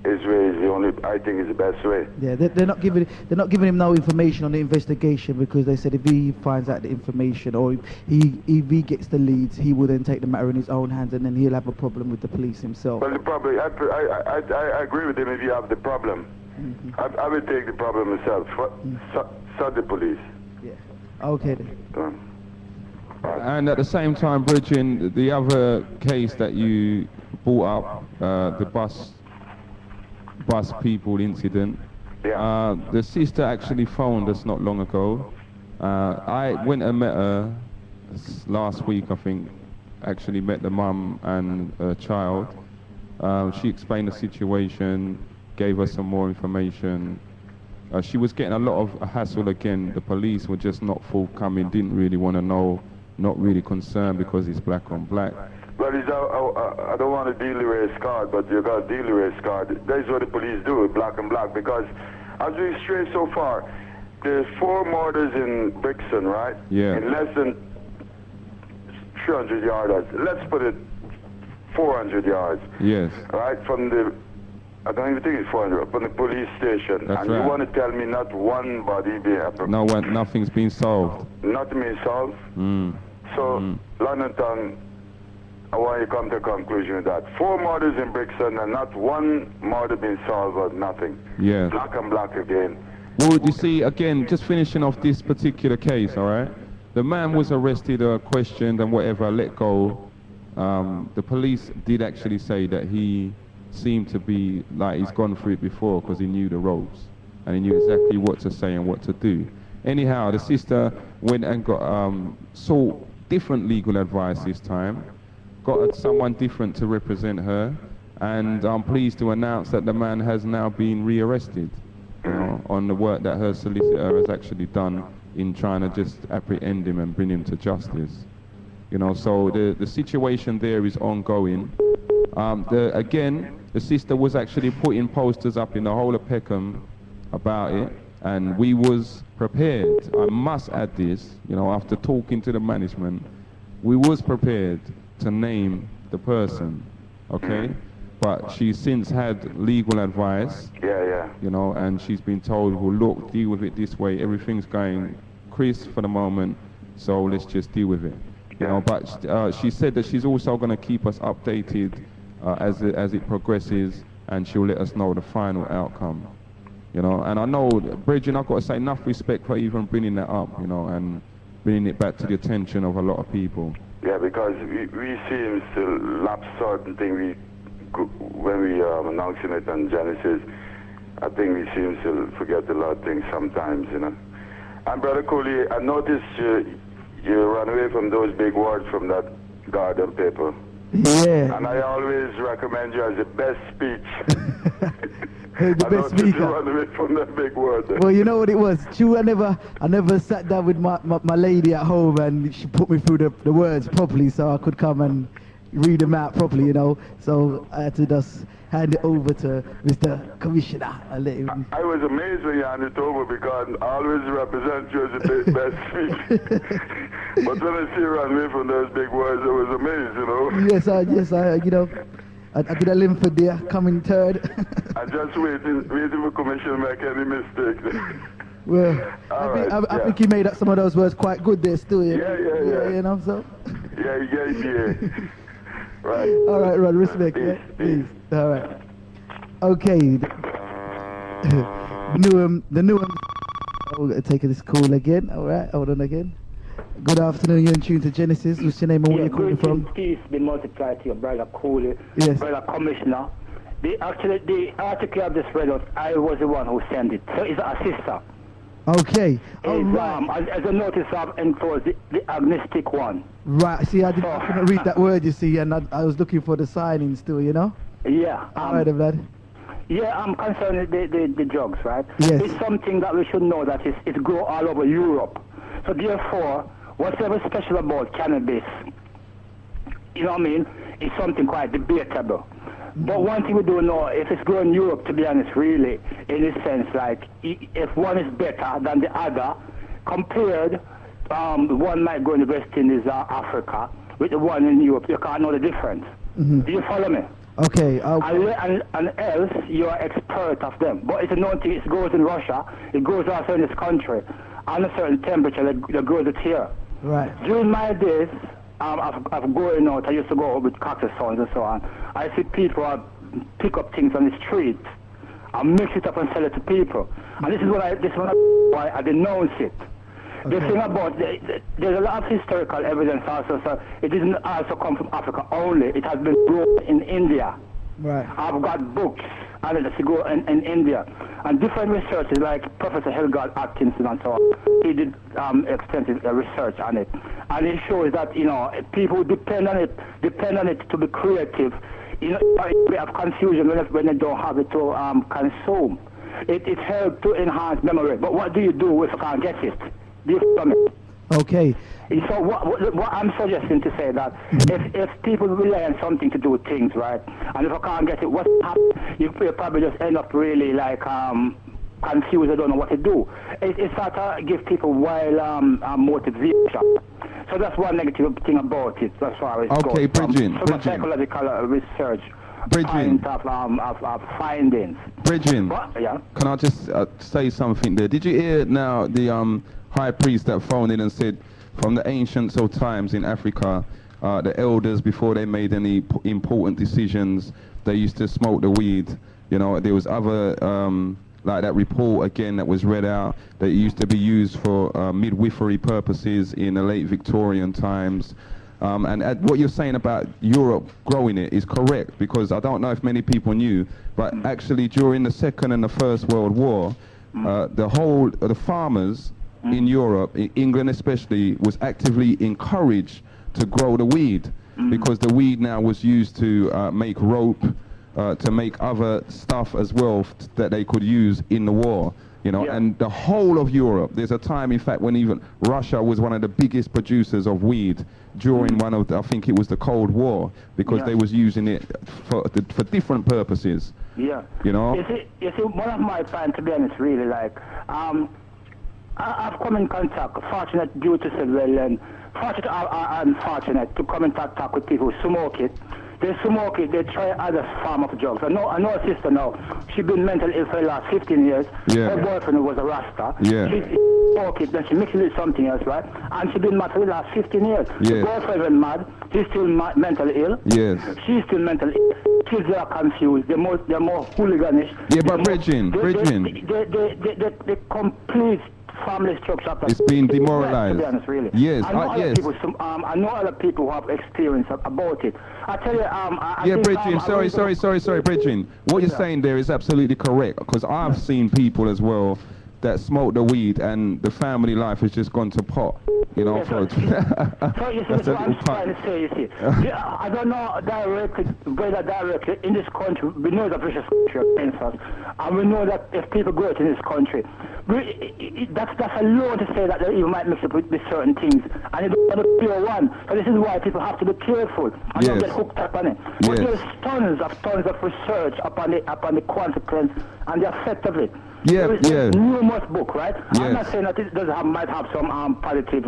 Speaker 8: his way is the only, I think, is the best way.
Speaker 7: Yeah, they're not giving him no information on the investigation because they said if he finds out the information or if he gets the leads, he will then take the matter in his own hands and then he'll have a problem with the police himself.
Speaker 8: Well, the problem, I agree with him if you have the problem. I will take the problem myself. Sue the police.
Speaker 7: Yeah. Okay then.
Speaker 3: And at the same time, Bridging, the other case that you brought up, the bus people incident, the sister actually phoned us not long ago. I went and met her last week, I think. Actually met the mum and her child. She explained the situation, gave us some more information. She was getting a lot of hassle again. The police were just not forthcoming, didn't really want to know, not really concerned because it's black on black.
Speaker 8: Well, I don't want to deal erase card, but you got a deal erase card. That's what the police do, black and black, because as we straight so far, there's 4 murders in Brixton, right?
Speaker 3: Yeah.
Speaker 8: In less than 300 yards. Let's put it 400 yards.
Speaker 3: Yes.
Speaker 8: Right, from the, I don't even think it's 400, from the police station.
Speaker 3: That's
Speaker 8: and
Speaker 3: right.
Speaker 8: You want to tell me not one body being happened?
Speaker 3: No, nothing's been solved.
Speaker 8: Nothing been solved? So, London Town, I want you to come to a conclusion with that. 4 murders in Brixton and not one murder being solved or nothing.
Speaker 3: Yeah.
Speaker 8: Black and black again.
Speaker 3: Well, you see, again, just finishing off this particular case, all right? The man was arrested or questioned and whatever, let go. The police did actually say that he seemed to be like he's gone through it before because he knew the ropes and he knew exactly what to say and what to do. Anyhow, the sister went and got sought different legal advice this time, got someone different to represent her, and I'm pleased to announce that the man has now been rearrested, you know, on the work that her solicitor has actually done in trying to just apprehend him and bring him to justice. You know, so the situation there is ongoing. Again, the sister was actually putting posters up in the whole of Peckham about it, and we was prepared. I must add this, you know, after talking to the management, we was prepared to name the person, okay? But she's since had legal advice,
Speaker 6: Yeah.
Speaker 3: you know, and she's been told, well, look, deal with it this way. Everything's going crisp for the moment, so let's just deal with it. You know, but she said that she's also going to keep us updated as it progresses, and she'll let us know the final outcome. You know, and I know, Bridget, I've got to say enough respect for even bringing that up, you know, and bringing it back to the attention of a lot of people.
Speaker 6: Yeah, because we seem to lapse certain things when we announcing it on Genesis. I think we seem to forget a lot of things sometimes, you know. And Brother Coolie, I noticed you run away from those big words from that garden paper.
Speaker 7: Yeah.
Speaker 6: And I always recommend you as the best speech.
Speaker 7: The best speaker.
Speaker 6: You run away from that big word.
Speaker 7: Well, you know what it was? True, I never sat down with my lady at home and she put me through the words properly so I could come and read them out properly, you know. So I had to just hand it over to Mr. Commissioner and let him.
Speaker 6: I was amazed when you handed it over because I always represent you as the best speech. But when I see you run away from those big words, I was amazed, you know.
Speaker 7: Yes, you know, I did a Linford there, coming third.
Speaker 6: I'm just waiting for Commissioner to make any mistake.
Speaker 7: Well, I think he made up some of those words quite good there still.
Speaker 6: Yeah.
Speaker 7: You know, so.
Speaker 6: Yeah. Right.
Speaker 7: All right, Rod, respect, please. All right. Okay. The new oh, taking this call again. All right, hold on again. Good afternoon, you're in tune to Genesis. What's your name and where you're calling from?
Speaker 10: Peace be multiplied to your brother Coolie,
Speaker 7: yes.
Speaker 10: Brother Commissioner. The article of this read out, I was the one who sent it. So it's a sister.
Speaker 7: Okay. Right.
Speaker 10: As a notice of enclosed the agnostic one.
Speaker 7: Right. See, I couldn't read that word, you see, and I was looking for the signing still, you know?
Speaker 10: Yeah.
Speaker 7: All right, Vlad.
Speaker 10: Yeah, I'm concerned with the drugs, right?
Speaker 7: Yes.
Speaker 10: It's something that we should know that it's grow all over Europe. So therefore, whatever special about cannabis, you know what I mean, is something quite debatable. But one thing we do know, if it's grown in Europe, to be honest, really, in a sense, like, if one is better than the other, compared, one might go in the West Indies, Africa, with the one in Europe, you can't know the difference. Do you follow me?
Speaker 7: Okay.
Speaker 10: And else, you're expert of them. But it's a known thing, it goes in Russia, it goes also in this country, on a certain temperature that grows it here.
Speaker 7: Right.
Speaker 10: During my days of going out, I used to go out with cocktail sounds and so on. I see people pick up things on the street and mix it up and sell it to people. And this is why I denounce it. Okay. The thing about there's a lot of historical evidence also, so it didn't also come from Africa only. It has been grown in India.
Speaker 7: Right.
Speaker 10: I've got books and it's grow in India. And different researchers like Professor Helgard Atkinson and so on, he did extensive research on it. And it shows that, you know, people depend on it to be creative. You know, they have confusion when they don't have it to consume. It helps to enhance memory. But what do you do if you can't get it? Do you follow me?
Speaker 7: Okay.
Speaker 10: So what I'm suggesting to say that if people rely on something to do things, right, and if I can't get it, what happens? You probably just end up really like confused. I don't know what to do. It sort of gives people wild motivation. So that's one negative thing about it. That's why it's
Speaker 3: okay, Bridget.
Speaker 10: From a psychological research point of findings.
Speaker 3: Bridget,
Speaker 10: yeah.
Speaker 3: Can I just say something there? Did you hear now the high priest that phoned in and said from the ancients of times in Africa, the elders, before they made any important decisions, they used to smoke the weed. You know, there was other, like that report again that was read out, that used to be used for midwifery purposes in the late Victorian times. And what you're saying about Europe growing it is correct, because I don't know if many people knew, but actually during the Second and the First World War, the farmers in Europe, in England especially, was actively encouraged to grow the weed, because the weed now was used to make rope, to make other stuff as well that they could use in the war. You know, and the whole of Europe, there's a time, in fact, when even Russia was one of the biggest producers of weed during one of the, I think it was the Cold War, because they was using it for different purposes. Yeah. You know?
Speaker 10: You see, one of my plans, to be honest, really, like, I've come in contact, fortunate due to civilian, fortunate or unfortunate, to come in contact with people who smoke it. they smoke it, they try other form of drugs. I know a sister now, she been mental ill for the last 15 years.
Speaker 3: Yeah.
Speaker 10: Her boyfriend was a Rasta.
Speaker 3: Yeah.
Speaker 10: She smoked it, then she mixed it with something else, right? And she been mad for the last 15 years.
Speaker 3: Yes.
Speaker 10: The boyfriend went mad, he's still mentally ill.
Speaker 3: Yes.
Speaker 10: She's still mentally ill. Kids are confused, they're more hooliganish.
Speaker 3: Yeah, but Bridging.
Speaker 10: They complete family structure.
Speaker 3: It's been demoralized.
Speaker 10: To be honest, really.
Speaker 3: Yes,
Speaker 10: I know
Speaker 3: yes.
Speaker 10: I know other people who have experience about it. I tell you,
Speaker 3: Yeah, Bridging, sorry, Bridging. What you're saying there is absolutely correct, because I've seen people as well that smoke the weed and the family life has just gone to pot. You know,
Speaker 10: so you see, that's what I'm trying to say, you see. Yeah, I don't know whether directly in this country, we know that British culture against us, and we know that if people go out in this country, that's alone to say that they even might mix up with certain things, and it's not a pure one. So this is why people have to be careful and not get hooked up on it. But there's tons of research upon the consequence and the effect of it. There is numerous book, right? I'm not saying that it might have some positive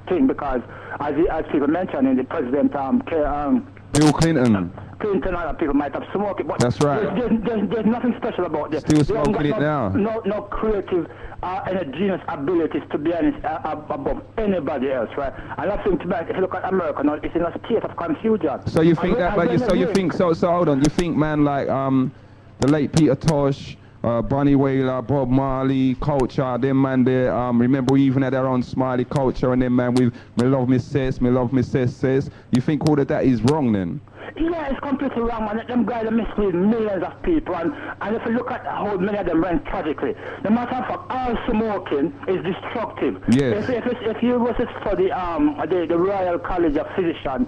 Speaker 10: thing, because as people mentioned in the president,
Speaker 3: Bill Clinton.
Speaker 10: Clinton and other people might have smoked it, but
Speaker 3: that's right.
Speaker 10: There's nothing special about this.
Speaker 3: Still smoking it now.
Speaker 10: No creative and genius abilities, to be honest, above anybody else, right? And I think, if you look at America now, it's in a state of confusion.
Speaker 3: So you think so hold on, you think man like the late Peter Tosh, Bunny Wailer, Bob Marley, Culture, them man there, remember we even had our own Smiley Culture, and them man with me love me sis, says. You think all of that is wrong then?
Speaker 10: Yeah, it's completely wrong, man. Them guys are mislead millions of people, and if you look at how many of them went tragically, the matter of fact, all smoking is destructive.
Speaker 3: Yes.
Speaker 10: If you was to study the Royal College of Physicians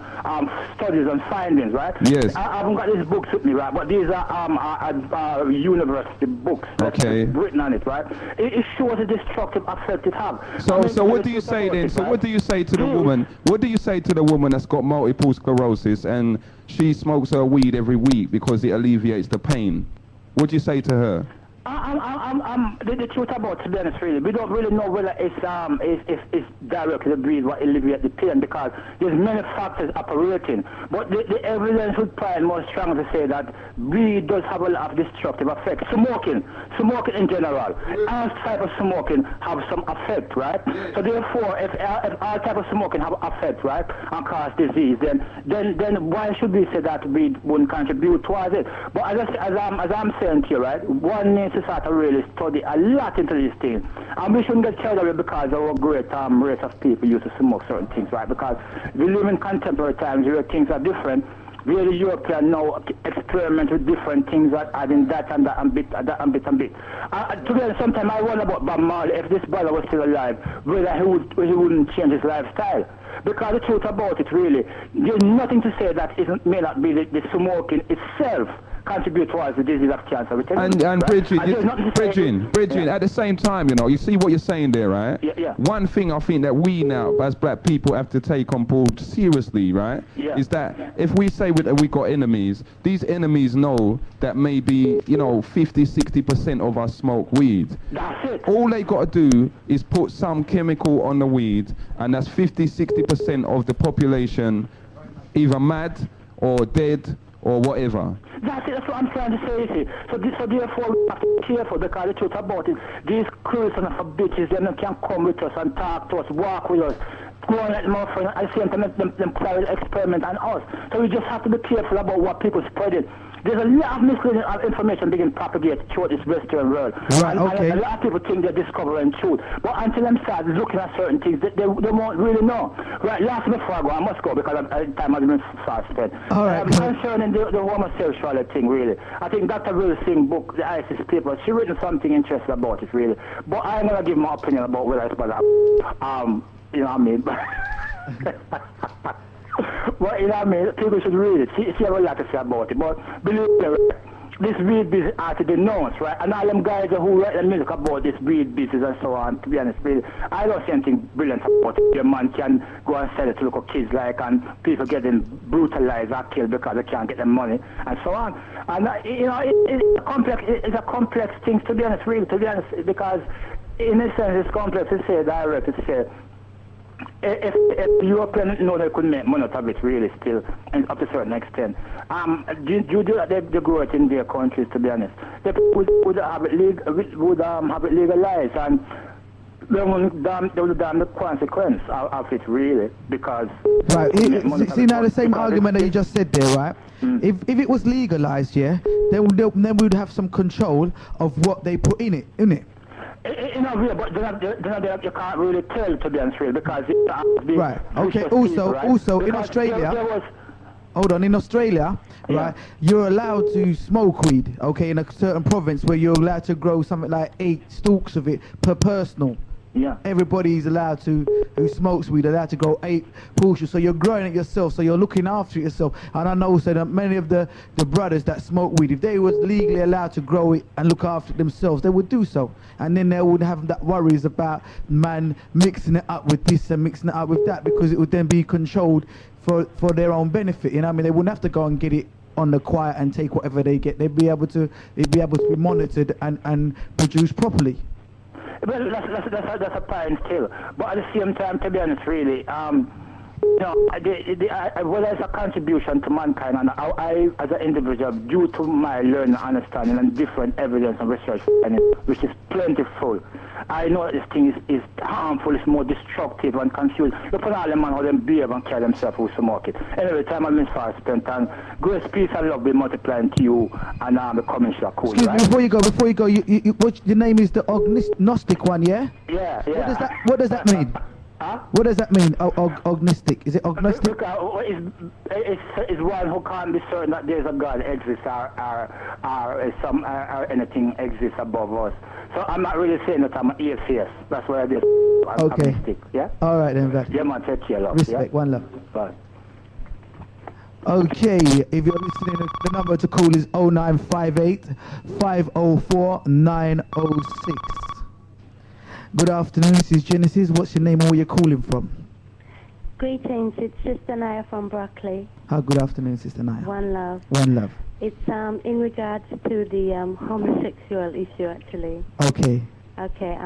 Speaker 10: studies and findings, right?
Speaker 3: Yes.
Speaker 10: I haven't got these books with me, right? But these are university books that's written on it, right? It shows the destructive effect it has.
Speaker 3: So what do you say then? So what do you say to the woman? What do you say to the woman that's got multiple sclerosis and she smokes her weed every week because it alleviates the pain? What do you say to her?
Speaker 10: The truth about, to be honest, really, we don't really know whether it's directly the breed what alleviates the pain, because there's many factors operating. But the evidence would probably more strong to say that weed does have a lot of destructive effects. Smoking in general, all type of smoking have some effect, right? So therefore, if all type of smoking have effect, right, and cause disease, then why should we say that weed wouldn't contribute towards it? But as I'm saying to you, right, one needs to start to really study a lot into these things, and we shouldn't get carried away because our great race of people used to smoke certain things, right? Because we live in contemporary times where things are different. Where the European now experiment with different things, adding that and that and bit. To be honest, sometimes I wonder about Bob Marley, if this brother was still alive, whether he wouldn't change his lifestyle. Because the truth about it, really, there's nothing to say that it may not be the smoking itself contribute towards the disease of cancer.
Speaker 3: And Bridging, at the same time, you see what you're saying there, right?
Speaker 10: Yeah.
Speaker 3: One thing I think that we now, as black people, have to take on board seriously, right?
Speaker 10: Yeah.
Speaker 3: Is that if we say we got enemies, these enemies know that maybe, 50-60% of us smoke weed.
Speaker 10: That's it.
Speaker 3: All they got to do is put some chemical on the weed, and that's 50-60% of the population either mad or dead or whatever.
Speaker 10: That's it, that's what I'm trying to say, you see. So therefore we have to be careful, because the truth about it, these Christians of bitches, them can come with us and talk to us, walk with us, go on like them off, and at the same time them private experiment on us. So we just have to be careful about what people spread. There's a lot of misleading information being propagated throughout this Western world.
Speaker 7: Right, okay.
Speaker 10: And a lot of people think they're discovering truth. But until them start looking at certain things, they won't really know. Right, last before I go, I must go because time has been fast spent.
Speaker 7: All right.
Speaker 10: Concerning the homosexuality thing, really, I think Dr. Will Singh book, the ISIS paper, she written something interesting about it, really. But I'm going to give my opinion about whether it's better. You know what I mean? Well, you know what I mean? People should read it. She have a lot to say about it. But believe me, this weed business ought to be known, right? And all them guys who write the music about this weed business and so on, to be honest, really, I don't see anything brilliant about it. Your man can go and sell it to local kids, and people getting brutalized or killed because they can't get their money and so on. And it's a complex thing, to be honest, really, because in a sense it's complex to say direct, to say if Europeans know they could make money out of it, really, still, and up to a certain extent, do you do that they grow it in their countries, to be honest? They would have it legalized, and they would damn the consequence of it, really, because...
Speaker 7: Right, see now the same argument that you just said there, right? If it was legalized, yeah, then we'd have some control of what they put in it, innit?
Speaker 10: In a way, but then you can't really tell, to be honest, really, because
Speaker 7: right. Okay. Also, in Australia, hold on. In Australia, right, you're allowed to smoke weed. Okay, in a certain province where you're allowed to grow something like 8 stalks of it per personal.
Speaker 10: Yeah.
Speaker 7: Everybody's allowed to, who smokes weed, allowed to grow 8 portions. So you're growing it yourself, so you're looking after it yourself. And I know so that many of the brothers that smoke weed, if they was legally allowed to grow it and look after it themselves, they would do so. And then they wouldn't have that worries about man mixing it up with this and mixing it up with that, because it would then be controlled for their own benefit. You know what I mean? They wouldn't have to go and get it on the quiet and take whatever they get. They'd be able to be monitored and produced properly.
Speaker 10: Well, that's a point still. But at the same time, to be honest, really, you know, well, there's a contribution to mankind, and I, as an individual, due to my learning, understanding, and different evidence and research, which is plentiful, I know that this thing is harmful, it's more destructive and confused. Look at all the man how them behave and carry themselves who smoke it. Anyway, time I've been far spent, and grace, peace, and love be multiplying to you, and the coming shall cool, right?
Speaker 7: Before you go, your name is the agnostic one, yeah?
Speaker 10: Yeah.
Speaker 7: What does that mean?
Speaker 10: Huh?
Speaker 7: What does that mean, agnostic? Is it agnostic?
Speaker 10: It's one who can't be certain that there's a God exists or anything exists above us. So I'm not really saying that I'm an atheist. That's what I did. I'm agnostic, yeah?
Speaker 7: All right then, Vlad.
Speaker 10: Yeah, man, take care, love.
Speaker 7: Respect,
Speaker 10: yeah?
Speaker 7: one love.
Speaker 10: Bye.
Speaker 7: Okay, if you're listening, the number to call is 0958 504 906. Good afternoon, this is Genesis. What's your name and where you're calling from?
Speaker 11: Greetings, it's Sister Naya from Broccoli.
Speaker 7: Good afternoon, Sister Naya.
Speaker 11: One love.
Speaker 7: One love.
Speaker 11: It's in regards to the homosexual issue, actually.
Speaker 7: Okay.
Speaker 11: Okay,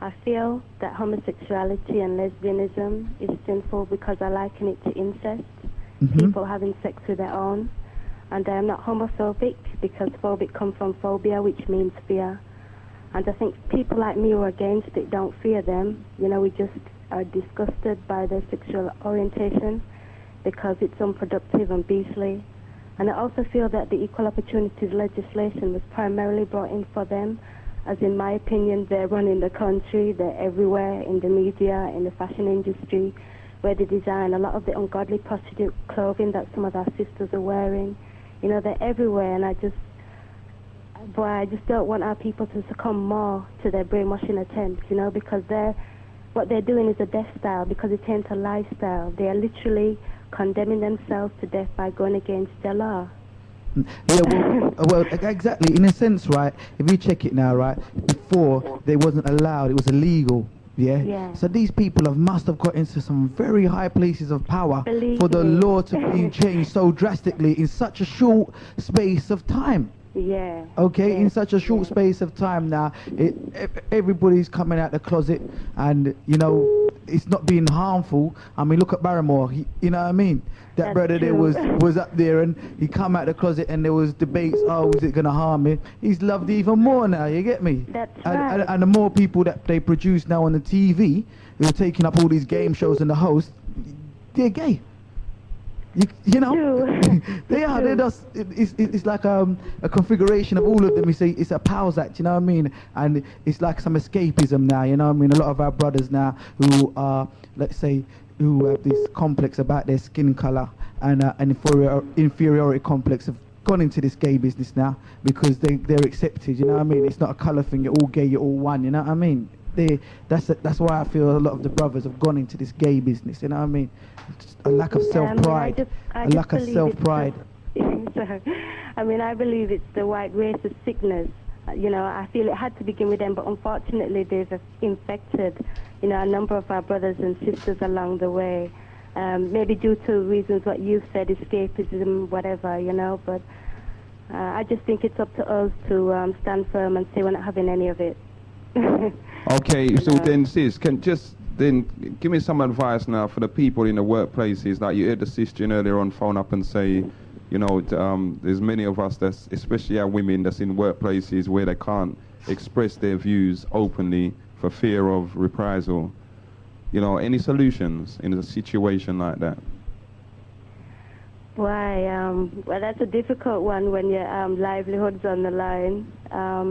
Speaker 11: I feel that homosexuality and lesbianism is sinful because I liken it to incest. People having sex with their own. And I am not homophobic because phobic comes from phobia, which means fear. And I think people like me who are against it don't fear them. You know, we just are disgusted by their sexual orientation because it's unproductive and beastly. And I also feel that the equal opportunities legislation was primarily brought in for them, as in my opinion, they're running the country, they're everywhere, in the media, in the fashion industry, where they design a lot of the ungodly prostitute clothing that some of our sisters are wearing. You know, they're everywhere, and I just don't want our people to succumb more to their brainwashing attempts, you know, because what they're doing is a death style, because it ain't a lifestyle. They are literally condemning themselves to death by going against their law.
Speaker 7: Yeah, well, exactly. In a sense, right, if you check it now, right, before they wasn't allowed, it was illegal. Yeah. So these people must have got into some very high places of power for the law to be changed so drastically in such a short space of time.
Speaker 11: Yeah.
Speaker 7: Okay, in such a short space of time now, everybody's coming out the closet, and you know it's not being harmful. I mean, look at Barrymore. You know what I mean? That brother there was up there, and he come out the closet, and there was debates. Oh, is it gonna harm me? He's loved even more now. You get me?
Speaker 11: That's right.
Speaker 7: And the more people that they produce now on the TV, who are taking up all these game shows and the hosts, they're gay. You know, they are. They're just. It's like a configuration of all of them. It's a powers act. You know what I mean? And it's like some escapism now. You know what I mean? A lot of our brothers now who are, let's say, who have this complex about their skin color and an inferiority complex have gone into this gay business now because they're accepted. You know what I mean? It's not a color thing. You're all gay. You're all one. You know what I mean? That's why I feel a lot of the brothers have gone into this gay business. You know what I mean? Just a lack of self-pride. A lack of self-pride.
Speaker 11: I mean, I believe it's the white racist sickness. You know, I feel it had to begin with them, but unfortunately they've infected, you know, a number of our brothers and sisters along the way. Maybe due to reasons what you've said, escapism, whatever, you know, but I just think it's up to us to stand firm and say we're not having any of it.
Speaker 3: Okay, so then sis, can just then give me some advice now for the people in the workplaces. Like you heard the sister earlier on phone up and say, you know, there's many of us, that's, especially our women, that's in workplaces where they can't express their views openly for fear of reprisal. You know, any solutions in a situation like that?
Speaker 11: Why? Well, that's a difficult one when your livelihood's on the line. I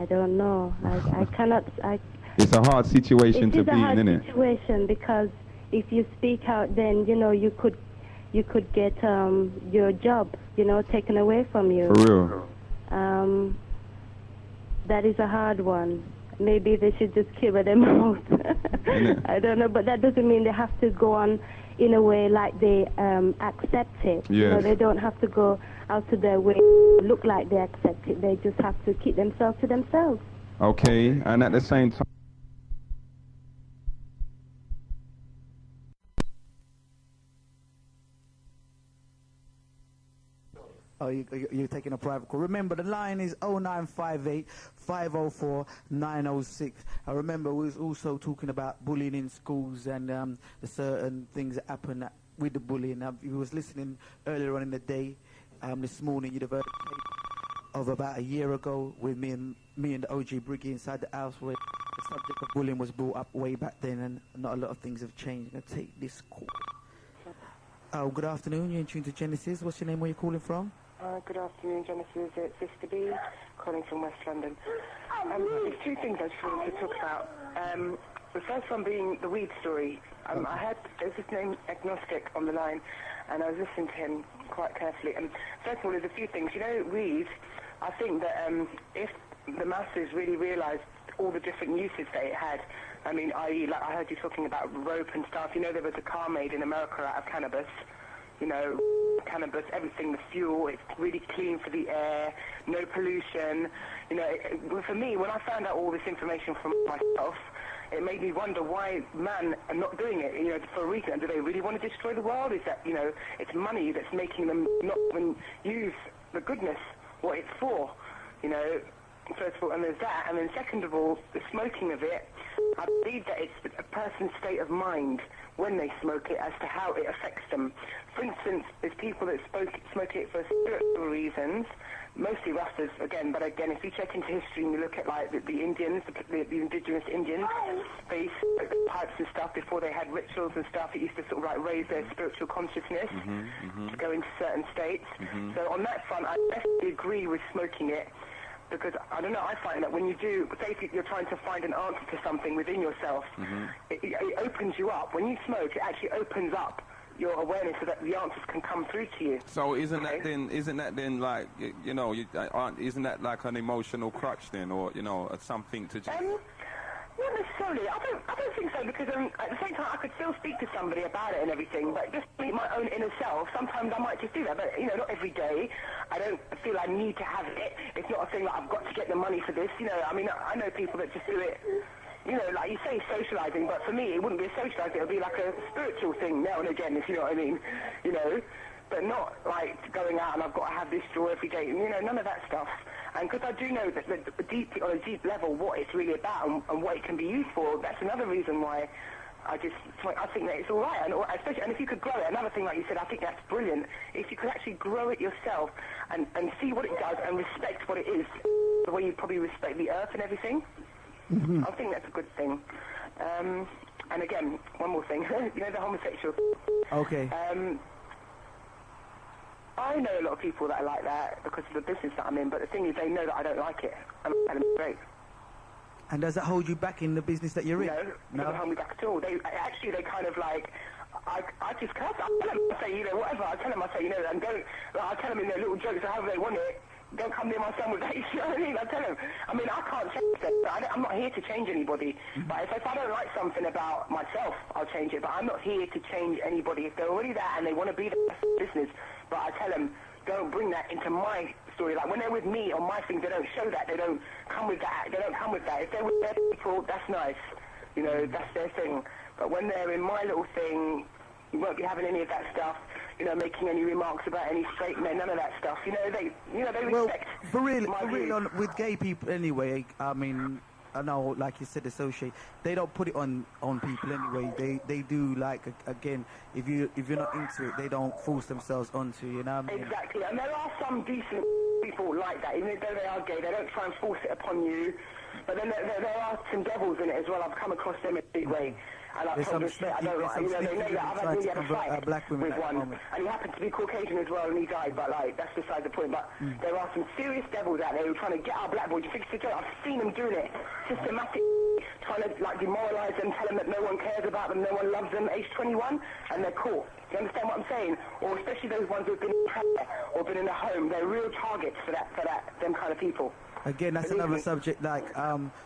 Speaker 11: don't know. I cannot.
Speaker 3: It's a hard situation to be in, isn't it?
Speaker 11: It's a hard situation because if you speak out, then you know you could get your job, you know, taken away from you.
Speaker 3: For real.
Speaker 11: That is a hard one. Maybe they should just cover them out. I don't know, but that doesn't mean they have to go on in a way like they accept it.
Speaker 3: Yes.
Speaker 11: You know, they don't have to go out of their way to look like they accept it. They just have to keep themselves to themselves.
Speaker 3: Okay, and at the same time,
Speaker 7: Oh, you're taking a private call. Remember, the line is 0958 504 906. I remember we was also talking about bullying in schools and the certain things that happen with the bullying. You was listening earlier on in the day. This morning, you'd have heard a tape of about a year ago with me and the OG Briggy inside the house where the subject of bullying was brought up way back then, and not a lot of things have changed. I'm going to take this call. Oh, good afternoon. You're in tune to Genesis. What's your name? Where you calling from?
Speaker 12: Good afternoon, Genesis. It's Sister B, calling from West London. There's two things I just wanted to talk about. The first one being the weed story. I had, there's this name Agnostic on the line, and I was listening to him quite carefully. And first of all, there's a few things. You know, weed, I think that if the masses really realised all the different uses that it had, I mean, i.e., like I heard you talking about rope and stuff. You know, there was a car made in America out of cannabis. You know, cannabis, everything, the fuel, it's really clean for the air, no pollution. You know, for me, when I found out all this information from myself, it made me wonder why man are not doing it, you know, for a reason. Do they really want to destroy the world? Is that, you know, it's money that's making them not even use the goodness, what it's for, you know? First of all, and there's that, and then second of all, the smoking of it, I believe that it's a person's state of mind when they smoke it as to how it affects them. For instance, there's people that smoke it for spiritual reasons, mostly Rastas, again, but again, if you check into history and you look at like the Indians, the indigenous Indians, they used to smoke pipes and stuff before they had rituals and stuff. It used to sort of like raise their spiritual consciousness to go into certain states. So on that front, I definitely agree with smoking it. Because, I don't know, I find that when you do, say if you're trying to find an answer to something within yourself, it opens you up. When you smoke, it actually opens up your awareness so that the answers can come through to you.
Speaker 3: so isn't that then like, you know, isn't that like an emotional crutch then, or, you know, something to just...
Speaker 12: Not necessarily. I don't think so, because at the same time I could still speak to somebody about it and everything, but just meet my own inner self. Sometimes I might just do that, but, you know, not every day. I don't feel I need to have it. It's not a thing like I've got to get the money for this, you know. I mean, I know people that just do it, you know, like you say, socialising, but for me it wouldn't be a socialising, it would be like a spiritual thing now and again, if you know what I mean, you know. But not like going out and I've got to have this draw every day, you know, none of that stuff. And because I do know that on a deep level what it's really about and what it can be used for, that's another reason why I think that it's all right. And especially, and if you could grow it, another thing like you said, I think that's brilliant. If you could actually grow it yourself and see what it does and respect what it is, the way you probably respect the earth and everything, I think that's a good thing. And again, one more thing, you know, the homosexual.
Speaker 7: Okay.
Speaker 12: I know a lot of people that are like that because of the business that I'm in, but the thing is they know that I don't like it. I'm great.
Speaker 7: And does that hold you back in the business that you're in?
Speaker 12: No, doesn't hold me back at all. They kind of like, I just curse. I tell them, I say, you know, whatever. I tell them, I say, you know, and don't, like, I tell them in their little jokes, however they want it, don't come near my son with that, you know what I mean? I tell them, I mean, I can't change them. I'm not here to change anybody. But if I don't like something about myself, I'll change it. But I'm not here to change anybody. If they're already there and they want to be the best business, but I tell them, don't bring that into my story. Like, when they're with me on my thing, they don't show that. They don't come with that. They don't come with that. If they're with their people, that's nice. You know, that's their thing. But when they're in my little thing, you won't be having any of that stuff. You know, making any remarks about any straight men, none of that stuff. You know, they respect.
Speaker 7: For real, with gay people anyway, I mean, I know, like you said, associate. They don't put it on people anyway. They do, like, again, if you're not into it, they don't force themselves onto you. You know what I mean?
Speaker 12: Exactly, and there are some decent people like that. Even though they are gay, they don't try and force it upon you. But then there are some devils in it as well. I've come across them in a big way. And I've told this I don't like, you know, they know that I've really had a fight with one, and he happened to be Caucasian as well, and he died, but like, that's beside the point. But there are some serious devils out there who are trying to get our black boys to fix the joke. I've seen them doing it systematically, trying to like demoralize them, tell them that no one cares about them, no one loves them, age 21, and they're cool. Do you understand what I'm saying? Or especially those ones who've been in prayer or been in a home, they're real targets for them kind of people.
Speaker 7: Again, that's another subject, like,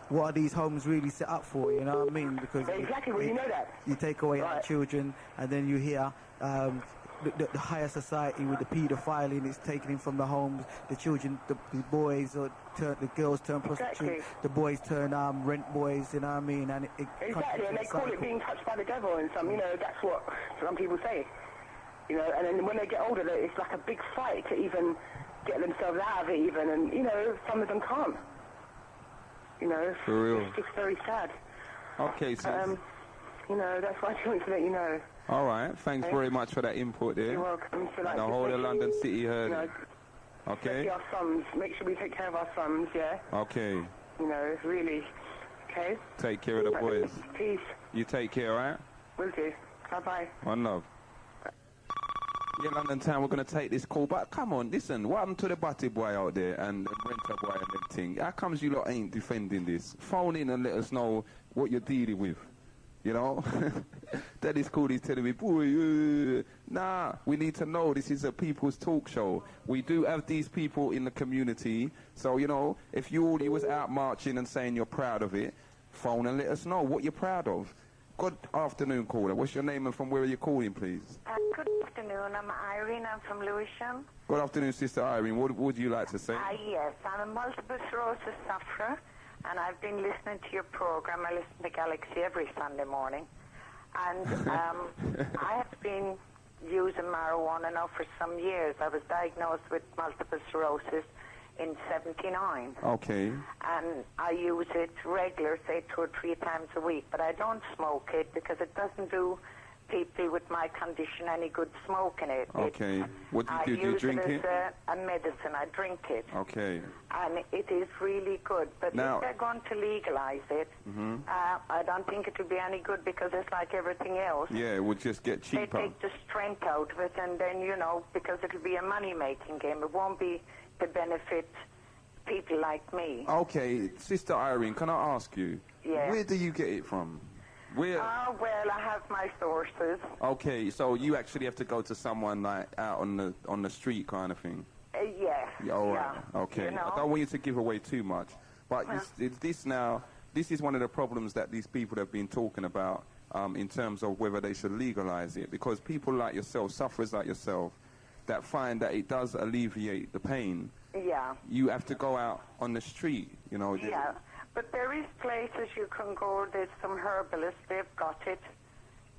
Speaker 7: what are these homes really set up for, you know what I mean? Because
Speaker 12: exactly, well, you know that.
Speaker 7: You take away our children, and then you hear the higher society with the paedophiling, it's taken in from the homes, the children, the boys, or the girls turn prostitutes, the boys turn rent boys, you know what I mean? And
Speaker 12: exactly, and they call it being touched by the devil, and some, you know, that's what some people say. You know, and then when they get older, it's like a big fight to even get themselves out of it even, and, you know, some of them can't. You know,
Speaker 3: for real.
Speaker 12: It's just very sad.
Speaker 3: Okay, so...
Speaker 12: you know, that's why I just wanted to let you know.
Speaker 3: All right, thanks very much for that input there.
Speaker 12: You're welcome. So, like,
Speaker 3: and the whole of London City heard it. Okay?
Speaker 12: Our sons, make sure we take care of our sons, yeah?
Speaker 3: Okay.
Speaker 12: You know, really. Okay?
Speaker 3: Take care of the boys.
Speaker 12: Peace.
Speaker 3: You take care, all right?
Speaker 12: Will do. Bye-bye.
Speaker 3: One love. Yeah, London Town, we're going to take this call, but come on, listen, what happened to the Batty boy out there and the renter boy and everything? How comes you lot ain't defending this? Phone in and let us know what you're dealing with, you know? Daddy's Coolie's telling me, boy, nah, we need to know this is a people's talk show. We do have these people in the community, so, you know, if you was out marching and saying you're proud of it, phone and let us know what you're proud of. Good afternoon, caller. What's your name and from where are you calling, please?
Speaker 13: Good afternoon. I'm Irene. I'm from Lewisham.
Speaker 3: Good afternoon, Sister Irene. What would you like to say?
Speaker 13: Yes, I'm a multiple sclerosis sufferer, and I've been listening to your program. I listen to Galaxy every Sunday morning. And I have been using marijuana now for some years. I was diagnosed with multiple sclerosis in 79.
Speaker 3: Okay.
Speaker 13: And I use it regular, say 2 or 3 times a week, but I don't smoke it because it doesn't do people with my condition any good smoking it.
Speaker 3: Okay. What do you do? Do you drink it?
Speaker 13: I use it as a medicine. I drink it.
Speaker 3: Okay.
Speaker 13: And it is really good. But
Speaker 3: now,
Speaker 13: if they're going to legalize it, I don't think it will be any good because it's like everything else.
Speaker 3: Yeah, it would just get cheaper.
Speaker 13: They take the strength out of it, and then, you know, because it will be a money-making game. It won't be to benefit people like me.
Speaker 3: Okay, Sister Irene, can I ask you?
Speaker 13: Yeah.
Speaker 3: Where do you get it from? Where?
Speaker 13: Well, I have my sources.
Speaker 3: Okay, so you actually have to go to someone like out on the street kind of thing.
Speaker 13: Yes.
Speaker 3: Yeah, all right.
Speaker 13: Yeah.
Speaker 3: Okay.
Speaker 13: You know?
Speaker 3: I don't want you to give away too much, but this is one of the problems that these people have been talking about in terms of whether they should legalize it, because people like yourself, sufferers like yourself, that find that it does alleviate the pain.
Speaker 13: Yeah.
Speaker 3: You have to go out on the street, you know.
Speaker 13: Yeah. But there is places you can go. There's some herbalists. They've got it.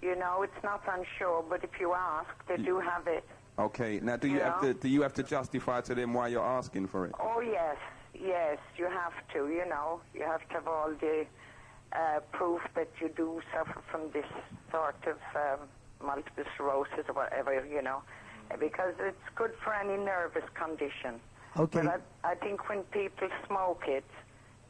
Speaker 13: You know, it's not on show, but if you ask, they do have it.
Speaker 3: Okay. Now, do you have to justify to them why you're asking for it?
Speaker 13: Oh yes, yes, you have to. You know, you have to have all the proof that you do suffer from this sort of multiple sclerosis or whatever. You know, because it's good for any nervous condition.
Speaker 7: Okay.
Speaker 13: But I think when people smoke it,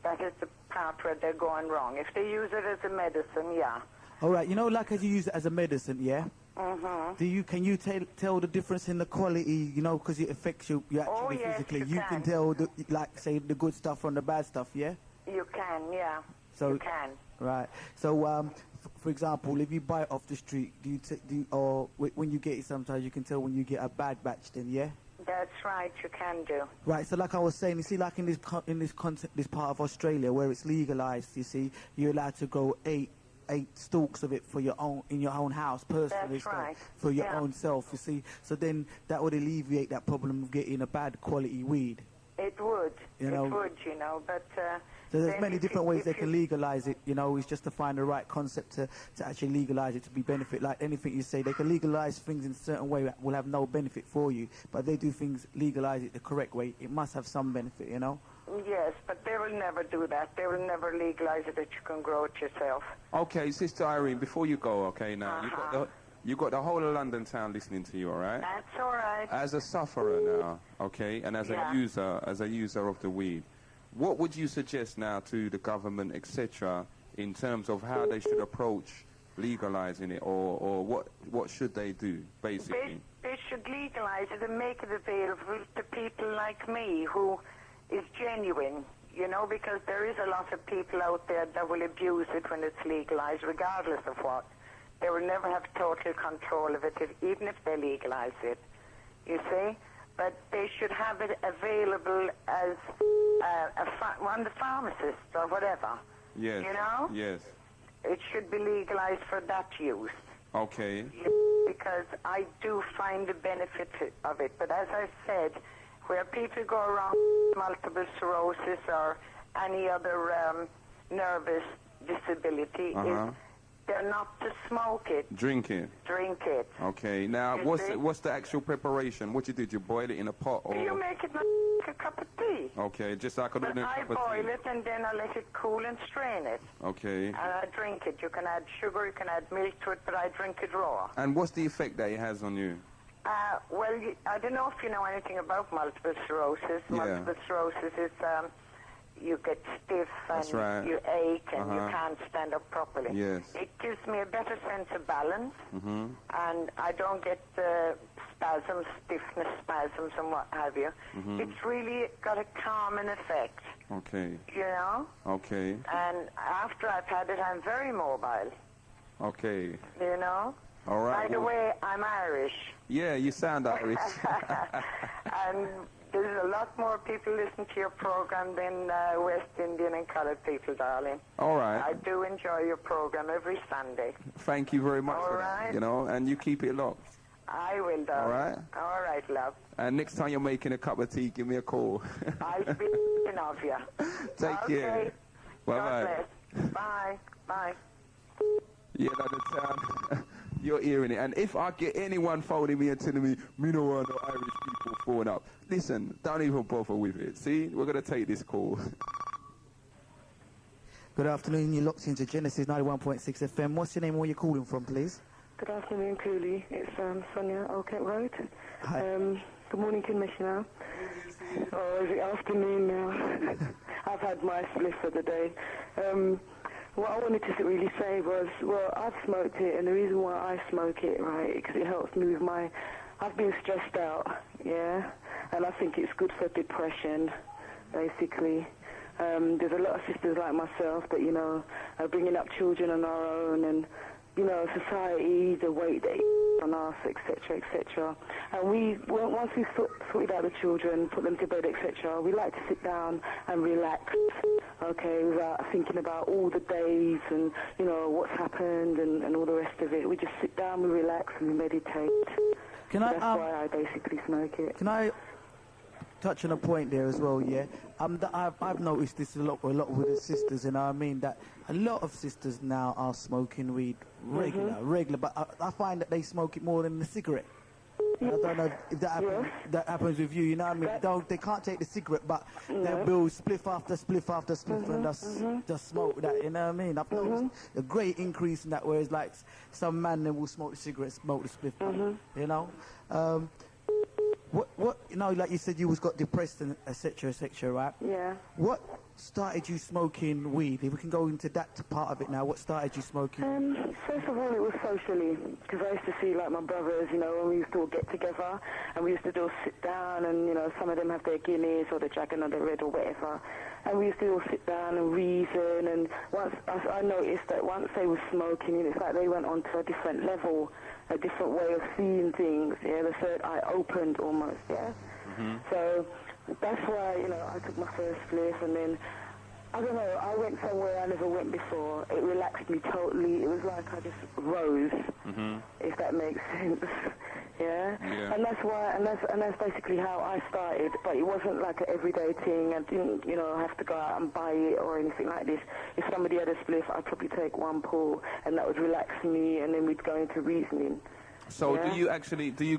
Speaker 13: that is the part where they're going wrong. If they use it as a medicine, yeah.
Speaker 7: All right, you know, like as you use it as a medicine, yeah?
Speaker 13: Mm-hmm.
Speaker 7: Can you tell the difference in the quality, you know, because it affects you actually physically? You can tell, like, say, the good stuff from the bad stuff, yeah?
Speaker 13: You can, yeah.
Speaker 7: So,
Speaker 13: you can.
Speaker 7: Right. So, for example, if you buy it off the street, or when you get it sometimes, you can tell when you get a bad batch then, yeah?
Speaker 13: That's right, you can do.
Speaker 7: Right, so like I was saying, you see, like in this part of Australia where it's legalized, you see, you're allowed to grow eight stalks of it for your own in your own house personally.
Speaker 13: That's right.
Speaker 7: For your own self, you see. So then that would alleviate that problem of getting a bad quality weed.
Speaker 13: It would.
Speaker 7: You know,
Speaker 13: it would, you know, but...
Speaker 7: so there's many different ways they can legalize it, you know. It's just to find the right concept to actually legalize it to be benefit. Like anything you say, they can legalize things in a certain way that will have no benefit for you. But if they do things, legalize it the correct way, it must have some benefit, you know.
Speaker 13: Yes, but they will never do that. They will never legalize it that you can grow it yourself.
Speaker 3: Okay, Sister Irene, before you go, okay, now, you got the whole of London town listening to you, all right?
Speaker 13: That's all right.
Speaker 3: As a sufferer now, okay, and as a user of the weed, what would you suggest now to the government, etc., in terms of how they should approach legalizing it, or what should they do, basically?
Speaker 13: They should legalize it and make it available to people like me who is genuine, you know, because there is a lot of people out there that will abuse it when it's legalized, regardless of what. They will never have total control of it, even if they legalize it, you see? But they should have it available as one of the pharmacists or whatever.
Speaker 3: Yes.
Speaker 13: You know?
Speaker 3: Yes.
Speaker 13: It should be legalized for that use.
Speaker 3: Okay.
Speaker 13: Because I do find the benefit of it. But as I said, where people go around with multiple sclerosis or any other nervous disability, is they're not to smoke it.
Speaker 3: Drink it.
Speaker 13: Drink it.
Speaker 3: Okay. Now, what's the actual preparation? What you did? You boil it in a pot, or
Speaker 13: you make it like a cup of tea.
Speaker 3: Okay, just like a
Speaker 13: But I boil it and then I let it cool and strain it.
Speaker 3: Okay.
Speaker 13: And I drink it. You can add sugar, you can add milk to it, but I drink it raw.
Speaker 3: And what's the effect that it has on you?
Speaker 13: Well, I don't know if you know anything about multiple sclerosis.
Speaker 3: Yeah.
Speaker 13: Multiple sclerosis is you get stiff and you ache and you can't stand up properly.
Speaker 3: Yes.
Speaker 13: It gives me a better sense of balance, and I don't get spasms, stiffness spasms and what have you. It's really got a calming effect.
Speaker 3: Okay.
Speaker 13: You know?
Speaker 3: Okay.
Speaker 13: And after I've had it, I'm very mobile.
Speaker 3: Okay.
Speaker 13: You know?
Speaker 3: All right.
Speaker 13: By the way, I'm Irish.
Speaker 3: Yeah, you sound Irish.
Speaker 13: And there's a lot more people listen to your program than West Indian and colored people, darling.
Speaker 3: All right.
Speaker 13: I do enjoy your program every Sunday.
Speaker 3: Thank you very much
Speaker 13: All
Speaker 3: for
Speaker 13: right.
Speaker 3: that, you know, and you keep it locked.
Speaker 13: I will, darling.
Speaker 3: All right.
Speaker 13: All right, love.
Speaker 3: And next time you're making a cup of tea, give me a call.
Speaker 13: I'll be thinking of you.
Speaker 3: Take care. Bye-bye.
Speaker 13: God bless. Bye. Bye.
Speaker 3: Yeah, London. You're hearing it. And if I get anyone phoning me and telling me no one or Irish people phone up, listen, don't even bother with it. See, we're going to take this call.
Speaker 7: Good afternoon. You're locked into Genesis 91.6 FM. What's your name? Where you calling from, please?
Speaker 14: Good afternoon, Coolie. It's Sonia, Old Kent Road.
Speaker 7: Hi.
Speaker 14: Good morning, Commissioner. Oh, is it afternoon now? I've had my spliff for the day. What I wanted to really say was, well, I've smoked it, and the reason why I smoke it, right, because it helps me with I've been stressed out, yeah, and I think it's good for depression, basically. There's a lot of sisters like myself that, you know, are bringing up children on our own, and, you know, society, the weight they on us, etc., etc. And once we've sorted out the children, put them to bed, etc., we like to sit down and relax, okay, without thinking about all the days and, you know, what's happened and all the rest of it. We just sit down, we relax, and we meditate. That's why I basically smoke it.
Speaker 7: Can I touch on a point there as well, yeah? I've noticed this a lot with the sisters, and I mean that a lot of sisters now are smoking weed regular, but I find that they smoke it more than the cigarette. I don't know if that happens with you, you know what I mean? They can't take the cigarette, but they'll build spliff after spliff after spliff and just smoke that, you know what I mean? I've noticed a great increase in that, whereas like some man then will smoke the cigarette, smoke the spliff, you know? What you know, like you said, you was got depressed and etc., right?
Speaker 14: Yeah.
Speaker 7: What started you smoking weed? If we can go into that part of it now, what started you smoking?
Speaker 14: First of all, it was socially, because I used to see like my brothers, you know, when we used to all get together, and we used to all sit down, and you know, some of them have their Guinness or the Dragon or the Red or whatever, and we used to all sit down and reason. And once I noticed that once they were smoking, it's like they went on to a different level, a different way of seeing things. Yeah, the third eye opened almost. Yeah. So that's why, you know, I took my first spliff, and then I don't know, I went somewhere I never went before. It relaxed me totally. It was like I just rose, if that makes sense. Yeah? And that's why, and that's basically how I started. But it wasn't like an everyday thing. I didn't, you know, have to go out and buy it or anything like this. If somebody had a spliff, I'd probably take one pull, and that would relax me, and then we'd go into reasoning.
Speaker 3: So do you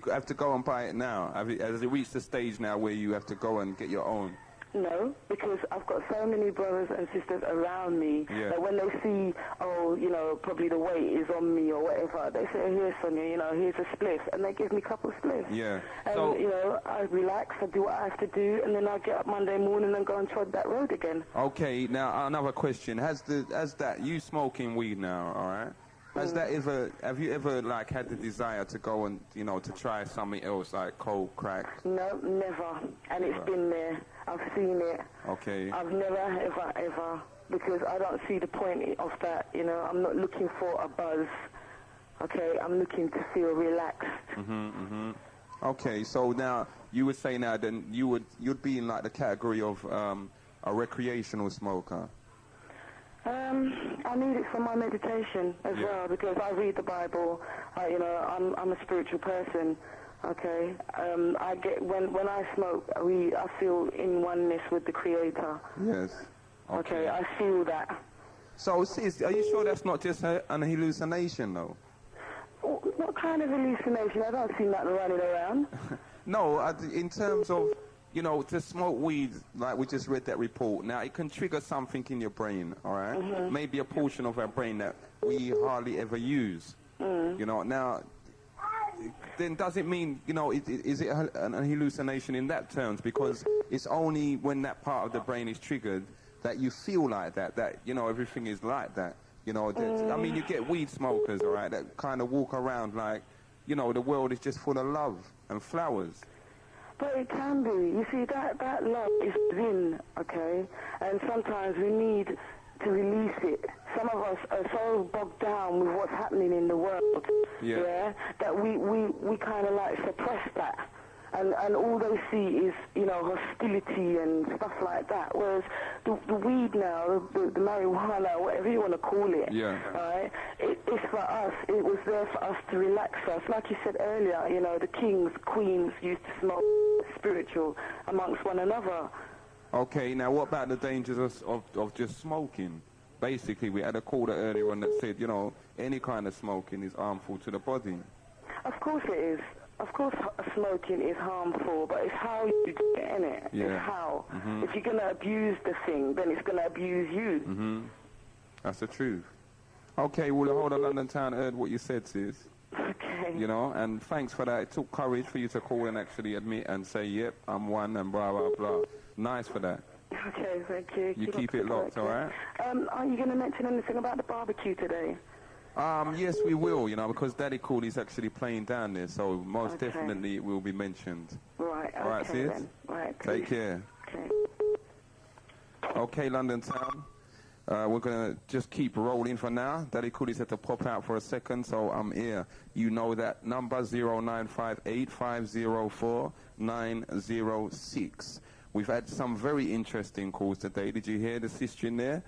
Speaker 3: have to go and buy it now? Has it reached the stage now where you have to go and get your own?
Speaker 14: No, because I've got so many brothers and sisters around me that when they see, oh, you know, probably the weight is on me or whatever, they say, here's Sonia, you know, here's a spliff, and they give me a couple of spliffs.
Speaker 3: Yeah.
Speaker 14: And,
Speaker 3: So,
Speaker 14: you know, I relax, I do what I have to do, and then I get up Monday morning and go and trod that road again.
Speaker 3: okay, now another question. Has that, you smoking weed now, all right? Have you ever, like, had the desire to go and, you know, to try something else, like coke, crack?
Speaker 14: No, never. And it's been there. I've seen it.
Speaker 3: Okay.
Speaker 14: I've never, ever, because I don't see the point of that, you know. I'm not looking for a buzz, okay? I'm looking to feel relaxed.
Speaker 3: Okay, so now, you would say now, then, you'd be in, like, the category of a recreational smoker.
Speaker 14: I need it for my meditation as well, because I read the Bible. You know, I'm a spiritual person. Okay, I get when I smoke weed, I feel in oneness with the Creator.
Speaker 3: Yes.
Speaker 14: Okay, I feel that.
Speaker 3: So, sis, are you sure that's not just an hallucination, though?
Speaker 14: What kind of hallucination? I don't see nothing running around.
Speaker 3: No, in terms of, you know, to smoke weed, like we just read that report, now it can trigger something in your brain, all right? Maybe a portion of our brain that we hardly ever use. You know, now, then does it mean, you know, is it an hallucination in that terms? Because it's only when that part of the brain is triggered that you feel like that, you know, everything is like that. You know, I mean, you get weed smokers, all right, that kind of walk around like, you know, the world is just full of love and flowers.
Speaker 14: But it can be. You see, that love is within, okay? And sometimes we need to release it. Some of us are so bogged down with what's happening in the world, that we kind of like suppress that. And all they see is, you know, hostility and stuff like that. Whereas the weed now, the marijuana, whatever you want to call it, right? It's for us. It was there for us to relax us. Like you said earlier, you know, the kings, queens used to smoke spiritual amongst one another.
Speaker 3: Okay, now what about the dangers of just smoking? Basically, we had a caller earlier on that said, you know, any kind of smoking is harmful to the body.
Speaker 14: Of course it is. Of course smoking is harmful, but it's how you do it, innit? It's how. If you're going to abuse the thing, then it's going to abuse you.
Speaker 3: That's the truth. Okay, well, the whole of London town heard what you said, sis.
Speaker 14: Okay.
Speaker 3: You know, and thanks for that. It took courage for you to call and actually admit and say, yep, I'm one and blah, blah, blah. Nice for that.
Speaker 14: Okay, thank you.
Speaker 3: You keep it locked, all right?
Speaker 14: Are you going to mention anything about the barbecue today?
Speaker 3: Yes, we will, you know, because Daddy Coolie's actually playing down there, so most definitely it will be mentioned.
Speaker 14: Right,
Speaker 3: all right, sis?
Speaker 14: Then. Right,
Speaker 3: take care.
Speaker 14: Okay.
Speaker 3: Okay, London town. We're going to just keep rolling for now. Daddy Coolie's had to pop out for a second, so I'm here. You know that number, 0958-504-906. We've had some very interesting calls today. Did you hear the sister in there?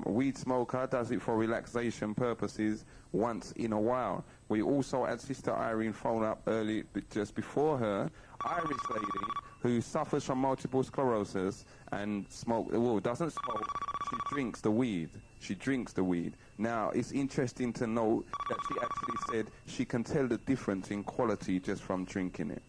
Speaker 3: Weed smoker does it for relaxation purposes once in a while. We also had Sister Irene phone up early, just before her, Irish lady who suffers from multiple sclerosis and doesn't smoke. She drinks the weed. She drinks the weed. Now, it's interesting to note that she actually said she can tell the difference in quality just from drinking it.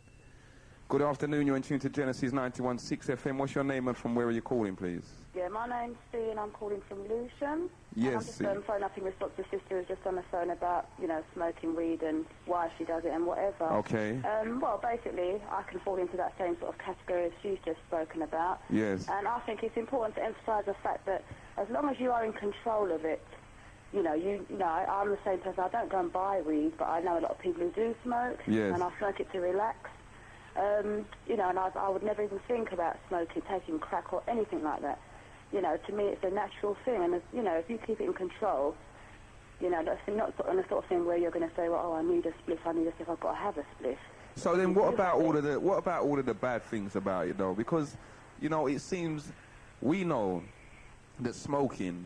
Speaker 3: Good afternoon, you're in tune to Genesis 91.6 FM. What's your name and from where are you calling, please?
Speaker 15: Yeah, my name's Sue and I'm calling from Lewisham.
Speaker 3: Yes.
Speaker 15: And I'm just phoning up in response to sister who's just on the phone about, you know, smoking weed and why she does it and whatever.
Speaker 3: Okay.
Speaker 15: Well, basically, I can fall into that same sort of category as she's just spoken about.
Speaker 3: Yes.
Speaker 15: And I think it's important to emphasise the fact that as long as you are in control of it, you know, I'm the same person. I don't go and buy weed, but I know a lot of people who do smoke.
Speaker 3: Yes.
Speaker 15: And I smoke it to relax. You know, and I would never even think about smoking, taking crack or anything like that. You know, to me it's a natural thing, and you know, if you keep it in control, you know, that's not the sort of thing where you're going to say, well, oh, I need a spliff, I've got to have a spliff.
Speaker 3: So then, what about all of the bad things about it, though? Because, you know, it seems we know that smoking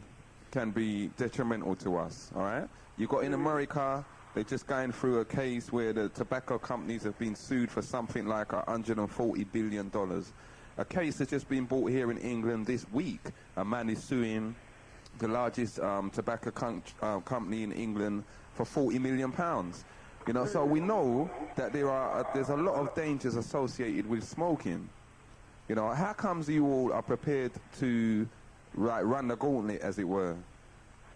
Speaker 3: can be detrimental to us. All right, you got in America. They're just going through a case where the tobacco companies have been sued for something like $140 billion. A case has just been brought here in England this week. A man is suing the largest tobacco company in England for £40 million. You know, so we know that there's a lot of dangers associated with smoking. You know, how comes you all are prepared to run the gauntlet, as it were?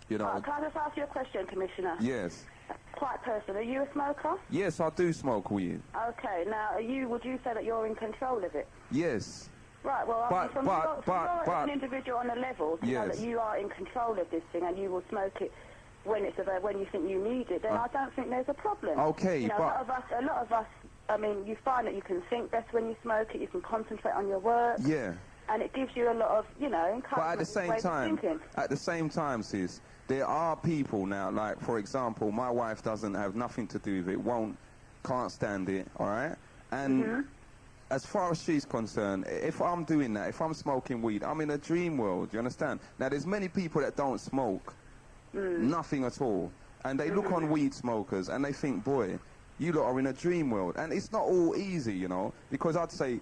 Speaker 3: You know.
Speaker 15: Can I just ask you a question, Commissioner?
Speaker 3: Yes.
Speaker 15: Quite personal. Are you a smoker?
Speaker 3: Yes, I do smoke weed.
Speaker 15: Okay. Now, would you say that you're in control of it?
Speaker 3: Yes.
Speaker 15: Right. Well, from an individual on a level, to know that you are in control of this thing and you will smoke it when you think you need it, then I don't think there's a problem.
Speaker 3: Okay,
Speaker 15: you know, a lot of us. I mean, you find that you can think best when you smoke it. You can concentrate on your work.
Speaker 3: Yeah.
Speaker 15: And it gives you a lot of, encouragement.
Speaker 3: But at the same time, sis, there are people now, like, for example, my wife doesn't have nothing to do with it, can't stand it, all right? And as far as she's concerned, if I'm doing that, if I'm smoking weed, I'm in a dream world, you understand? Now, there's many people that don't smoke, nothing at all, and they look on weed smokers and they think, boy, you lot are in a dream world. And it's not all easy, you know, because I'd say,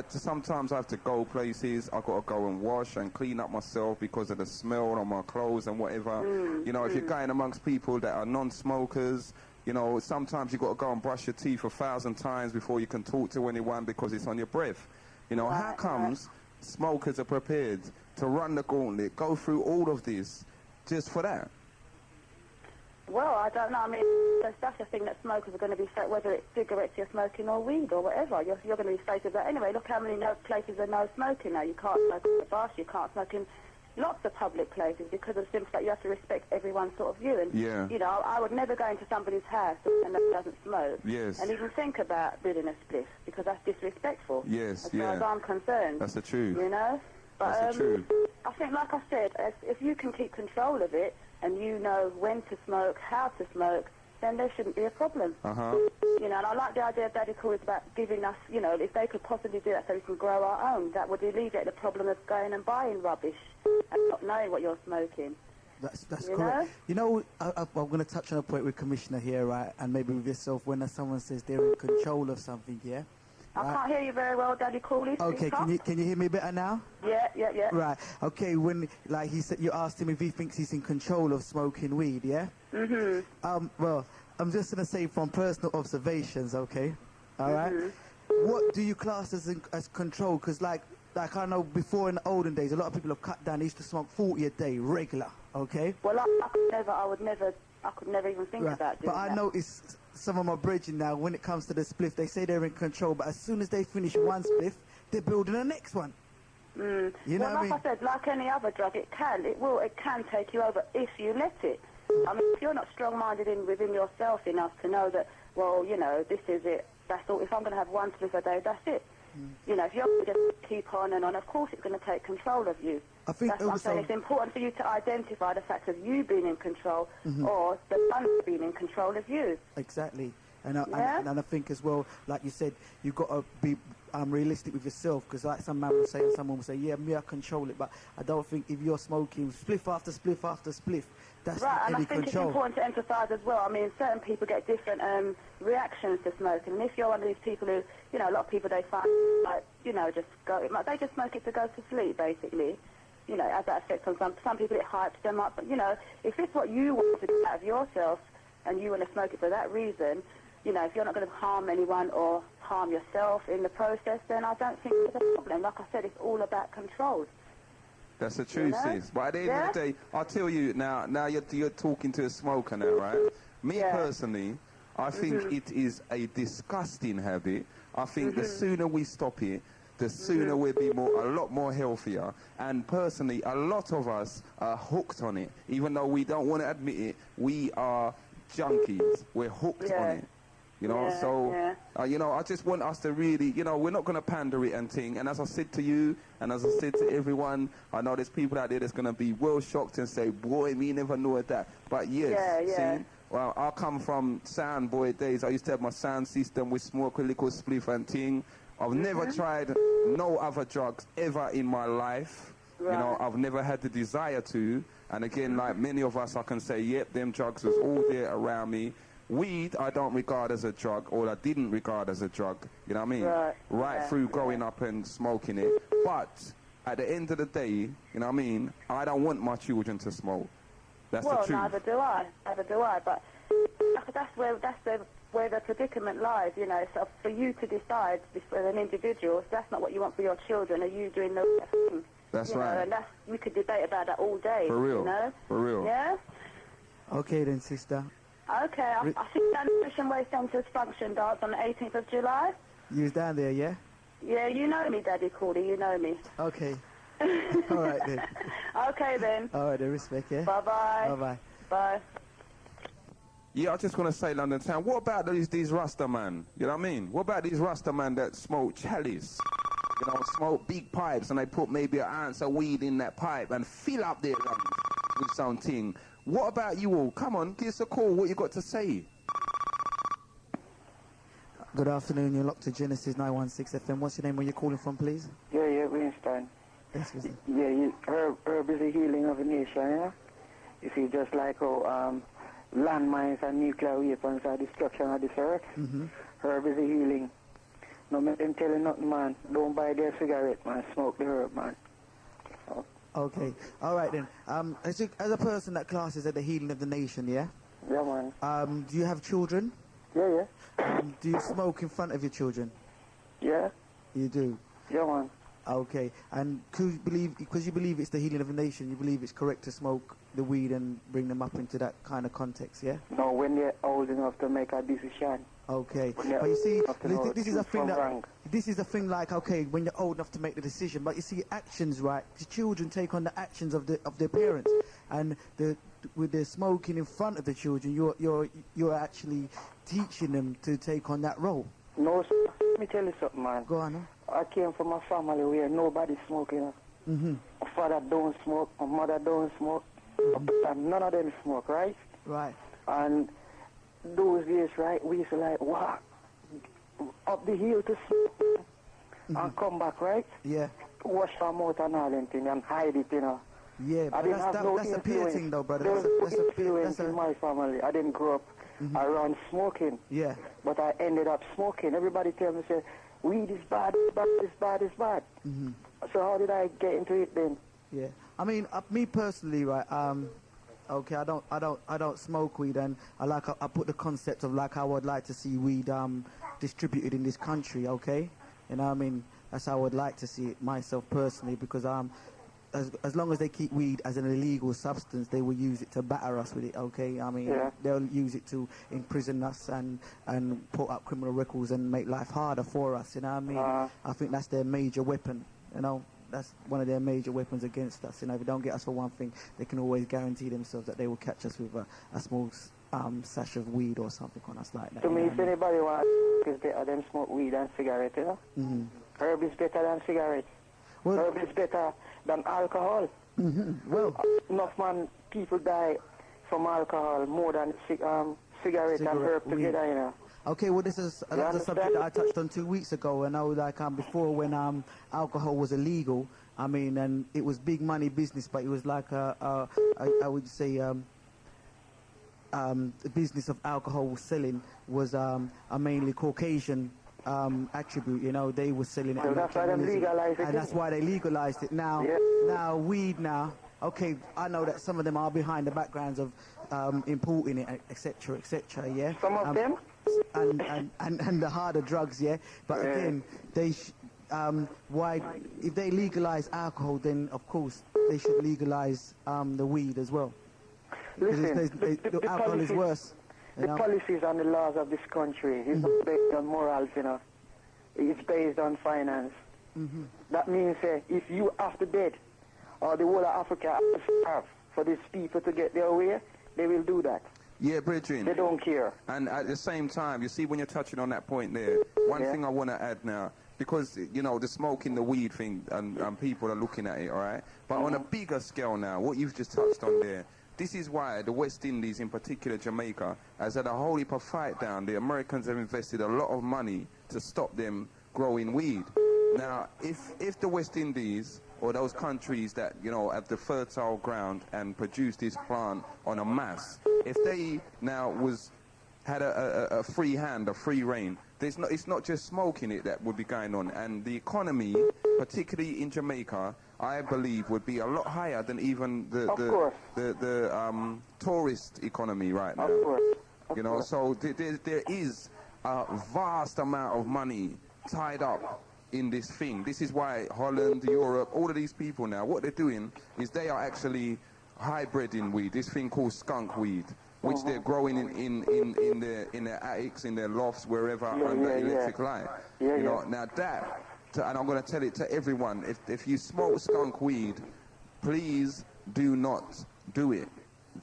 Speaker 3: sometimes I have to go places, I've got to go and wash and clean up myself because of the smell on my clothes and whatever. If you're going amongst people that are non-smokers, sometimes you've got to go and brush your teeth 1,000 times before you can talk to anyone because it's on your breath. How comes smokers are prepared to run the gauntlet, go through all of this just for that?
Speaker 15: Well, I don't know. I mean, that's the thing that smokers are going to be faced, whether it's cigarettes you're smoking or weed or whatever. You're going to be faced with that anyway. Look how many places are no smoking now. You can't smoke in the bus, you can't smoke in lots of public places because of the simple fact you have to respect everyone's sort of view. And, I would never go into somebody's house and that doesn't smoke and even think about building a spliff because that's disrespectful. As far as I'm concerned.
Speaker 3: That's the truth.
Speaker 15: But
Speaker 3: that's the truth.
Speaker 15: I think, like I said, if you can keep control of it and you know when to smoke, how to smoke, then there shouldn't be a problem. And I like the idea of Daddy Coolie's about giving us, if they could possibly do that so we can grow our own, that would alleviate the problem of going and buying rubbish and not knowing what you're smoking.
Speaker 7: That's correct. I'm going to touch on a point with Commissioner here, right, and maybe with yourself, when someone says they're in control of something, yeah?
Speaker 15: I can't hear you very well, Daddy Coolie.
Speaker 7: Okay, can you hear me better now?
Speaker 15: Yeah.
Speaker 7: Right. Okay, when he said, you asked him if he thinks he's in control of smoking weed, yeah? Well, I'm just gonna say from personal observations, okay? All right. What do you class as control? Because like I know before in the olden days, a lot of people have cut down. They used to smoke 40 a day, regular. Okay.
Speaker 15: Well, I could never even think about doing
Speaker 7: that. But I noticed some of my brethren now, when it comes to the spliff, they say they're in control, but as soon as they finish one spliff, they're building the next one.
Speaker 15: You know what I mean? I said, like any other drug, it can take you over if you let it. I mean, if you're not strong-minded within yourself enough to know that, well, this is it, that's all. If I'm going to have one spliff a day, that's it. If you're going to just keep on and on, of course it's going to take control of you.
Speaker 7: I think
Speaker 15: that's what I'm saying. It's important for you to identify the fact of you being in control or the gun being in control of you.
Speaker 7: Exactly. And I think as well, like you said, you've got to be realistic with yourself, because like some man will say, and someone will say, yeah, me, I control it, but I don't think if you're smoking spliff after spliff after spliff, that's
Speaker 15: right,
Speaker 7: not any
Speaker 15: and I think
Speaker 7: control.
Speaker 15: It's important to emphasise as well. I mean, certain people get different reactions to smoking, and if you're one of these people who, a lot of people, they find, they just smoke it to go to sleep, basically. It has that effect on some people, it hypes them up, but, if it's what you want to do out of yourself, and you want to smoke it for that reason, if you're not going to harm anyone or harm yourself in the process, then I don't think there's a problem. Like I said, it's all about control.
Speaker 3: That's the truth, sis. But at the end of the day, I'll tell you now you're talking to a smoker now, right? Me personally, I think it is a disgusting habit. I think the sooner we stop it, the sooner we'll be a lot more healthier. And personally, a lot of us are hooked on it. Even though we don't want to admit it, we are junkies. We're hooked on it. I just want us to really, we're not going to pander it and ting. And as I said to you, and as I said to everyone, I know there's people out there that's going to be well shocked and say, boy, me never knew that. But yes, see, well, I come from sound boy days. I used to have my sound system with smoke a little spliff and ting. I've never tried no other drugs ever in my life. Right. I've never had the desire to. And again, like many of us, I can say, yep, them drugs was all there around me. Weed, I don't regard as a drug, or I didn't regard as a drug, you know what I mean? Right through growing up and smoking it. But at the end of the day, you know what I mean, I don't want my children to smoke. That's the truth.
Speaker 15: Neither do I, but like I where the predicament lies. You know, so for you to decide as an individual, if that's not what you want for your children. Are you doing the right thing?
Speaker 3: That's
Speaker 15: you know,
Speaker 3: right.
Speaker 15: And we could debate about that all day.
Speaker 3: For real.
Speaker 15: You know?
Speaker 3: For real.
Speaker 15: Yeah.
Speaker 7: Okay then, sister.
Speaker 15: Okay, I see that Mission Way Centre's function dance on the 18th of July.
Speaker 7: You was down there, yeah?
Speaker 15: Yeah, you know me, Daddy Coolie, you know me.
Speaker 7: Okay. All right then.
Speaker 15: Okay then.
Speaker 7: All right then, respect, yeah?
Speaker 15: Bye-bye.
Speaker 7: Bye-bye.
Speaker 15: Bye.
Speaker 3: Yeah, I just want to say, London Town, what about these Rasta man? You know what I mean? What about these Rasta man that smoke chalice? You know, smoke big pipes and they put maybe an ounce of weed in that pipe and fill up their lungs with something. What about you all? Come on, give us a call. What you got to say?
Speaker 7: Good afternoon, you're locked to Genesis 916 FM. What's your name? Where you calling from, please?
Speaker 16: Yeah, Winston.
Speaker 7: Yes, Winston.
Speaker 16: Yeah, herb is the healing of a nation, yeah? You see, just like how landmines and nuclear weapons are destruction of this earth, herb is the healing. No make them tell you nothing, man. Don't buy their cigarette, man. Smoke the herb, man.
Speaker 7: Okay, all right then. As a person that classes at the healing of the nation, yeah?
Speaker 16: Yeah, man.
Speaker 7: Do you have children?
Speaker 16: Yeah.
Speaker 7: Do you smoke in front of your children?
Speaker 16: Yeah.
Speaker 7: You do?
Speaker 16: Yeah, man.
Speaker 7: Okay, and because you believe it's the healing of the nation, you believe it's correct to smoke the weed and bring them up into that kind of context, yeah?
Speaker 16: No, when they're old enough to make a decision.
Speaker 7: Okay, but you see, this is a thing this is a thing like, okay, when you're old enough to make the decision, but you see, actions, right? The children take on the actions of their parents, and with the smoking in front of the children, you're actually teaching them to take on that role.
Speaker 16: No, sir. Let me tell you something, man.
Speaker 7: Go on.
Speaker 16: I came from a family where nobody's smoking. My father don't smoke, my mother don't smoke, and none of them smoke, right?
Speaker 7: Right.
Speaker 16: And those days, right, we used to like walk up the hill to smoke and come back, right?
Speaker 7: Yeah.
Speaker 16: Wash our mouth and all that thing and hide it, you know.
Speaker 7: Yeah, but that's a peer thing though, brother.
Speaker 16: That's a influence in my family. I didn't grow up around smoking.
Speaker 7: Yeah.
Speaker 16: But I ended up smoking. Everybody tell me, say, weed is bad, it's bad. So how did I get into it then?
Speaker 7: Yeah. I mean, me personally, right, okay, I don't smoke weed, and I put the concept of like how I'd like to see weed distributed in this country, okay? You know what I mean? That's how I'd like to see it myself personally, because as long as they keep weed as an illegal substance, they will use it to batter us with it, okay? I mean, they'll use it to imprison us and put up criminal records and make life harder for us, you know what I mean? I think that's their major weapon, you know? That's one of their major weapons against us, you know? If they don't get us for one thing, they can always guarantee themselves that they will catch us with a small sash of weed or something on us like that.
Speaker 16: To me, if anybody wants it's better than smoke weed and cigarette, you know? Herb is better than cigarettes.
Speaker 7: Well,
Speaker 16: herb is better than alcohol.
Speaker 7: Well,
Speaker 16: enough people die from alcohol more than cigarette and herb together, you know.
Speaker 7: Okay, well, this is another subject that I touched on 2 weeks ago, and I was like, before when alcohol was illegal, I mean, and it was big money business, but it was like I would say the business of alcohol selling was a mainly Caucasian attribute, you know. They were selling it,
Speaker 16: so that's why they legalized it,
Speaker 7: and that's why they legalized it. Now, now weed now. Okay, I know that some of them are behind the backgrounds of importing it, etc., etc. Yeah.
Speaker 16: Some of them.
Speaker 7: And the harder drugs, yeah. But again, they why if they legalize alcohol, then of course they should legalize the weed as well.
Speaker 16: Listen,
Speaker 7: the alcohol is worse.
Speaker 16: The policies and the laws of this country is not based on morals, you know. It's based on finance. That means if you after dead, or the whole of Africa have to starve for these people to get their way, they will do that.
Speaker 3: Yeah, brethren.
Speaker 16: They don't care.
Speaker 3: And at the same time, you see, when you're touching on that point there, one thing I want to add now, because, you know, the smoking, the weed thing, and people are looking at it, all right? But on a bigger scale now, what you've just touched on there, this is why the West Indies, in particular Jamaica, has had a whole heap of fight down. The Americans have invested a lot of money to stop them growing weed. Now, if the West Indies, or those countries that, you know, have the fertile ground and produce this plant on a mass, if they now had a free hand, a free reign, it's not just smoking it that would be going on, and the economy, particularly in Jamaica, I believe would be a lot higher than even the tourist economy right now.
Speaker 16: Of course.
Speaker 3: You know, so there is a vast amount of money tied up in this thing. This is why Holland, Europe, all of these people now, what they're doing is they are actually hybriding weed, this thing called skunk weed, which they're growing in their attics, in their lofts, wherever under electric light. You know, now that, and I'm going to tell it to everyone, if you smoke skunk weed, please do not do it.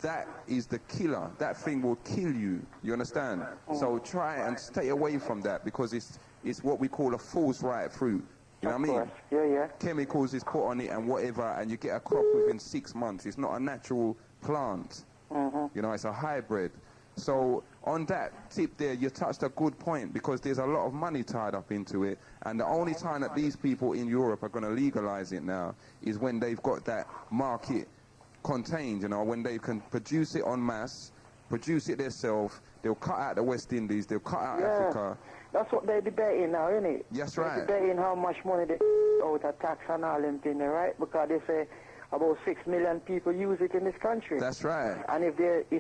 Speaker 3: That is the killer. That thing will kill you. You understand? So try and stay away from that, because it's what we call a false ripe fruit. You know what I mean?
Speaker 16: Yeah, yeah.
Speaker 3: Chemicals is put on it and whatever, and you get a crop within 6 months. It's not a natural plant. You know, it's a hybrid. So on that tip there, you touched a good point, because there's a lot of money tied up into it, and the only time that these people in Europe are going to legalize it now is when they've got that market contained, you know, when they can produce it en masse, produce it themselves. They'll cut out the West Indies, they'll cut out Africa.
Speaker 16: That's what they're debating now, isn't it?
Speaker 3: Yes,
Speaker 16: they're
Speaker 3: right.
Speaker 16: Debating how much money they out of tax and all them things, right? Because they say about 6 million people use it in this country.
Speaker 3: That's right.
Speaker 16: And if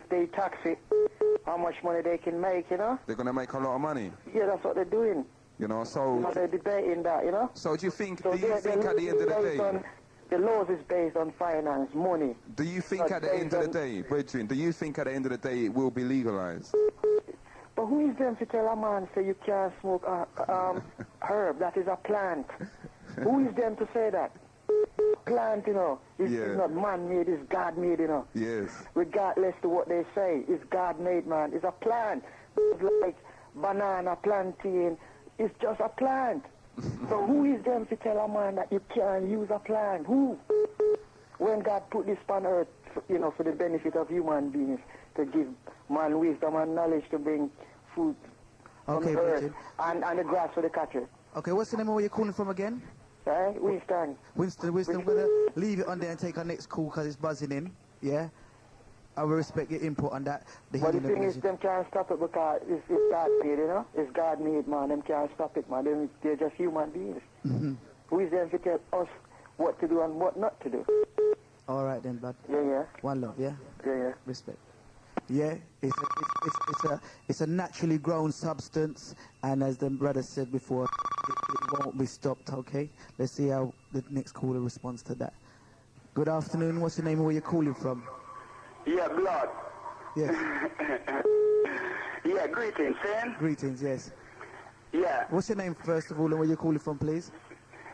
Speaker 16: they tax it, how much money they can make, you know?
Speaker 3: They're going to make a lot of money.
Speaker 16: Yeah, that's what they're doing.
Speaker 3: You know, so...
Speaker 16: You know, they're debating that, you know?
Speaker 3: So do you think at the end of the day...
Speaker 16: The laws is based on finance, money.
Speaker 3: Do you think at the end of the day, Bridget, do you think at the end of the day it will be legalized?
Speaker 16: But who is them to tell a man say you can't smoke herb? That is a plant. Who is them to say that? Plant, you know, is not man-made, it's God-made, you know.
Speaker 3: Yes.
Speaker 16: Regardless to what they say, it's God-made, man. It's a plant. It's like banana, plantain. It's just a plant. So who is them to tell a man that you can't use a plant? Who? When God put this on earth, you know, for the benefit of human beings, to give man wisdom and knowledge to bring food on the earth and the grass for the cattle.
Speaker 7: Okay, what's the name of where you're calling from again?
Speaker 16: Winston.
Speaker 7: Winston, we're going to leave it on there and take our next call because it's buzzing in, yeah? I will respect your input on that.
Speaker 16: But the thing is, them can't stop it because it's God-made, you know? It's God-made, man. Them can't stop it, man. They're just human beings. Who is them to tell us what to do and what not to do?
Speaker 7: All right then, bud.
Speaker 16: Yeah, yeah.
Speaker 7: One love, yeah?
Speaker 16: Yeah, yeah.
Speaker 7: Respect. Yeah, it's a naturally grown substance, and as the brother said before, it won't be stopped, okay? Let's see how the next caller responds to that. Good afternoon. What's your name and where you're calling from?
Speaker 17: Yeah, blood.
Speaker 7: Yes.
Speaker 17: Yeah, greetings, Sam.
Speaker 7: Greetings, yes.
Speaker 17: Yeah.
Speaker 7: What's your name, first of all, and where you're calling from, please?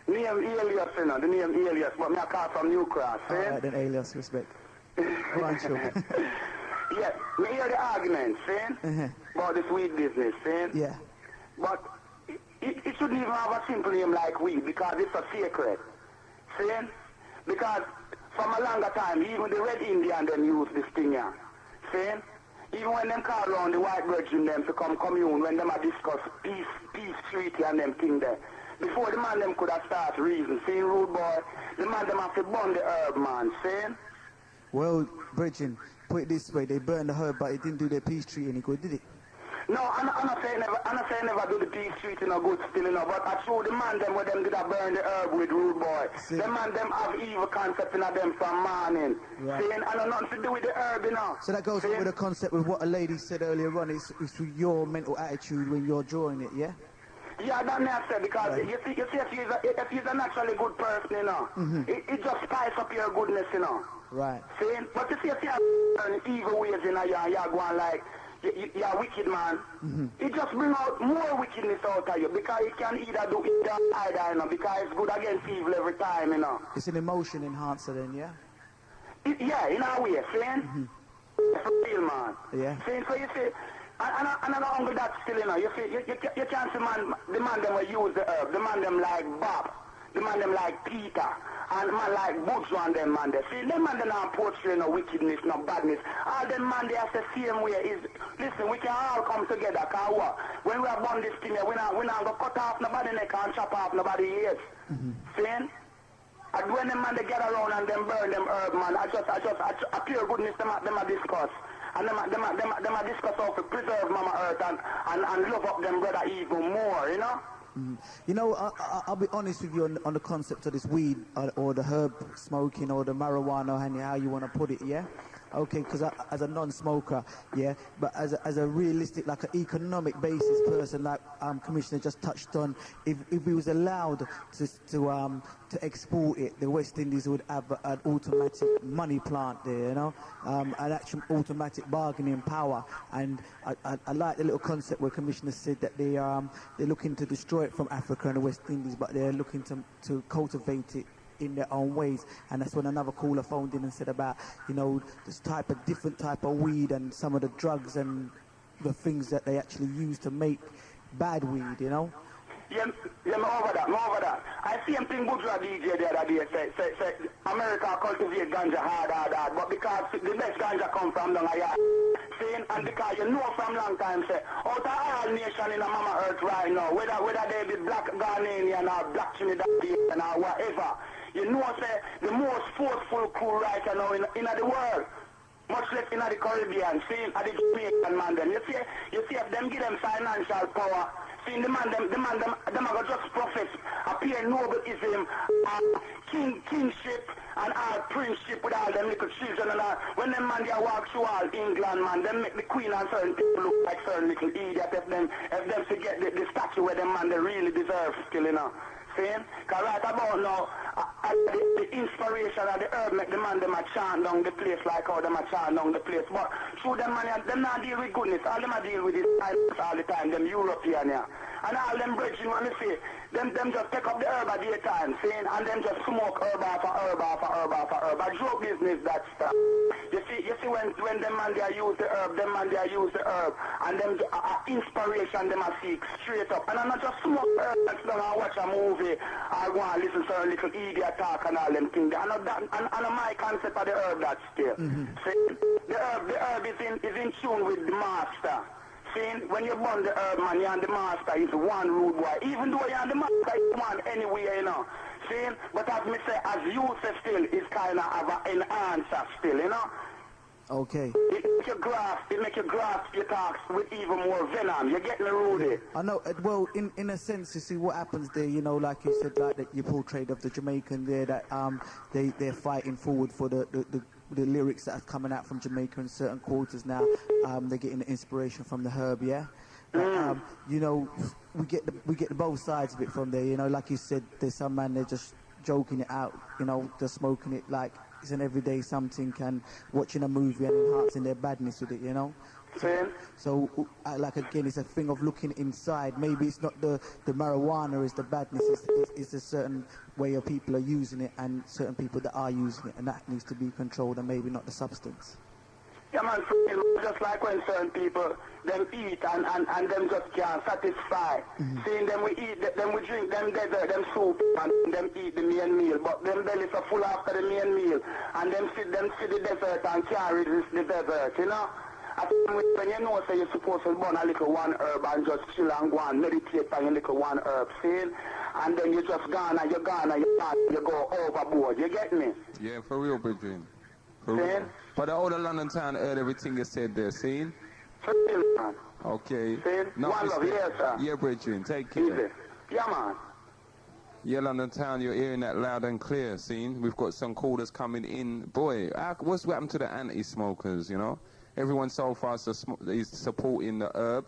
Speaker 17: Name Alias, you know, the name Alias, but me I call from New Cross,
Speaker 7: All right, then, Alias, respect. Go on, sure.
Speaker 17: Yeah, me hear the argument, Sam, about this weed business, Sam.
Speaker 7: Yeah.
Speaker 17: But it shouldn't even have a simple name like weed, because it's a secret, Sam. Because from a longer time, even the Red Indian them use this thing here. See? Even when them call around the white virgin them to come commune, when them a discuss peace treaty and them thing there. Before the man them could have started reason. See, rude boy, the man them have to burn the herb, man. See?
Speaker 7: Well, Bridget, put it this way, they burned the herb, but it didn't do their peace treaty any good, did it?
Speaker 17: No, I'm not saying never do the peace treaty no good still, you know, but I show the man them where them did a burn the herb with rude boy. The man them have evil concept in them from morning.
Speaker 7: Right.
Speaker 17: Saying, I don't nothing to do with the herb, you know.
Speaker 7: So that goes on with the concept with what a lady said earlier on, it's your mental attitude when you're drawing it, yeah?
Speaker 17: Yeah, that may have said, because right. you see if he's a naturally good person, you know, it just spice up your goodness, you know.
Speaker 7: Right.
Speaker 17: See? But you see if you're evil ways, you know, you're going like, you're a wicked man. It just bring out more wickedness out of you, because you can either do either, you know, because it's good against evil every time, you know.
Speaker 7: It's an emotion enhancer then, yeah?
Speaker 17: Yeah, in a way, see? It's real, man.
Speaker 7: Yeah.
Speaker 17: See, so you see, and I don't hungry that still, you know, you see, you can't see the man them will use the herb, the man them like Bob, the man them like Peter, and man like Boots on them man there. See, them man them not portray no wickedness, no badness. All them man they are the same way is, listen, we can all come together, cause what? When we are born this thing here, we not go cut off nobody neck and chop off nobody ears. See? And when them man they get around and them burn them herb, man, I pure goodness them a discuss. And them a discuss how to preserve Mama Earth and love up them brother even more, you know?
Speaker 7: You know, I'll be honest with you on the concept of this weed or the herb smoking or the marijuana, how you want to put it, yeah? okay, because as a non-smoker, yeah, but as a realistic, like an economic basis person, like Commissioner just touched on, if we was allowed to export it, the West Indies would have an automatic money plant there, you know, an actual automatic bargaining power. And I like the little concept where Commissioner said that they're looking to destroy it from Africa and the West Indies, but they're looking to cultivate it in their own ways. And that's when another caller phoned in and said about, you know, this different type of weed and some of the drugs and the things that they actually use to make bad weed, you know.
Speaker 17: Yeah, me over that. I see him thing Bourgeois DJ the other day say America cultivate ganja hard, but because the best ganja come from down here, saying, and because you know from long time, say, out of all nation in the mama earth right now, whether they be black Ghanaian or black Trinidadian or whatever, you know, say, the most forceful crew right now in the world, much less in the Caribbean, seeing at the Jamaican man them. You see if them give them financial power, seeing the man them are just profess, appear nobleism, kingship, and all princeship with all them little children and all. When them man they walk through all England, man, them make the queen and certain people look like certain little idiot if them to get the statue where them man they really deserve still, you know. Because right about now, the inspiration of the herb make the man them a chant down the place like how them a chant down the place. But through them man, them not deal with goodness. All them a deal with is all the time, them European here. And all them bridging, when you see, them just take up the herb at daytime, seeing, and them just smoke herb after herb after herb after herb. A drug business that stuff. You see when them man they use the herb, and them inspiration them a seek straight up. And I'm not just smoke herb and sit down and watch a movie, or go and listen to a little idiot talk and all them things. And my concept of the herb that still. See, the herb is in tune with the master. Seeing, when you burn the herb, man, you're the master, is one rude boy. Even though you're the master, you one anywhere, you know. Seeing, but as me say, as you say still, is kind of an answer still, you know.
Speaker 7: Okay.
Speaker 17: It make you grasp your talks with even more venom. You get me, Rudy?
Speaker 7: I know. Well, in a sense, you see what happens there. You know, like you said, like that you portrayed of the Jamaican there, that they're fighting forward for the lyrics that are coming out from Jamaica in certain quarters now. They're getting the inspiration from the herb, yeah. But, you know, we get the both sides of it from there. You know, like you said, there's some man they're just joking it out. You know, just smoking it like it's an everyday something, and watching a movie and enhancing their badness with it, you know. So like again, it's a thing of looking inside. Maybe it's not the marijuana is the badness. It's a certain way of people are using it, and certain people that are using it, and that needs to be controlled, and maybe not the substance.
Speaker 17: Yeah, man, just like when certain people, them eat and them just can't satisfy. Seeing them we eat, them we drink them dessert, them soup, and them eat the main meal. But them bellies are full after the main meal, and them see the dessert and can't resist the dessert, you know. When you know, say you're supposed to burn a little one herb and just chill and go and meditate on your little one herb, see? And then you just gone and you go overboard, you get me?
Speaker 3: Yeah, for real, Bridget. For real. But the older London town heard everything you said there, see?
Speaker 17: For real, man.
Speaker 3: Okay.
Speaker 17: See? One love, yes, sir.
Speaker 3: Yeah, Bridget, take care.
Speaker 17: Easy. Yeah, man.
Speaker 3: Yeah, London town, you're hearing that loud and clear, see? We've got some callers coming in. Boy, what's happened to the anti-smokers, you know? Everyone so far is supporting the herb.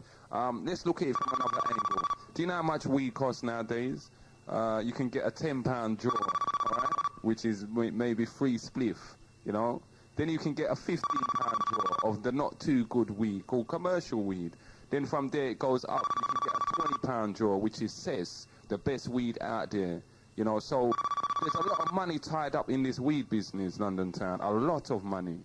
Speaker 3: Let's look at it from another angle. Do you know how much weed costs nowadays? You can get a £10 draw, all right? Which is maybe free spliff, you know? Then you can get a £15 draw of the not too good weed called commercial weed. Then from there it goes up. You can get a £20 draw, which is cess, the best weed out there. You know, so there's a lot of money tied up in this weed business, London town. A lot of money.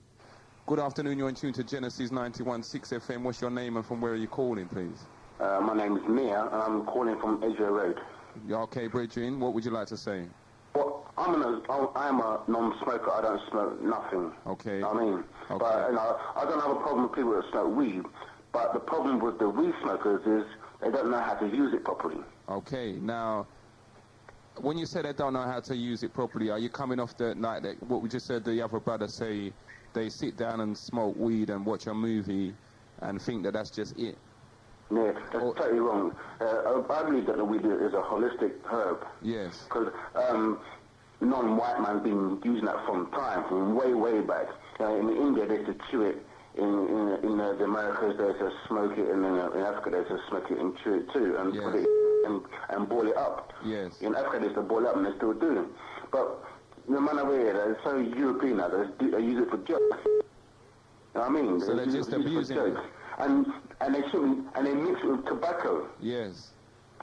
Speaker 3: Good afternoon, you're in tune to Genesis 91.6 FM. What's your name and from where are you calling, please?
Speaker 6: My name is Mia, and I'm calling from Edgware Road.
Speaker 3: Yeah, okay, Bridget, what would you like to say?
Speaker 6: Well, I'm a non-smoker. I don't smoke nothing.
Speaker 3: Okay.
Speaker 6: I mean, okay. But, you know, I don't have a problem with people that smoke weed, but the problem with the weed smokers is they don't know how to use it properly.
Speaker 3: Okay, now, when you say they don't know how to use it properly, are you coming off the, like, what we just said the other brother say, they sit down and smoke weed and watch a movie and think that that's just it?
Speaker 6: Yeah, that's totally wrong. I believe that the weed is a holistic herb.
Speaker 3: Yes.
Speaker 6: Because non-white man been using that from way, way back.
Speaker 8: In India, they used to chew it. In the Americas, they used to smoke it, and in Africa, they used to smoke it and chew it too, and put it and boil it up.
Speaker 3: Yes.
Speaker 8: In Africa, they used to boil it up, and they still do. But the man over here, they're so European now, they use it for jokes. You know what I mean?
Speaker 3: So they're just abusing it.
Speaker 8: And they mix it with tobacco.
Speaker 3: Yes.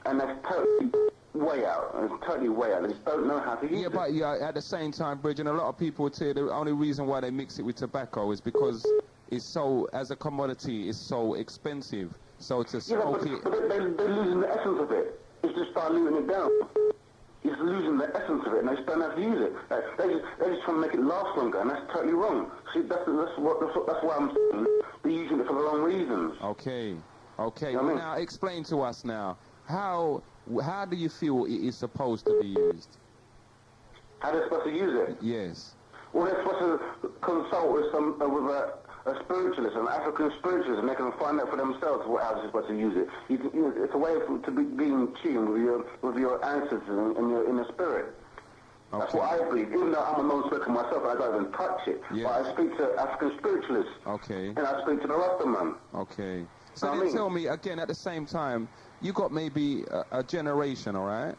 Speaker 8: And that's totally way out. It's totally way out. They just don't know how to use it.
Speaker 3: Yeah, but at the same time, Bridget, a lot of people would say the only reason why they mix it with tobacco is because it's so, as a commodity, it's so expensive. So to smoke it...
Speaker 8: But they're losing the essence of it. It's just diluting it down. It's losing the essence of it, and they just don't have to use it. They're just trying to make it last longer, and that's totally wrong. See, that's why I'm saying they're using it for the wrong reasons.
Speaker 3: Okay. Okay.
Speaker 8: You know
Speaker 3: Well, now explain to us now, how do you feel it is supposed to be used?
Speaker 8: How they're supposed to use it?
Speaker 3: Yes.
Speaker 8: Well, they're supposed to consult with a spiritualist, an African spiritualist, and they can find out for themselves how they're supposed to use it. It's a way to be in tune with your ancestors and your inner spirit. Okay. That's what I believe. Even though I'm a non-smoker myself, I don't even touch it. Yeah. But I speak to African spiritualists.
Speaker 3: Okay.
Speaker 8: And I speak to the Rasta man.
Speaker 3: Okay. So then tell me, again, at the same time, you got maybe a generation, all right?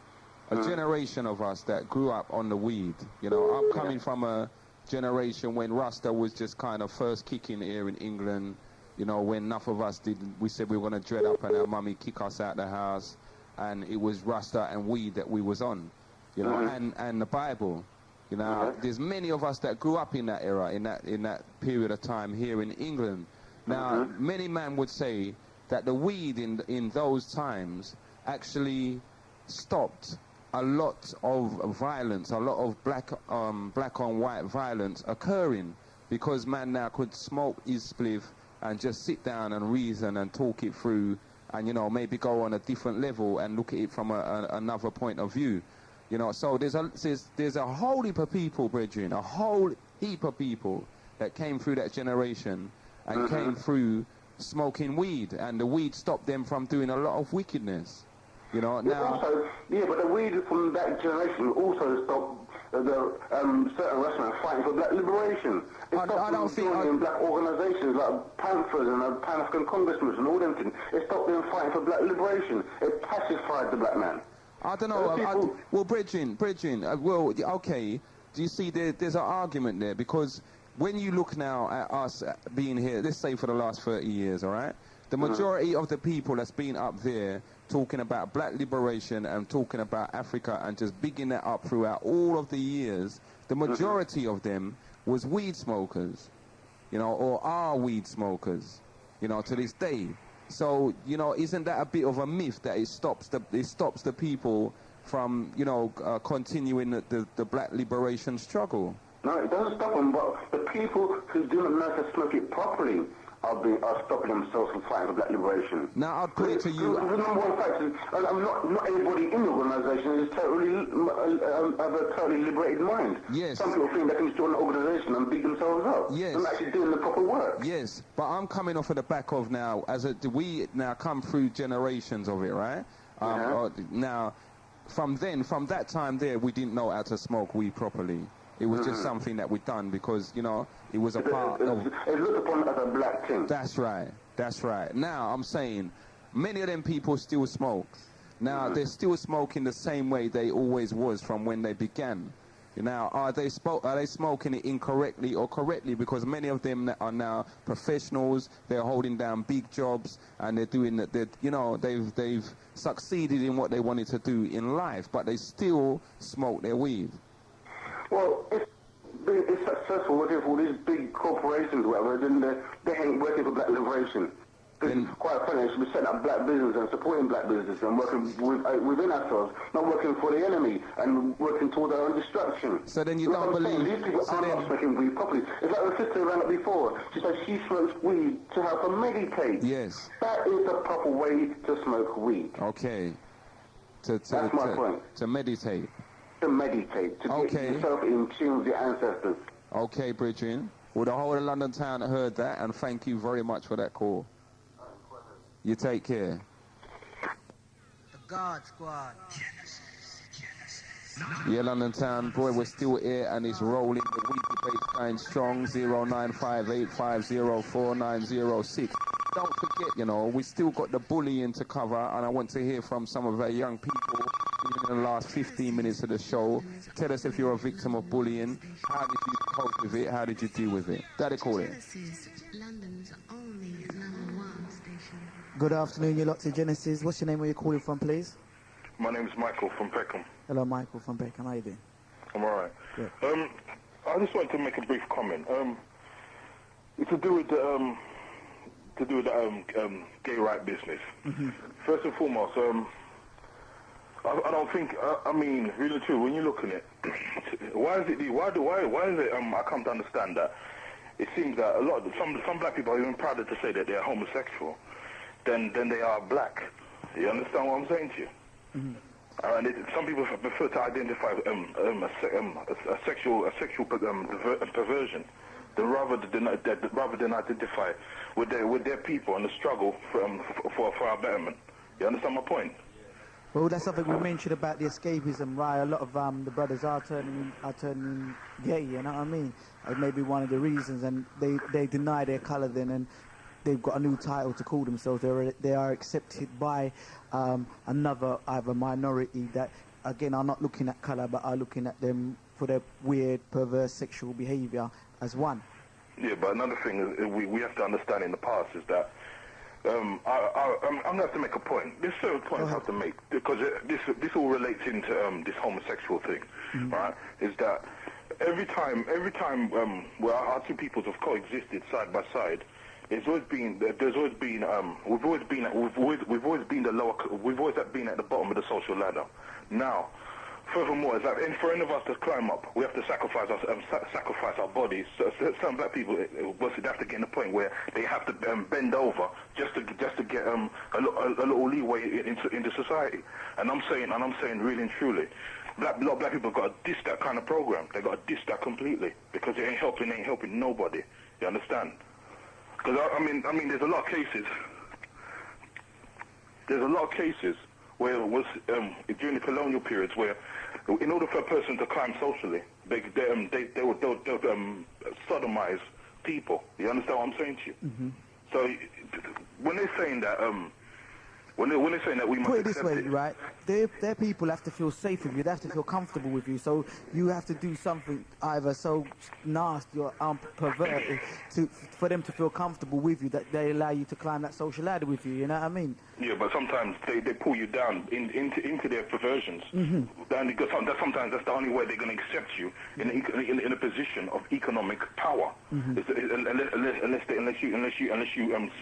Speaker 3: A generation of us that grew up on the weed. You know, I'm coming from a generation when Rasta was just kind of first kicking here in England. You know, when enough of us we said we were going to dread up and our mummy kick us out the house. And it was Rasta and weed that we was on. You know, and the Bible. You know, there's many of us that grew up in that era, in that period of time here in England. Now, many men would say that the weed in those times actually stopped a lot of violence, a lot of black on white violence occurring, because man now could smoke his spliff and just sit down and reason and talk it through, and, you know, maybe go on a different level and look at it from another point of view. You know, so there's a whole heap of people, Bridget, a whole heap of people that came through that generation and came through smoking weed, and the weed stopped them from doing a lot of wickedness. You know, now...
Speaker 8: Also, but the weed from that generation also stopped the certain restaurants fighting for black liberation. I don't think... in black organisations like Panthers and Pan-African Congressmen and all them things. It stopped them fighting for black liberation. It pacified the black man.
Speaker 3: I don't know. Well, Bridging, well, okay, do you see there's an argument there, because when you look now at us being here, let's say for the last 30 years, all right, the majority of the people that's been up there talking about black liberation and talking about Africa and just bigging that up throughout all of the years, the majority of them was weed smokers, you know, or are weed smokers, you know, to this day. So, you know, isn't that a bit of a myth that it stops the people from, you know, continuing the black liberation struggle?
Speaker 8: No, it doesn't stop them, but the people who do not know how to smoke it properly are stopping themselves from fighting for black liberation.
Speaker 3: Now, I'll put it to you...
Speaker 8: The number one fact is, not everybody in the organisation is have a totally liberated mind.
Speaker 3: Yes.
Speaker 8: Some people think they can just join the organisation and beat themselves up.
Speaker 3: Yes.
Speaker 8: And actually doing the proper work.
Speaker 3: Yes, but I'm coming off of the back of now, we now come through generations of it, right? Now, from that time there, we didn't know how to smoke weed properly. It was just something that we done because, you know, it was a part of...
Speaker 8: It's looked upon as a black thing.
Speaker 3: That's right. That's right. Now, I'm saying, many of them people still smoke. Now, they're still smoking the same way they always was from when they began. Now, are they smoking it incorrectly or correctly? Because many of them are now professionals. They're holding down big jobs, and they're doing that. You know, they've succeeded in what they wanted to do in life, but they still smoke their weed.
Speaker 8: Well, if it's successful working for these big corporations or whatever, then they ain't working for black liberation. It's quite funny, they should be setting up black business and supporting black business and working within ourselves, not working for the enemy and working toward our own destruction.
Speaker 3: So then you don't believe...
Speaker 8: These people are not smoking weed properly. It's like the sister who ran up before. She said she smokes weed to help her meditate.
Speaker 3: Yes.
Speaker 8: That is the proper way to smoke weed.
Speaker 3: Okay.
Speaker 8: That's my point.
Speaker 3: To meditate.
Speaker 8: To meditate, to get yourself in tune with your ancestors.
Speaker 3: Okay, Bridget. Well, the whole of London town heard that, and thank you very much for that call. You take care.
Speaker 18: The God Squad.
Speaker 3: Yeah, London town, boy, we're still here, and it's rolling. The weed rate's going strong, 0958504906. Don't forget, you know, we still got the bullying to cover, and I want to hear from some of our young people, even in the last 15 minutes of the show. Tell us if you're a victim of bullying. How did you cope with it? How did you deal with it? Daddy, call it.
Speaker 7: Good afternoon, you're locked to Genesis. What's your name? Where you calling from, please?
Speaker 6: My name's Michael from Peckham.
Speaker 7: Hello, Michael from Peckham. How you doing?
Speaker 6: I'm alright.
Speaker 7: Good.
Speaker 6: I just wanted to make a brief comment. It's to do with the gay right business. First and foremost, I don't think. I mean, really true. When you look at it, why is it? Why is it? I come to understand that it seems that some black people are even prouder to say that they're homosexual than they are black. You understand what I'm saying to you? And some people prefer to identify a sexual perversion rather than identify with their people and the struggle for our betterment. You understand my point?
Speaker 7: Well, that's something we mentioned about the escapism, right? A lot of the brothers are turning gay, you know what I mean? It may be one of the reasons, and they deny their colour then, and they've got a new title to call themselves. They are accepted by another either minority that, again, are not looking at colour, but are looking at them for their weird, perverse sexual behaviour as one.
Speaker 6: Yeah, but another thing is we have to understand in the past is that I'm going to have to make a point. There's certain points I have to make because this all relates into this homosexual thing, right? Is that every time where our two peoples have coexisted side by side, we've always been at the bottom of the social ladder. Now, furthermore, it's like, and for any of us to climb up, we have to sacrifice our bodies. So some black people, they have to get in a point where they have to bend over just to get a little leeway into society. And I'm saying really and truly, a lot of black people have got to diss that kind of program. They got to diss that completely because it ain't helping nobody. You understand? Because I mean, there's a lot of cases. Where it was during the colonial periods where, in order for a person to climb socially, they would sodomize people. You understand what I'm saying to you? So when they're saying that when they're saying that we must
Speaker 7: put it this way, right? Their people have to feel safe with you. They have to feel comfortable with you. So you have to do something either so nasty or perverted for them to feel comfortable with you that they allow you to climb that social ladder with you. You know what I mean?
Speaker 6: Yeah, but sometimes they pull you down into their perversions. And sometimes that's the only way they're going to accept you in a position of economic power. Unless you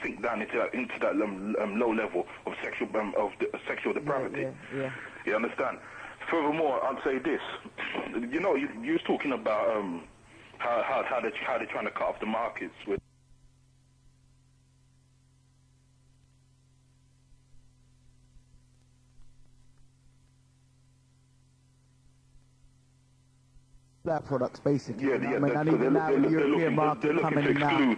Speaker 6: sink down into that low level of sexual depravity.
Speaker 7: Yeah.
Speaker 6: You understand? Furthermore, I'd say this. You know, you was talking about how they're trying to cut off the markets with.
Speaker 7: Black products, basically.
Speaker 6: Yeah,
Speaker 7: you know what I mean? And even now with the European market coming in now.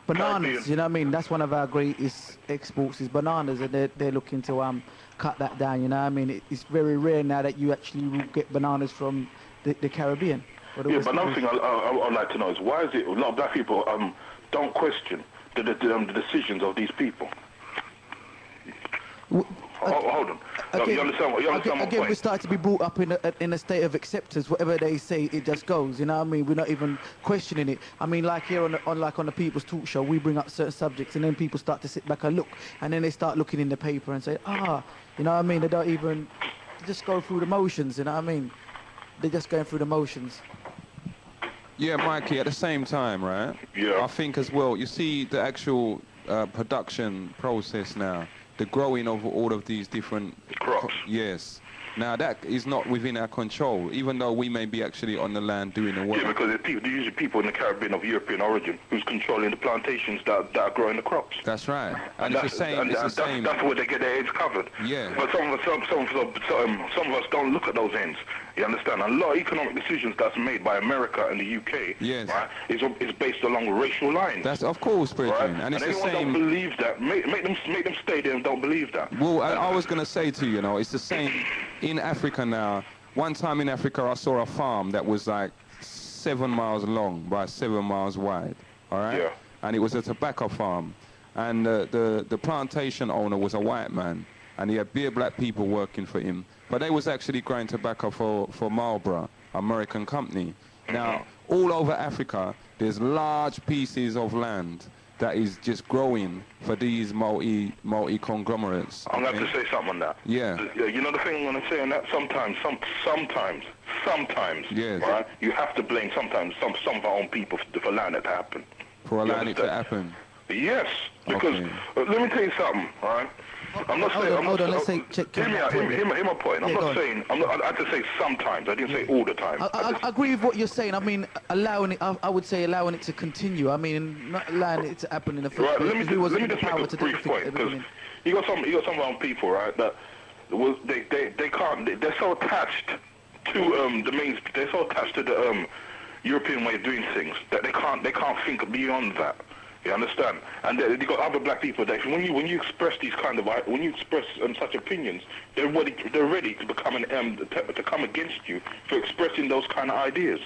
Speaker 7: Bananas, you know what I mean? That's one of our greatest exports is bananas, and they're looking to cut that down, you know what I mean? It's very rare now that you actually will get bananas from the Caribbean.
Speaker 6: Yeah, but another thing I'd like to know is why is it a lot of black people don't question the decisions of these people? Hold on.
Speaker 7: Okay.
Speaker 6: You understand my
Speaker 7: again,
Speaker 6: point?
Speaker 7: we start to be brought up in a state of acceptance. Whatever they say, it just goes. You know what I mean? We're not even questioning it. I mean, like here on the People's Talk Show, we bring up certain subjects, and then people start to sit back and look, and then they start looking in the paper and say, you know what I mean? They don't even just go through the motions. You know what I mean? They're just going through the motions.
Speaker 3: Yeah, Mikey, at the same time, right?
Speaker 6: Yeah.
Speaker 3: I think as well, you see the actual production process now, the growing of all of these different
Speaker 6: crops.
Speaker 3: Yes. Now that is not within our control, even though we may be actually on the land doing the work.
Speaker 6: Yeah, because they're usually people in the Caribbean of European origin who's controlling the plantations that are growing the crops.
Speaker 3: That's right. And it's the same.
Speaker 6: That's where they get their ends covered.
Speaker 3: Yeah.
Speaker 6: But some of us don't look at those ends. You understand? A lot of economic decisions that's made by America and the UK,
Speaker 3: yes,
Speaker 6: right, is based along racial lines.
Speaker 3: That's of course, brethren.
Speaker 6: Right?
Speaker 3: And it's
Speaker 6: anyone
Speaker 3: the same.
Speaker 6: don't believe that. Make them stay there and don't believe that.
Speaker 3: Well, I was going to say to you, it's the same in Africa now. One time in Africa, I saw a farm that was like 7 miles long by 7 miles wide, all right?
Speaker 6: Yeah.
Speaker 3: And it was a tobacco farm. And the plantation owner was a white man, and he had bare black people working for him. But they was actually growing tobacco for Marlboro, American company. Now, all over Africa, there's large pieces of land that is just growing for these multi-conglomerates.
Speaker 6: I'm going to have to say something on that.
Speaker 3: Yeah.
Speaker 6: You know the thing when I'm saying that? Sometimes,
Speaker 3: yes.
Speaker 6: Right? You have to blame sometimes some of our own people for allowing it to happen.
Speaker 3: For allowing it to happen?
Speaker 6: Yes, because let me tell you something, all right? I'm not saying.
Speaker 7: Hold on. Let's say.
Speaker 6: Hear me out. Hear my point. I'm not saying. I had to say sometimes. I didn't say all the time.
Speaker 7: I agree with what you're saying. I mean, allowing it. I would say allowing it to continue. I mean, not allowing it to happen in the first place.
Speaker 6: Let me just make a brief point, because you got some of our people, right? That they can't. They're so attached to the main. They're so attached to the European way of doing things that they can't think beyond that. You understand? And you got other black people that when you express these kind of such opinions, they're ready to become to come against you for expressing those kind of ideas.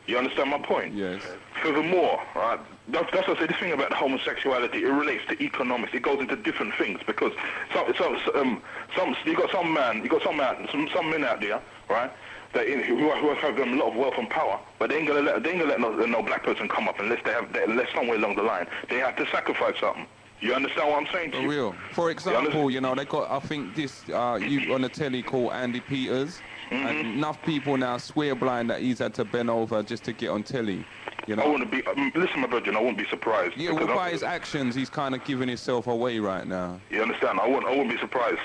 Speaker 6: You understand my point?
Speaker 3: Yes.
Speaker 6: Furthermore, right, that's what I say. This thing about homosexuality, it relates to economics. It goes into different things because you got some men out there, right? Who have a lot of wealth and power, but they ain't gonna let no black person come up unless somewhere along the line they have to sacrifice something. You understand what I'm saying to you?
Speaker 3: For real. For example, you know, they got, I think this, you on the telly called Andy Peters, and enough people now swear blind that he's had to bend over just to get on telly. You know?
Speaker 6: I wouldn't be, listen my brother, I wouldn't be surprised.
Speaker 3: Yeah, well, by his actions, he's kind of giving himself away right now.
Speaker 6: You understand? I wouldn't be surprised.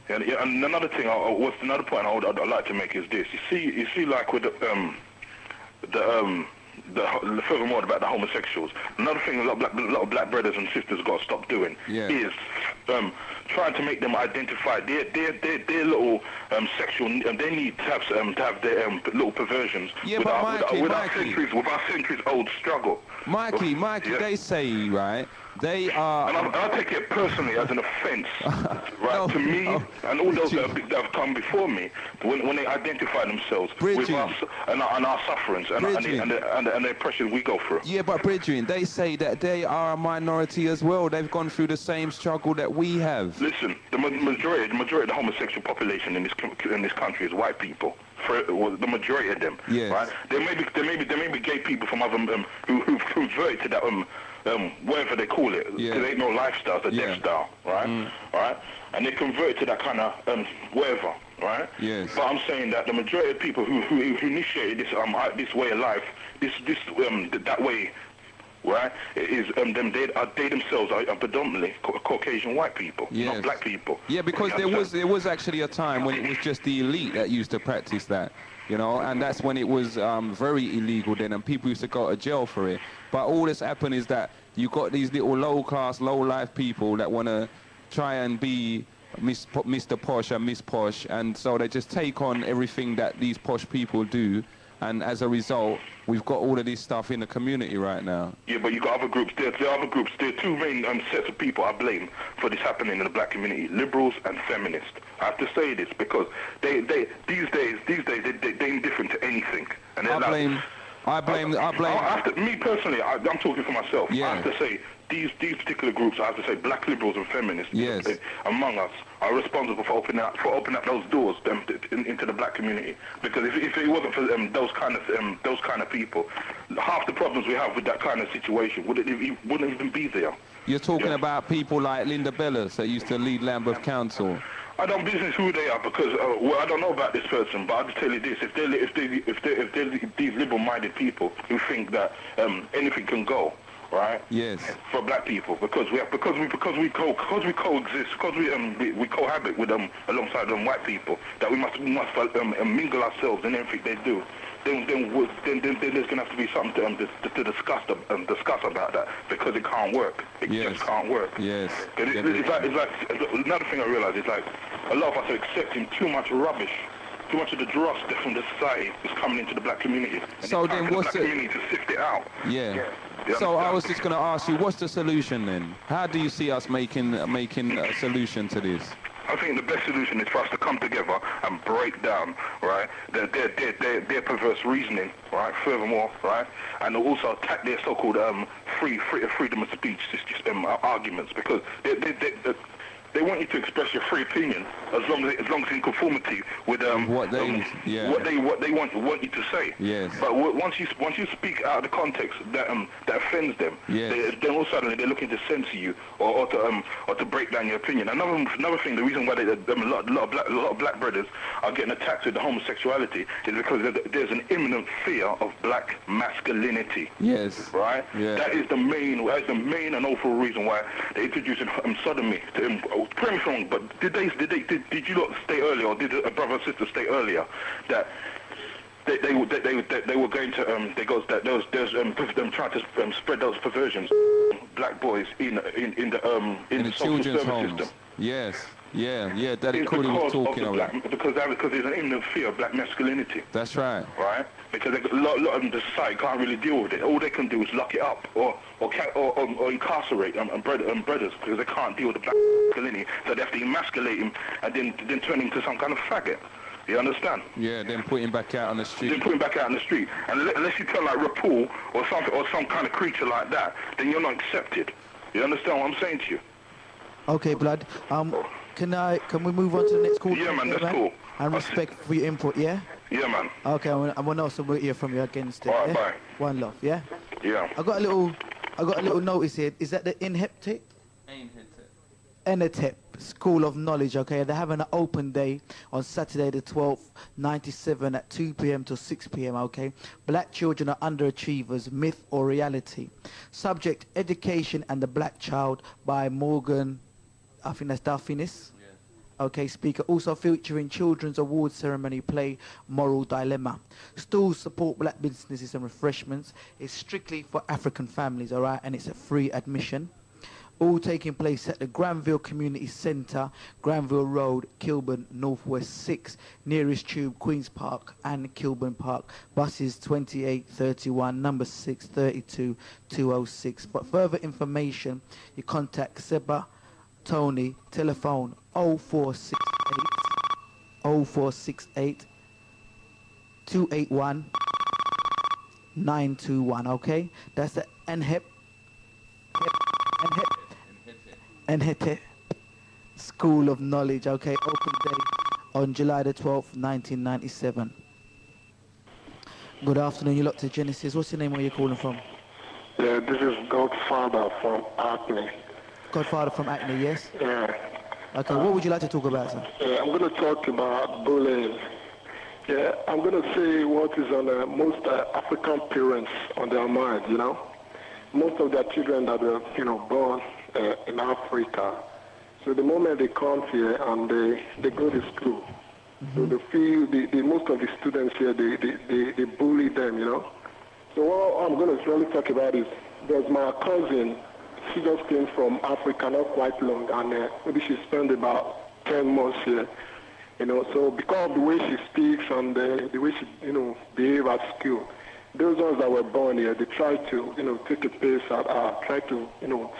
Speaker 6: And another thing, another point I'd like to make is this. You see, like with the furthermore about the homosexuals. Another thing a lot of black brothers and sisters got to stop doing is trying to make them identify their little sexual. They need to have their little perversions.
Speaker 3: Yeah,
Speaker 6: with
Speaker 3: but
Speaker 6: our centuries old struggle.
Speaker 3: Mikey, they say, right? They are...
Speaker 6: And I take it personally as an offence, right, to me and all those that have come before me when they identify themselves with us and our sufferings and the oppression we go through.
Speaker 3: Yeah, but Bridging, they say that they are a minority as well. They've gone through the same struggle that we have.
Speaker 6: Listen, the majority of the homosexual population in this country is white people. The majority of them, right? There may be gay people from other who've converted to that whatever they call it. Because they ain't no lifestyle, it's a death style, right? All right, and they converted to that kind of whatever, right? Yes. But I'm saying that the majority of people who initiated this way of life, that way, right, is they themselves are predominantly Caucasian white people, not black people.
Speaker 3: Yeah, because there was actually a time when it was just the elite that used to practice that, you know, and that's when it was very illegal then, and people used to go to jail for it. But all that's happened is that you got these little low-class, low-life people that want to try and be Mr. Posh and Miss Posh, and so they just take on everything that these posh people do. And as a result, we've got all of this stuff in the community right now.
Speaker 6: Yeah, but you got other groups. There are two main sets of people I blame for this happening in the black community: liberals and feminists. I have to say this because these days they're indifferent to anything. And I blame. Me personally, I'm talking for myself. Yeah. I have to say these particular groups. I have to say black liberals and feminists. Yes. Among us are responsible for opening up those doors into the black community. Because if it wasn't for those kind of people, half the problems we have with that kind of situation wouldn't even be there.
Speaker 3: You're talking about people like Linda Bellis that used to lead Lambeth Council.
Speaker 6: I don't business who they are because I don't know about this person, but I'll just tell you this: if they're these liberal-minded people who think that anything can go, right? Yes. For black people, because we coexist, because we cohabit with them alongside white people, that we must mingle ourselves in everything they do. Then there's gonna have to be something to discuss about that, because it can't work. It just can't work. Yes. It's like another thing I realize is like a lot of us are accepting too much rubbish. Too much of the dross from the society is coming into the black community. And
Speaker 3: so then what's
Speaker 6: the community to sift it out?
Speaker 3: Yeah. So I was just going to ask you, what's the solution then? How do you see us making a solution to this?
Speaker 6: I think the best solution is for us to come together and break down, right, their perverse reasoning, right, furthermore, right, and also attack their so-called freedom of speech arguments, because they want you to express your free opinion as long as it's in conformity with what they want you to say.
Speaker 3: Yes.
Speaker 6: But once you speak out of the context that offends them, then all of a sudden they're looking to censor you or to break down your opinion. Another thing, the reason why a lot of black brothers are getting attacked with the homosexuality is because there's an imminent fear of black masculinity.
Speaker 3: Yes.
Speaker 6: Right.
Speaker 3: Yeah.
Speaker 6: That is the main and overall reason why they're introducing sodomy to correct me if I'm wrong, but did you lot state earlier, or did a brother or sister state earlier that they were going to there's them trying to spread those perversions, black boys in the
Speaker 3: children's
Speaker 6: social
Speaker 3: homes.
Speaker 6: system?
Speaker 3: Yes. Yeah, Daddy Coolie was talking about it.
Speaker 6: Because there's an imminent fear of black masculinity.
Speaker 3: That's right.
Speaker 6: Right? Because a lot of the society can't really deal with it. All they can do is lock it up or incarcerate brothers because they can't deal with the black masculinity. So they have to emasculate him and then turn him into some kind of faggot. You understand?
Speaker 3: Yeah, then put him back out on the street.
Speaker 6: Then put him back out on the street. And unless you tell like Rapul or some kind of creature like that, then you're not accepted. You understand what I'm saying to you?
Speaker 7: Okay, blood. Can we move on to the next call?
Speaker 6: Yeah, man, that's cool.
Speaker 7: And respect for your input, yeah?
Speaker 6: Yeah, man.
Speaker 7: Okay, I want to also hear from you against it.
Speaker 6: All right,
Speaker 7: yeah?
Speaker 6: bye.
Speaker 7: One love, yeah?
Speaker 6: Yeah.
Speaker 7: I got a little notice here. Is that the Enhetep School of Knowledge, okay? They're having an open day on Saturday the 12th, 97 at 2 p.m. to 6 p.m., okay? Black children are underachievers, myth or reality. Subject, Education and the Black Child by Morgan, I think that's Dalfinis. Okay, speaker. Also featuring children's awards ceremony play Moral Dilemma. Stalls support black businesses and refreshments. It's strictly for African families, all right, and it's a free admission. All taking place at the Granville Community Centre, Granville Road, Kilburn, Northwest 6, nearest tube, Queen's Park and Kilburn Park. Buses 2831, number 632 206. For further information, you contact Seba Tony, telephone 0468 281 921, okay? That's the Enhetep School of Knowledge, okay? Open day on July the 12th, 1997. Good afternoon, you're locked to Genesis. What's your name, where you're calling from?
Speaker 19: Yeah, this is Godfather from Acme.
Speaker 7: Godfather from Acme, yes?
Speaker 19: Yeah.
Speaker 7: Okay, what would you like to talk about, sir?
Speaker 19: Yeah, I'm going to talk about bullying. Yeah, I'm going to say what is on most African parents on their mind, you know. Most of their children that are, born in Africa. So the moment they come here and they go to school, so they feel, most of the students here, they bully them, you know. So what I'm going to really talk about is, there's my cousin. She just came from Africa not quite long, and maybe she spent about 10 months here, So because of the way she speaks and the way she, behave at school, those ones that were born here, they try to, take a pace at her, try to,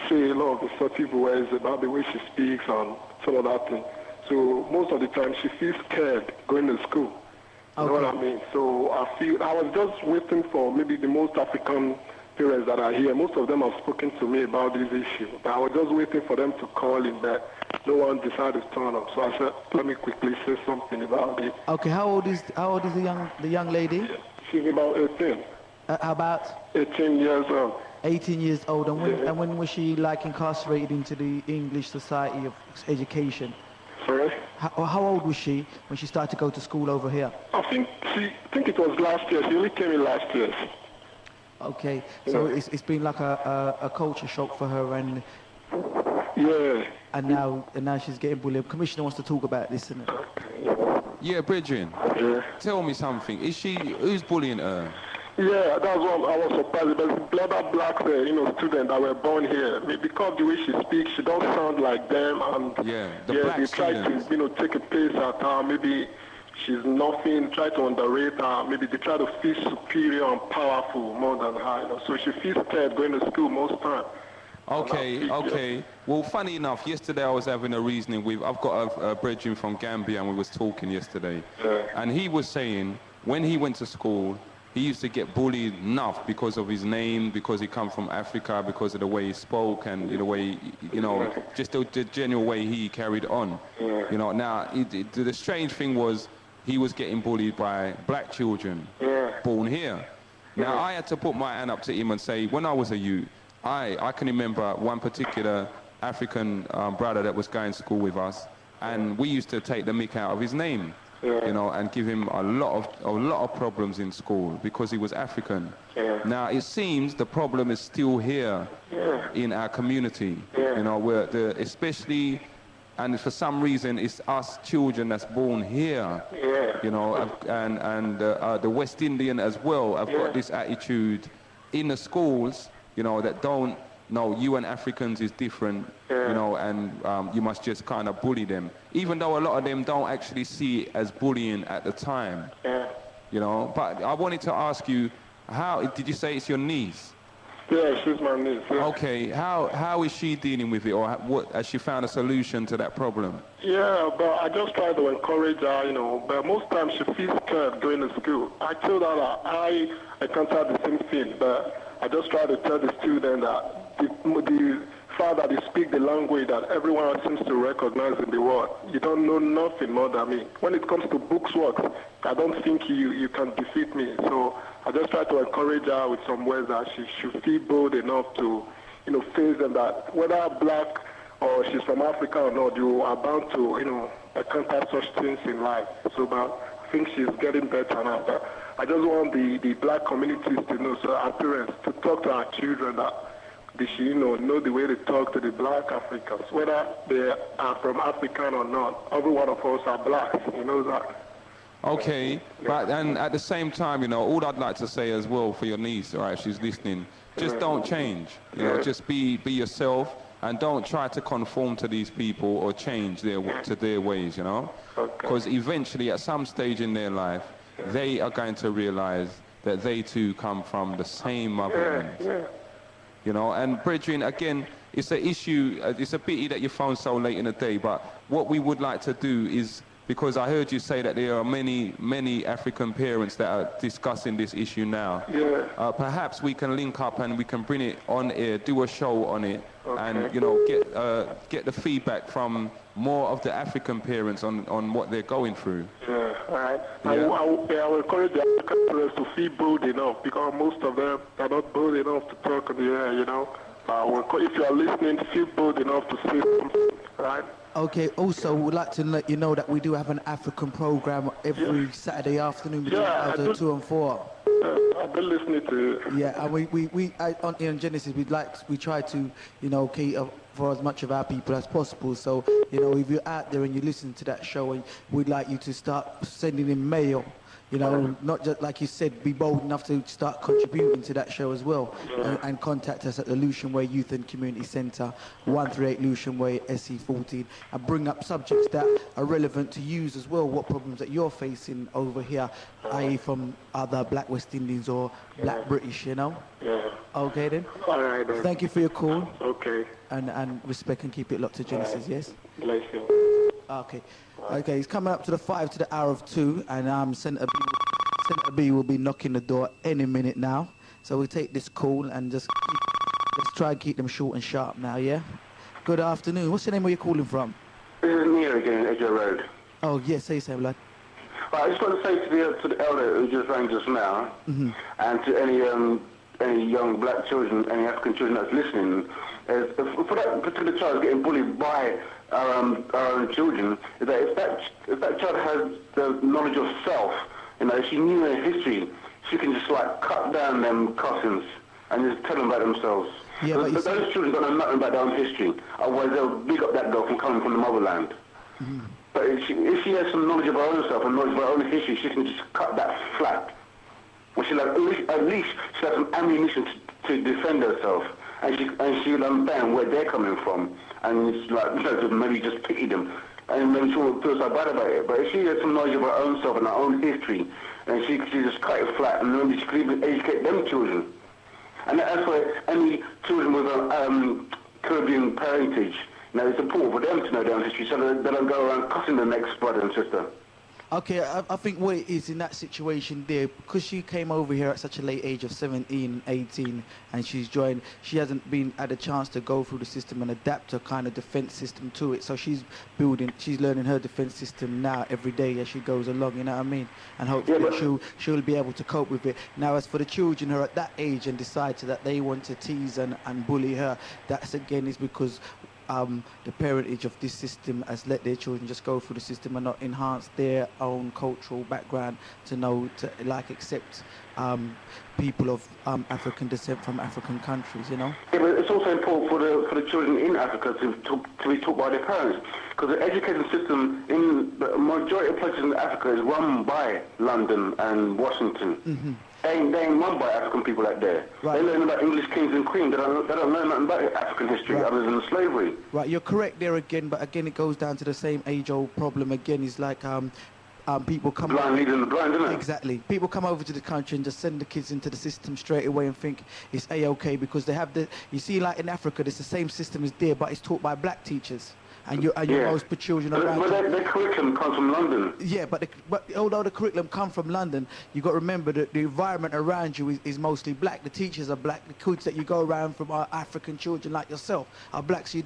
Speaker 19: say a lot of the assertive words about the way she speaks and some of that thing. So most of the time she feels scared going to school. You know what I mean? So I was just waiting for maybe the most African parents that are here. Most of them have spoken to me about this issue. But I was just waiting for them to call in, but no one decided to turn up. So I said, let me quickly say something about it.
Speaker 7: Okay, how old is the young lady?
Speaker 19: She's about 18.
Speaker 7: About
Speaker 19: 18 years old.
Speaker 7: 18 years old. And when was she incarcerated into the English Society of Education?
Speaker 19: Sorry?
Speaker 7: How old was she when she started to go to school over here?
Speaker 19: I think it was last year. She only came in last year.
Speaker 7: Okay, so it's been like a culture shock for her, and and now she's getting bullied. Commissioner wants to talk about this, isn't it?
Speaker 3: Yeah, Bridget.
Speaker 19: Yeah.
Speaker 3: Tell me something. Who's bullying her?
Speaker 19: Yeah, that's what I was surprised. There's other black, students that were born here. Because the way she speaks, she don't sound like them, and
Speaker 3: black
Speaker 19: they try to, take a pace at her. Maybe she's nothing, try to underrate her. Maybe they try to feel superior and powerful more than her. So she feels scared going to school most time.
Speaker 3: Okay. Well, funny enough, yesterday I was having a reasoning with, I've got a brethren from Gambia, and we was talking yesterday. And he was saying, when he went to school, he used to get bullied enough because of his name, because he come from Africa, because of the way he spoke, and the way, just the general way he carried on. Now, the strange thing was, he was getting bullied by black children born here. Now, I had to put my hand up to him and say, when I was a youth, I can remember one particular African brother that was going to school with us, and we used to take the mick out of his name, and give him a lot of problems in school because he was African. Now it seems the problem is still here in our community, where especially, and for some reason it's us children that's born here, and the West Indian as well have got this attitude in the schools, that don't know you and Africans is different, and you must just kind of bully them, even though a lot of them don't actually see it as bullying at the time. But I wanted to ask you, how did you say it's your niece?
Speaker 19: Yeah, she's my niece. Yeah.
Speaker 3: Okay, how is she dealing with it, or what, has she found a solution to that problem?
Speaker 19: Yeah, but I just try to encourage her, but most times she feels scared going to school. I told her that I encountered the same thing, but I just try to tell the student that the fact that you speak the language that everyone seems to recognize in the world, you don't know nothing more than me. When it comes to books work, I don't think you can defeat me. So I just try to encourage her with some words that she should feel bold enough to, face them, that whether black or she's from Africa or not, you are bound to, encounter such things in life. So but I think she's getting better now. But I just want the black communities to know, so our parents, to talk to our children that they should, know the way to talk to the black Africans, whether they are from Africa or not. Every one of us are black, that.
Speaker 3: Okay, but and at the same time, all I'd like to say as well for your niece, all right, she's listening, just don't change, just be yourself, and don't try to conform to these people or change their ways, because eventually at some stage in their life, they are going to realize that they too come from the same motherland. And brethren, again, it's an issue, it's a pity that you phoned so late in the day, but what we would like to do is, because I heard you say that there are many African parents that are discussing this issue now. Perhaps we can link up and we can bring it on air, do a show on it, and get the feedback from more of the African parents on what they're going through.
Speaker 19: Yeah, all right. I will encourage the African parents to feel bold enough, because most of them are not bold enough to talk in the air, if you are listening, feel bold enough to say something, right?
Speaker 7: Okay, also, we'd like to let you know that we do have an African program every Saturday afternoon between 2 and 4.
Speaker 19: I've been listening to it.
Speaker 7: Yeah, and we on Genesis, we try to, cater for as much of our people as possible. So, if you're out there and you listen to that show, and we'd like you to start sending in mail. Not just, like you said, be bold enough to start contributing to that show as well. And contact us at the Lucian Way Youth and Community Centre, 138 Lucian Way, SE14, and bring up subjects that are relevant to you as well, what problems that you're facing over here, i.e. from other black West Indians or black British,
Speaker 19: Yeah.
Speaker 7: Okay then.
Speaker 19: All right then.
Speaker 7: Thank you for your call.
Speaker 19: Okay.
Speaker 7: And respect and keep it locked to Genesis, yes?
Speaker 19: Bless you.
Speaker 7: Okay. Okay, it's coming up to the 5 to the hour of 2, and Senator B will be knocking the door any minute now. So we take this call and let's try and keep them short and sharp now, yeah? Good afternoon. What's your name? Where you calling from?
Speaker 20: This is Neil again, Edger Road.
Speaker 7: Oh, yes, say so, lad.
Speaker 20: Well, I just want to say to the elder who just rang just now, and to any young black children, any African children that's listening, for that particular child getting bullied by our own children, is that if that child has the knowledge of self, if she knew their history, she can just cut down them cousins and just tell them about themselves. Yeah, but those children don't know nothing about their own history. Otherwise, they'll big up that girl from coming from the motherland. But if she has some knowledge of her own self and knowledge of her own history, she can just cut that flat. Well, at least she'll have some ammunition to defend herself, and she'll understand where they're coming from, and it's maybe just pity them, and maybe she won't feel so bad about it. But if she has some knowledge of her own self and her own history, and she just cut it flat, and maybe she could even educate them children. And that's where any children with a Caribbean parentage, you know, it's important for them to know their own history so that they don't go around cussing the next brother and sister.
Speaker 7: Okay, I think what it is in that situation there, because she came over here at such a late age of 17, 18, and she hasn't had a chance to go through the system and adapt a kind of defense system to it. So she's learning her defense system now every day as she goes along, you know what I mean? And hopefully she'll be able to cope with it. Now, as for the children who are at that age and decide that they want to tease and bully her, that's again is because the parentage of this system has let their children just go through the system and not enhance their own cultural background to accept people of African descent from African countries, you know?
Speaker 20: Yeah, but it's also important for the children in Africa to be taught by their parents, because the education system in the majority of places in Africa is run by London and Washington.
Speaker 7: Mm-hmm.
Speaker 20: They ain't run by African people out there. Right. They learn about English kings and queens. They don't learn nothing about African history other than slavery.
Speaker 7: Right, you're correct there again, but again it goes down to the same age-old problem again. Is like people come
Speaker 20: blind leading the blind, isn't it?
Speaker 7: Exactly. People come over to the country and just send the kids into the system straight away and think it's A-OK because they have you see, like in Africa, there's the same system as there, but it's taught by black teachers. And your most children around.
Speaker 20: But the curriculum comes from London.
Speaker 7: Yeah, but although the curriculum comes from London, you got to remember that the environment around you is mostly black. The teachers are black. The kids that you go around from are African children like yourself are black. So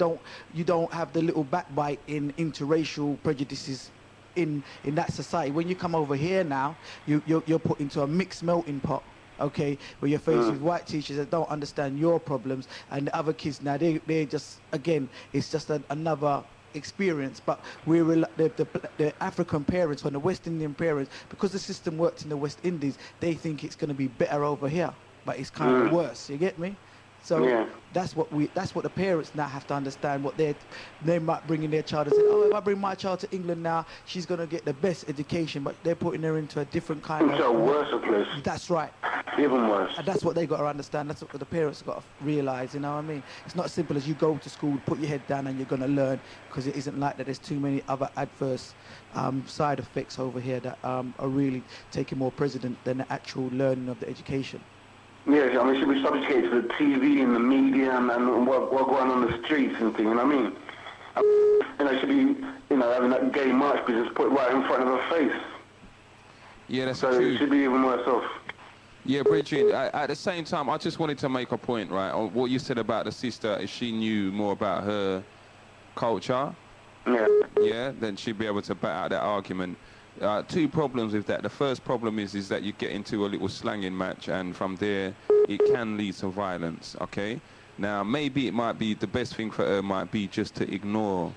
Speaker 7: you don't have the little backbite in interracial prejudices in that society. When you come over here now, you're put into a mixed melting pot. Okay, where you're faced with white teachers that don't understand your problems, and the other kids now they're just, again, it's just another experience. But the African parents or the West Indian parents, because the system works in the West Indies, they think it's going to be better over here, but it's kind of worse. You get me? So that's what the parents now have to understand. What they might bring in their child and say, oh, if I bring my child to England now, she's going to get the best education, but they're putting her into a different kind of...
Speaker 20: It's a worse place.
Speaker 7: That's right.
Speaker 20: Even worse.
Speaker 7: And that's what they got to understand. That's what the parents got to realise, you know what I mean? It's not as simple as you go to school, put your head down and you're going to learn, because it isn't like that. There's too many other adverse side effects over here that are really taking more precedent than the actual learning of the education.
Speaker 20: Yes, I mean, should be subjugated to the TV and the media and what going on the streets and things, you know what I mean? You know, should be, you know, having that gay march business put right in front of her face.
Speaker 3: Yeah, that's
Speaker 20: so
Speaker 3: true.
Speaker 20: It should be even worse off.
Speaker 3: Yeah, Bridget, at the same time, I just wanted to make a point, right, on what you said about the sister. If she knew more about her culture, then she'd be able to bat out that argument. Two problems with that. The first problem is that you get into a little slanging match, and from there it can lead to violence. Okay, now maybe it might be the best thing for her might be just to ignore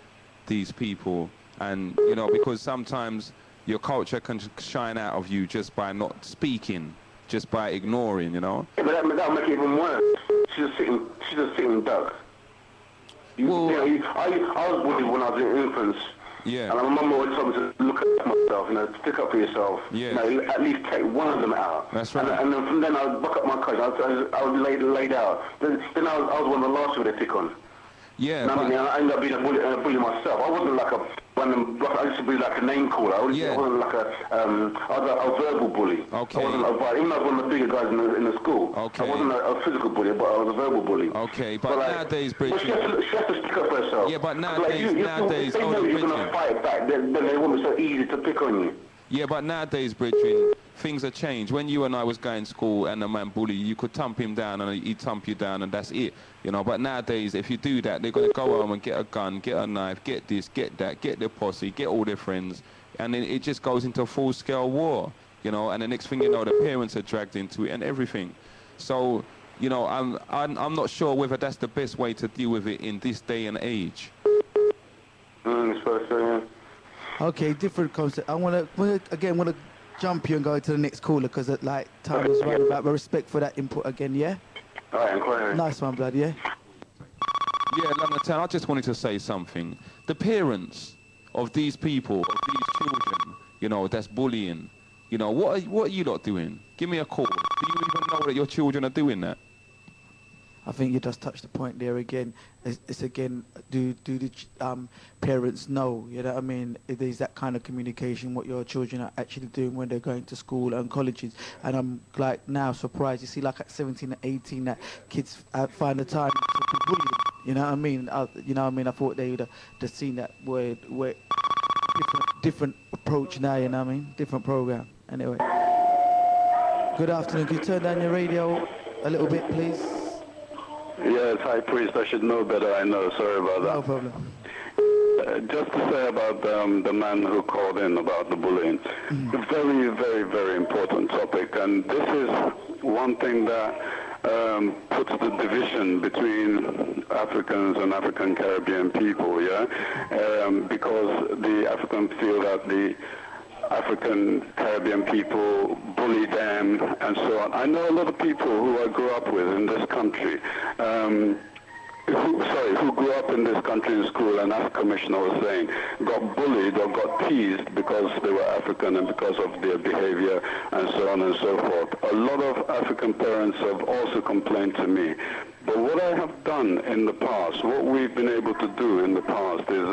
Speaker 3: these people, and you know, because sometimes your culture can shine out of you just by not speaking, just by ignoring, you know.
Speaker 20: Yeah, but that'll make it even worse. She's just sitting duck. I was bullied when I was an infant.
Speaker 3: Yeah.
Speaker 20: And my mum always told me to look at myself, you know, stick up for yourself.
Speaker 3: Yeah.
Speaker 20: You know, at least take one of them out.
Speaker 3: That's right.
Speaker 20: And then from then I would buck up my courage. I was laid out. Then I was one of the last people they pick on.
Speaker 3: Yeah.
Speaker 20: I mean, I ended up being a bully myself. I wasn't like I used to be like a name caller. I wasn't like I was a verbal bully.
Speaker 3: Okay.
Speaker 20: I wasn't even though I was one of the bigger guys in the school.
Speaker 3: Okay.
Speaker 20: I wasn't a physical bully, but I was a verbal bully.
Speaker 3: Okay, but
Speaker 20: like,
Speaker 3: nowadays, Bridget...
Speaker 20: She has to stick up for herself.
Speaker 3: Yeah, but nowadays...
Speaker 20: If they know you're going to fight back, then they won't be so easy to pick on you.
Speaker 3: Yeah, but nowadays, Bridget, things have changed. When you and I was going to school and a man bully, you could thump him down and he'd thump you down and that's it. You know, but nowadays, if you do that, they're going to go home and get a gun, get a knife, get this, get that, get their posse, get all their friends, and then it just goes into a full-scale war, you know, and the next thing you know, the parents are dragged into it and everything. So, you know, I'm not sure whether that's the best way to deal with it in this day and age.
Speaker 20: I suppose so, yeah.
Speaker 7: Okay, different concept. I want to jump you and go to the next caller because like time is running out. But respect for that input again, yeah?
Speaker 20: All right, inquiry.
Speaker 7: Nice one, blood, yeah?
Speaker 3: Yeah, London Town, I just wanted to say something. The parents of these people, of these children, you know, that's bullying, you know, what are you lot doing? Give me a call. Do you even know that your children are doing that?
Speaker 7: I think you just touched the point there again. It's again, do the parents know? You know what I mean? There's that kind of communication what your children are actually doing when they're going to school and colleges. And I'm like now surprised. You see, like at 17 and 18, that kids find the time to bully them. You know what I mean? You know what I mean? I thought they would have just seen that where different approach now. You know what I mean? Different program. Anyway. Good afternoon. Could you turn down your radio a little bit, please?
Speaker 9: Yes, High Priest, I should know better, I know. Sorry about that.
Speaker 7: No problem.
Speaker 9: Just to say about the man who called in about the bullying. Very, very, very important topic. And this is one thing that puts the division between Africans and African Caribbean people, yeah? Because the Africans feel that the African Caribbean people bully them and so on. I know a lot of people who I grew up with in this country, who grew up in this country in school, and as Commissioner was saying, got bullied or got teased because they were African and because of their behavior and so on and so forth. A lot of African parents have also complained to me. But what I have done in the past, what we've been able to do in the past is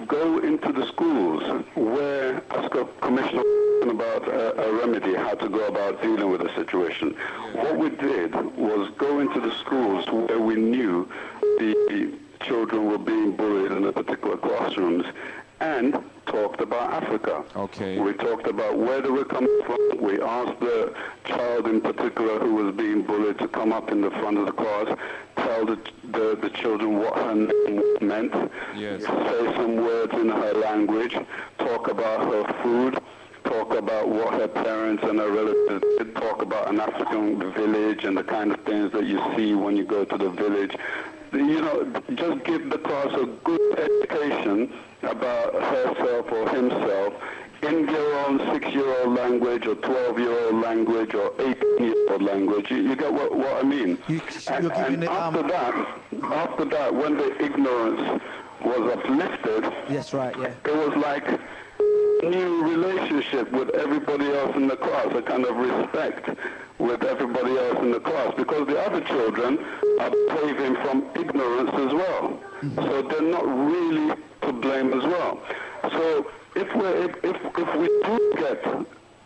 Speaker 9: go into the schools where, as Commissioner about a remedy, how to go about dealing with the situation. What we did was go into the schools where we knew the children were being bullied in the particular classrooms and talked about Africa.
Speaker 3: Okay.
Speaker 9: We talked about where they were coming from. We asked the child in particular who was being bullied to come up in the front of the class, tell the children what her name meant, say some words in her language, talk about her food, talk about what her parents and her relatives did, talk about an African village and the kind of things that you see when you go to the village. You know, just give the class a good education about herself or himself in their own 6-year-old language or 12-year-old language or 18-year-old language. You get what I mean? And after that, when the ignorance was uplifted,
Speaker 7: yes, right, yeah,
Speaker 9: it was like a new relationship with everybody else in the class, a kind of respect with everybody else in the class, because the other children are behaving from ignorance as well. So they're not really to blame as well. So if we do get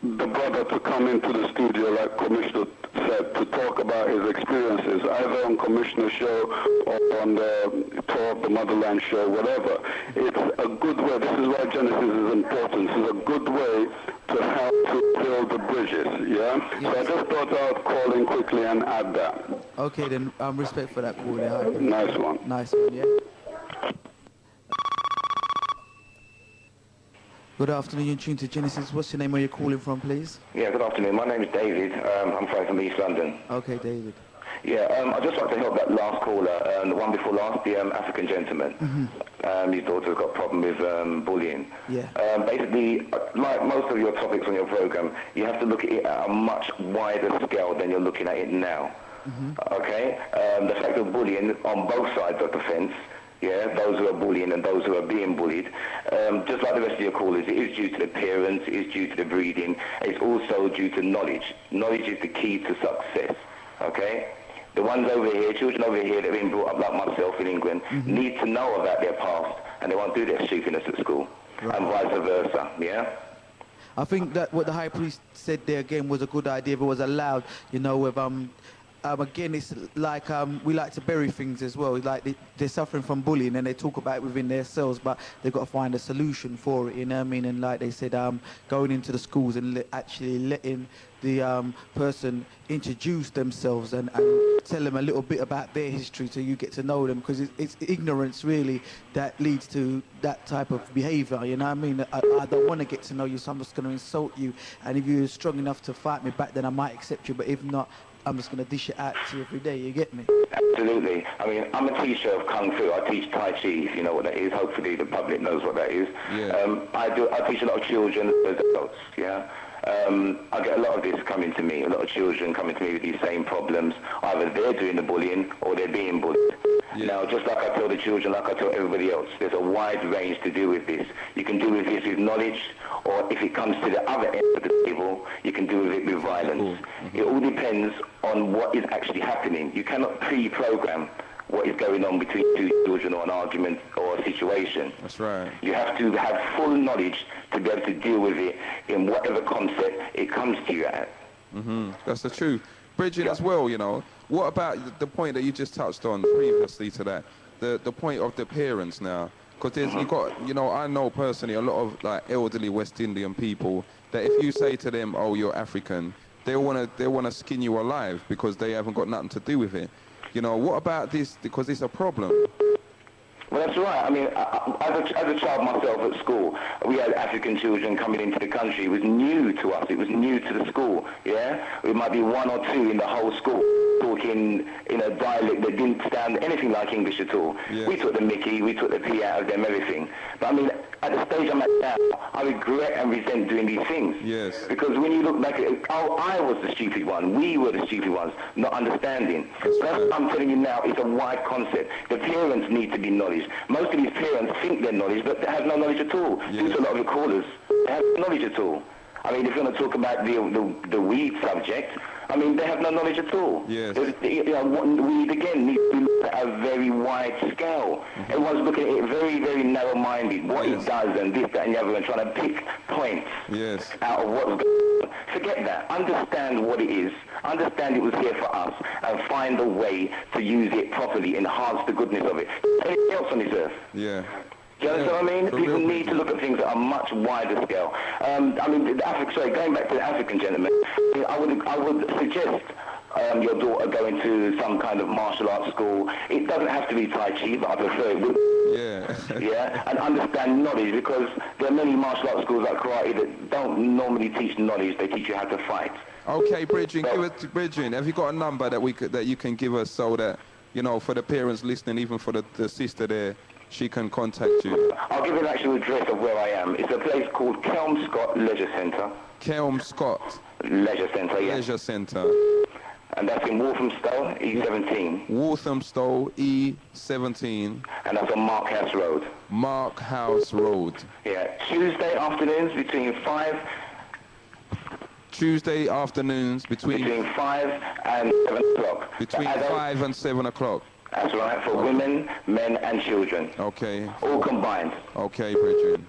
Speaker 9: the brother to come into the studio, like Commissioner said, to talk about his experiences, either on Commissioner's show or on the Talk the Motherland show, whatever, it's a good way. This is why Genesis is important. This is a good way to help to build the bridges, yeah? So I just thought I'd call in quickly and add that.
Speaker 7: Okay, then, respect for that call there.
Speaker 9: Nice one.
Speaker 7: Nice one, yeah. Good afternoon, you're tuned to Genesis. What's your name, where you're calling from, please?
Speaker 21: Yeah, good afternoon. My name is David. I'm from East London.
Speaker 7: Okay, David.
Speaker 21: Yeah, I'd just like to help that last caller, the one before last, the African gentleman. His daughter's got a problem with bullying.
Speaker 7: Yeah.
Speaker 21: Basically, like most of your topics on your program, you have to look at it at a much wider scale than you're looking at it now. Okay? The fact of bullying on both sides of the fence, yeah, those who are bullying and those who are being bullied, just like the rest of your callers, it is due to the parents, it is due to the breeding, it's also due to knowledge. Knowledge is the key to success, okay? The ones over here, children over here that have been brought up like myself in England, need to know about their past, and they won't do their stupidness at school, and vice versa, yeah?
Speaker 7: I think that what the High Priest said there again was a good idea if it was allowed, you know, with again, it's like we like to bury things as well. Like they're suffering from bullying and they talk about it within themselves, but they've got to find a solution for it, you know what I mean? And like they said, going into the schools and actually letting the person introduce themselves and tell them a little bit about their history so you get to know them, because it's ignorance really that leads to that type of behavior, you know what I mean? I don't want to get to know you, so I'm just going to insult you, and if you're strong enough to fight me back, then I might accept you, but if not, I'm just going to dish it out to you every day, you get me?
Speaker 21: Absolutely. I mean, I'm a teacher of Kung Fu. I teach Tai Chi, if you know what that is. Hopefully the public knows what that is.
Speaker 3: Yeah.
Speaker 21: I teach a lot of children as adults, yeah? I get a lot of this coming to me, a lot of children coming to me with these same problems. Either they're doing the bullying or they're being bullied. Yeah. Now, just like I tell the children, like I tell everybody else, there's a wide range to deal with this. You can deal with this with knowledge, or if it comes to the other end of the table, you can deal with it with violence. It all depends on what is actually happening. You cannot pre-program what is going on between two children or an argument or a situation.
Speaker 3: That's right.
Speaker 21: You have to have full knowledge to be able to deal with it in whatever concept it comes to you at.
Speaker 3: That's the truth. Bridget, as well, you know, what about the point that you just touched on previously to that, the point of the parents now? Because there's, you got, you know, I know personally a lot of like elderly West Indian people that if you say to them, oh, you're African, they wanna skin you alive because they haven't got nothing to do with it. You know, what about this? Because it's a problem.
Speaker 21: Well, that's right. I mean, as a child myself at school, we had African children coming into the country. It was new to us. It was new to the school, yeah? It might be one or two in the whole school talking in a dialect that didn't sound anything like English at all.
Speaker 3: Yeah.
Speaker 21: We took the mickey, we took the pee out of them, everything. But I mean, at the stage I'm at now, I regret and resent doing these things.
Speaker 3: Yes.
Speaker 21: Because when you look back at it, oh, I was the stupid one. We were the stupid ones, not understanding. That's what I'm telling you now. It's a wide concept. The parents need to be knowledge. Most of these parents think they're knowledge, but they have no knowledge at all. Due to a lot of the callers, they have no knowledge at all. I mean, if you want to talk about the weed subject, I mean, they have no knowledge at all.
Speaker 3: Yes.
Speaker 21: You know, weed, again, needs to be looked at a very wide scale. Everyone's looking at it very, very narrow-minded. What it does and this, that, and the other, and trying to pick points out of what's going on. Forget that. Understand what it is. Understand it was here for us, and find a way to use it properly, enhance the goodness of it. Anything else on this earth?
Speaker 3: Yeah.
Speaker 21: Do you understand what I mean? People need to look at things at a much wider scale. I mean, going back to the African gentleman, I would suggest your daughter going to some kind of martial arts school. It doesn't have to be Tai Chi, but I prefer it would. Yeah, and understand knowledge, because there are many martial arts schools like karate that don't normally teach knowledge. They teach you how to fight.
Speaker 3: Okay, Bridget, have you got a number that you can give us so that, you know, for the parents listening, even for the sister there, she can contact you?
Speaker 21: I'll give you an actual address of where I am. It's a place called Kelmscott Leisure Centre.
Speaker 3: Kelmscott
Speaker 21: Leisure Centre, yeah.
Speaker 3: Leisure Centre.
Speaker 21: And that's in Walthamstow, E17.
Speaker 3: Walthamstow, E17.
Speaker 21: And that's on Mark House Road.
Speaker 3: Mark House Road.
Speaker 21: Yeah. Tuesday afternoons between 5...
Speaker 3: Tuesday afternoons between
Speaker 21: 5 and 7 o'clock.
Speaker 3: Between 5 and 7 o'clock.
Speaker 21: That's right, for women, men, and children.
Speaker 3: Okay.
Speaker 21: All combined.
Speaker 3: Okay, Bridget.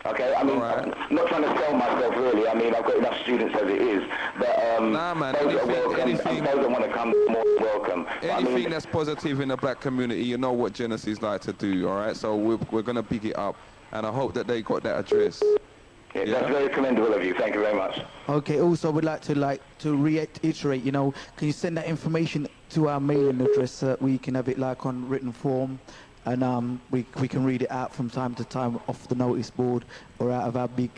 Speaker 21: Okay, I mean, I'm not trying to sell myself, really. I mean, I've got enough students as it is. But
Speaker 3: nah, man,
Speaker 21: those that want to come, more welcome.
Speaker 3: Anything that's positive in the black community, you know what Genesis like to do, all right? So we're going to big it up, and I hope that they got that address.
Speaker 21: Yeah, that's very commendable of you. Thank you very much.
Speaker 7: Okay, also would like to reiterate, you know, can you send that information to our mailing address so that we can have it like on written form, and we can read it out from time to time off the notice board or out of our big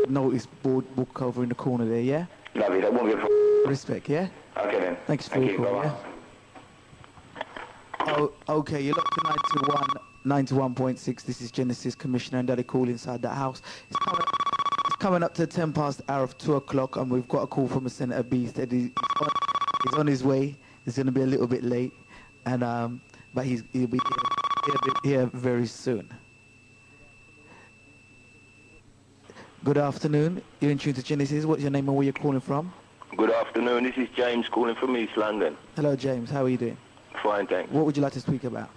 Speaker 7: notice board book over in the corner there, yeah?
Speaker 21: Lovely, that won't be a problem.
Speaker 7: Respect, yeah?
Speaker 21: Okay then.
Speaker 7: Thanks for your call, yeah? Oh, okay, you're locked to 91.6. This is Genesis Commissioner and Daddy Call inside that house. It's coming up to 10 past the hour of 2 o'clock, and we've got a call from a Senator Beast. He's on his way. He's going to be a little bit late, and but he'll be here very soon. Good afternoon. You're in tune to Genesis. What's your name and where you're calling from?
Speaker 2: Good afternoon. This is James calling from East London.
Speaker 7: Hello, James. How are you doing?
Speaker 2: Fine, thanks.
Speaker 7: What would you like to speak about?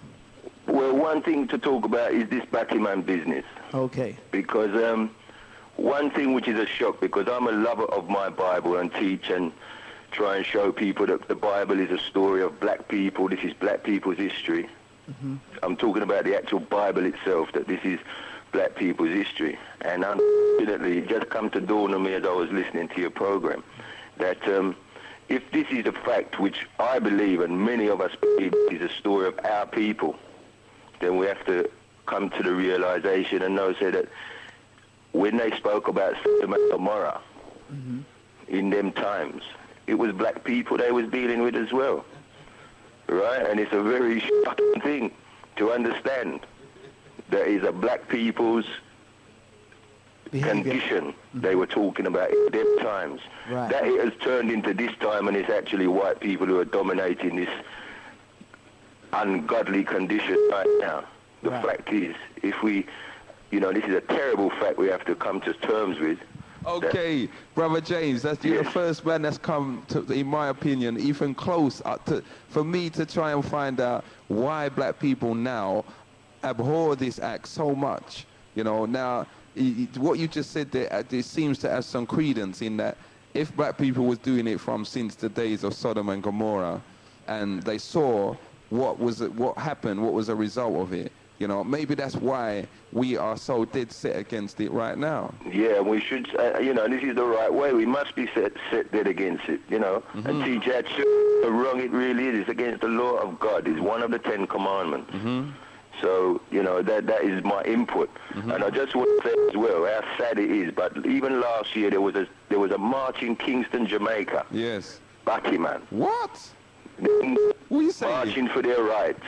Speaker 2: Well, one thing to talk about is this Batman business.
Speaker 7: Okay.
Speaker 2: Because one thing which is a shock, because I'm a lover of my Bible and teach and try and show people that the Bible is a story of black people. This is black people's history.
Speaker 7: Mm-hmm.
Speaker 2: I'm talking about the actual Bible itself, that this is black people's history. And unfortunately, it just come to dawn on me as I was listening to your program, that if this is a fact, which I believe and many of us believe is a story of our people, then we have to come to the realization and say that when they spoke about Sodom and Gomorrah in them times, it was black people they was dealing with as well, right? And it's a very shocking thing to understand that is a black people's condition they were talking about in them times.
Speaker 7: Right.
Speaker 2: That it has turned into this time, and it's actually white people who are dominating this ungodly condition right now. The fact is, if we you know, this is a terrible fact we have to come to terms with.
Speaker 3: Okay, Brother James, you're the first man that's come to, in my opinion, even close for me to try and find out why black people now abhor this act so much. You know, now, what you just said there, it seems to have some credence in that if black people was doing it from since the days of Sodom and Gomorrah, and they saw what happened, what was the result of it, you know, maybe that's why we are so dead set against it right now.
Speaker 2: Yeah, we should, you know, this is the right way. We must be set dead against it, you know. And teach that how wrong it really is. It's against the law of God. It's one of the 10 commandments. So, you know, that is my input. And I just want to say as well how sad it is. But even last year there was a march in Kingston, Jamaica.
Speaker 3: Yes.
Speaker 2: Battyman.
Speaker 3: What? What are you saying?
Speaker 2: Marching for their rights.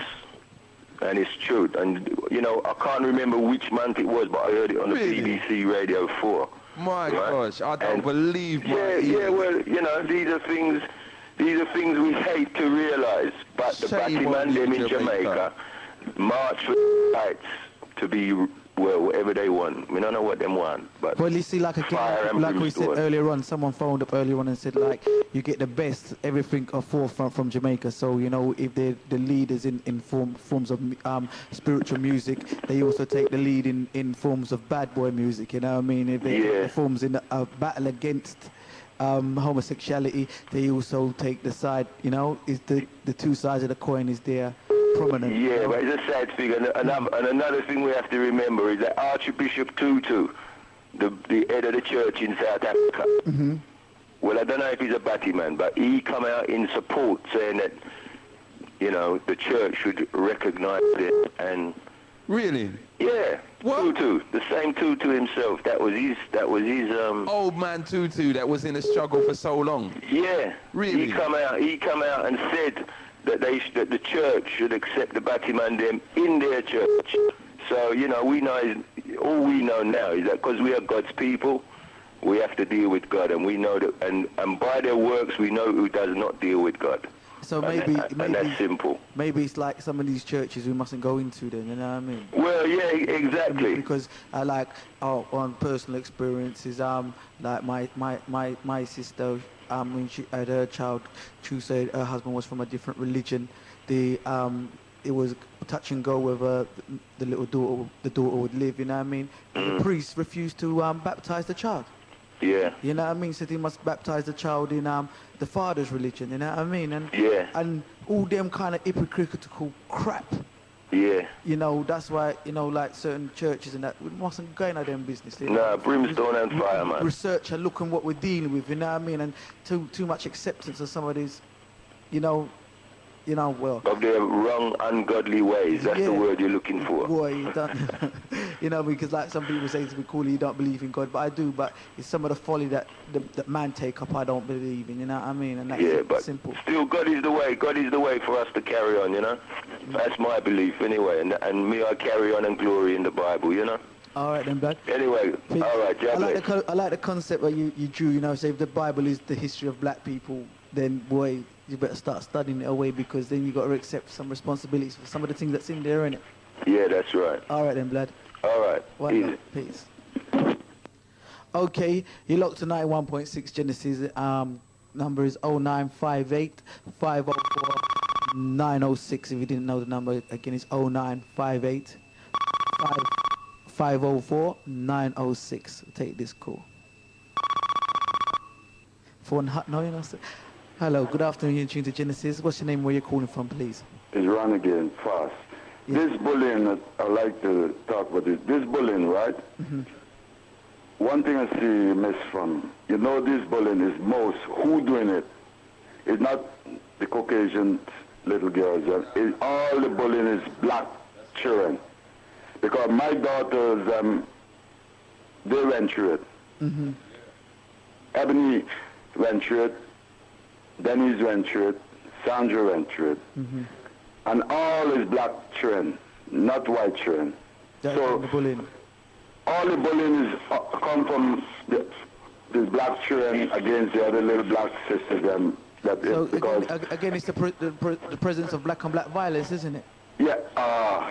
Speaker 2: And it's true. And, you know, I can't remember which month it was, but I heard it on the BBC Radio 4.
Speaker 3: My gosh, I don't believe my ears.
Speaker 2: Yeah, well, you know, these are things we hate to realise. But the Battyman them in Jamaica march for rights to be, well, whatever they want. We don't know what they want, but
Speaker 7: well, you see, like again, like we said earlier on, someone phoned up earlier on and said, like, you get the best, everything forefront from Jamaica. So, you know, if they're the leaders in forms of spiritual music, they also take the lead in forms of bad boy music, you know what I mean? If they take the forms in a battle against homosexuality, they also take the side, you know, is the two sides of the coin is there. Prominent.
Speaker 2: Yeah, but it's a sad thing. And another thing we have to remember is that Archbishop Tutu, the head of the church in South Africa, well, I don't know if he's a Battyman, but he come out in support saying that, you know, the church should recognise it and...
Speaker 3: Really?
Speaker 2: Yeah. What? Tutu, the same Tutu himself. That was his
Speaker 3: old man Tutu that was in a struggle for so long.
Speaker 2: Yeah.
Speaker 3: Really?
Speaker 2: He come out and said that the church should accept the Battyman them in their church. So, you know, all we know now is that because we are God's people, we have to deal with God, and we know that, and by their works we know who does not deal with God.
Speaker 7: So maybe
Speaker 2: that's simple.
Speaker 7: Maybe it's like some of these churches we mustn't go into then, you know what I mean?
Speaker 2: Well, yeah, exactly.
Speaker 7: Because on personal experiences, like my sister, when she had her child, she said her husband was from a different religion. It was touch and go whether the daughter would live, you know what I mean? The priest refused to baptize the child.
Speaker 2: Yeah.
Speaker 7: You know what I mean? Said he must baptize the child in the father's religion, you know what I mean? And and all them kind of hypocritical crap.
Speaker 2: Yeah.
Speaker 7: You know, that's why, you know, like certain churches and that, we mustn't go into them business.
Speaker 2: No, brimstone and fire, man.
Speaker 7: Research and look at what we're dealing with, you know what I mean? And too much acceptance of some of these, you know, well...
Speaker 2: Of their wrong, ungodly ways. That's the word you're looking for.
Speaker 7: Boy, you don't... you know, because like some people say to me, Coolie, you don't believe in God. But I do, but it's some of the folly that man take up I don't believe in, you know what I mean? And that's simple.
Speaker 2: Still, God is the way. God is the way for us to carry on, you know? That's my belief, anyway. And me, I carry on and glory in the Bible, you know?
Speaker 7: All right, then, Brad.
Speaker 2: Anyway, all right,
Speaker 7: I like the concept that you drew, you know, say if the Bible is the history of black people, then, boy... you better start studying it away, because then you got to accept some responsibilities for some of the things that's in there, innit?
Speaker 2: Yeah, that's right.
Speaker 7: All right then, Blad.
Speaker 2: All right.
Speaker 7: Peace. Okay, you're locked to 91.6 Genesis. Number is 0958 504 906. If you didn't know the number, again, it's 0958 504 906. Take this call. Hello, good afternoon. You're tuned to Genesis. What's your name? Where you're calling from, please?
Speaker 8: It's Ron again, fast. This bullying, I like to talk about it. This bullying, right? One thing I see miss from, you know, this bullying is who doing it? It's not the Caucasian little girls. All the bullying is black children. Because my daughters, they went through it. Ebony went through it. Denise went through it, Sandra went through it, and all is black children, not white children. So
Speaker 7: the bullying.
Speaker 8: All the bullying is come from the black children against the other little black sisters.
Speaker 7: Again, it's the presence of black on black violence, isn't it?
Speaker 8: Yeah,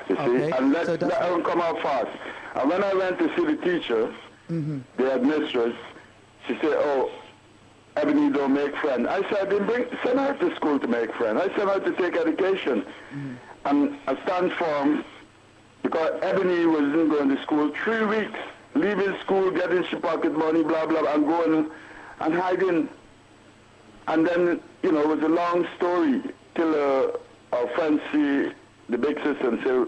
Speaker 8: you see, and let them come out fast. And when I went to see the teacher, the headmistress, she said, oh, Ebony don't make friends. I said, I didn't send her to school to make friends. I sent her to take education. And I stand firm because Ebony wasn't going to school 3 weeks, leaving school, getting she pocket money, blah, blah, and going and hiding. And then, you know, it was a long story till our friend see the big sister and said,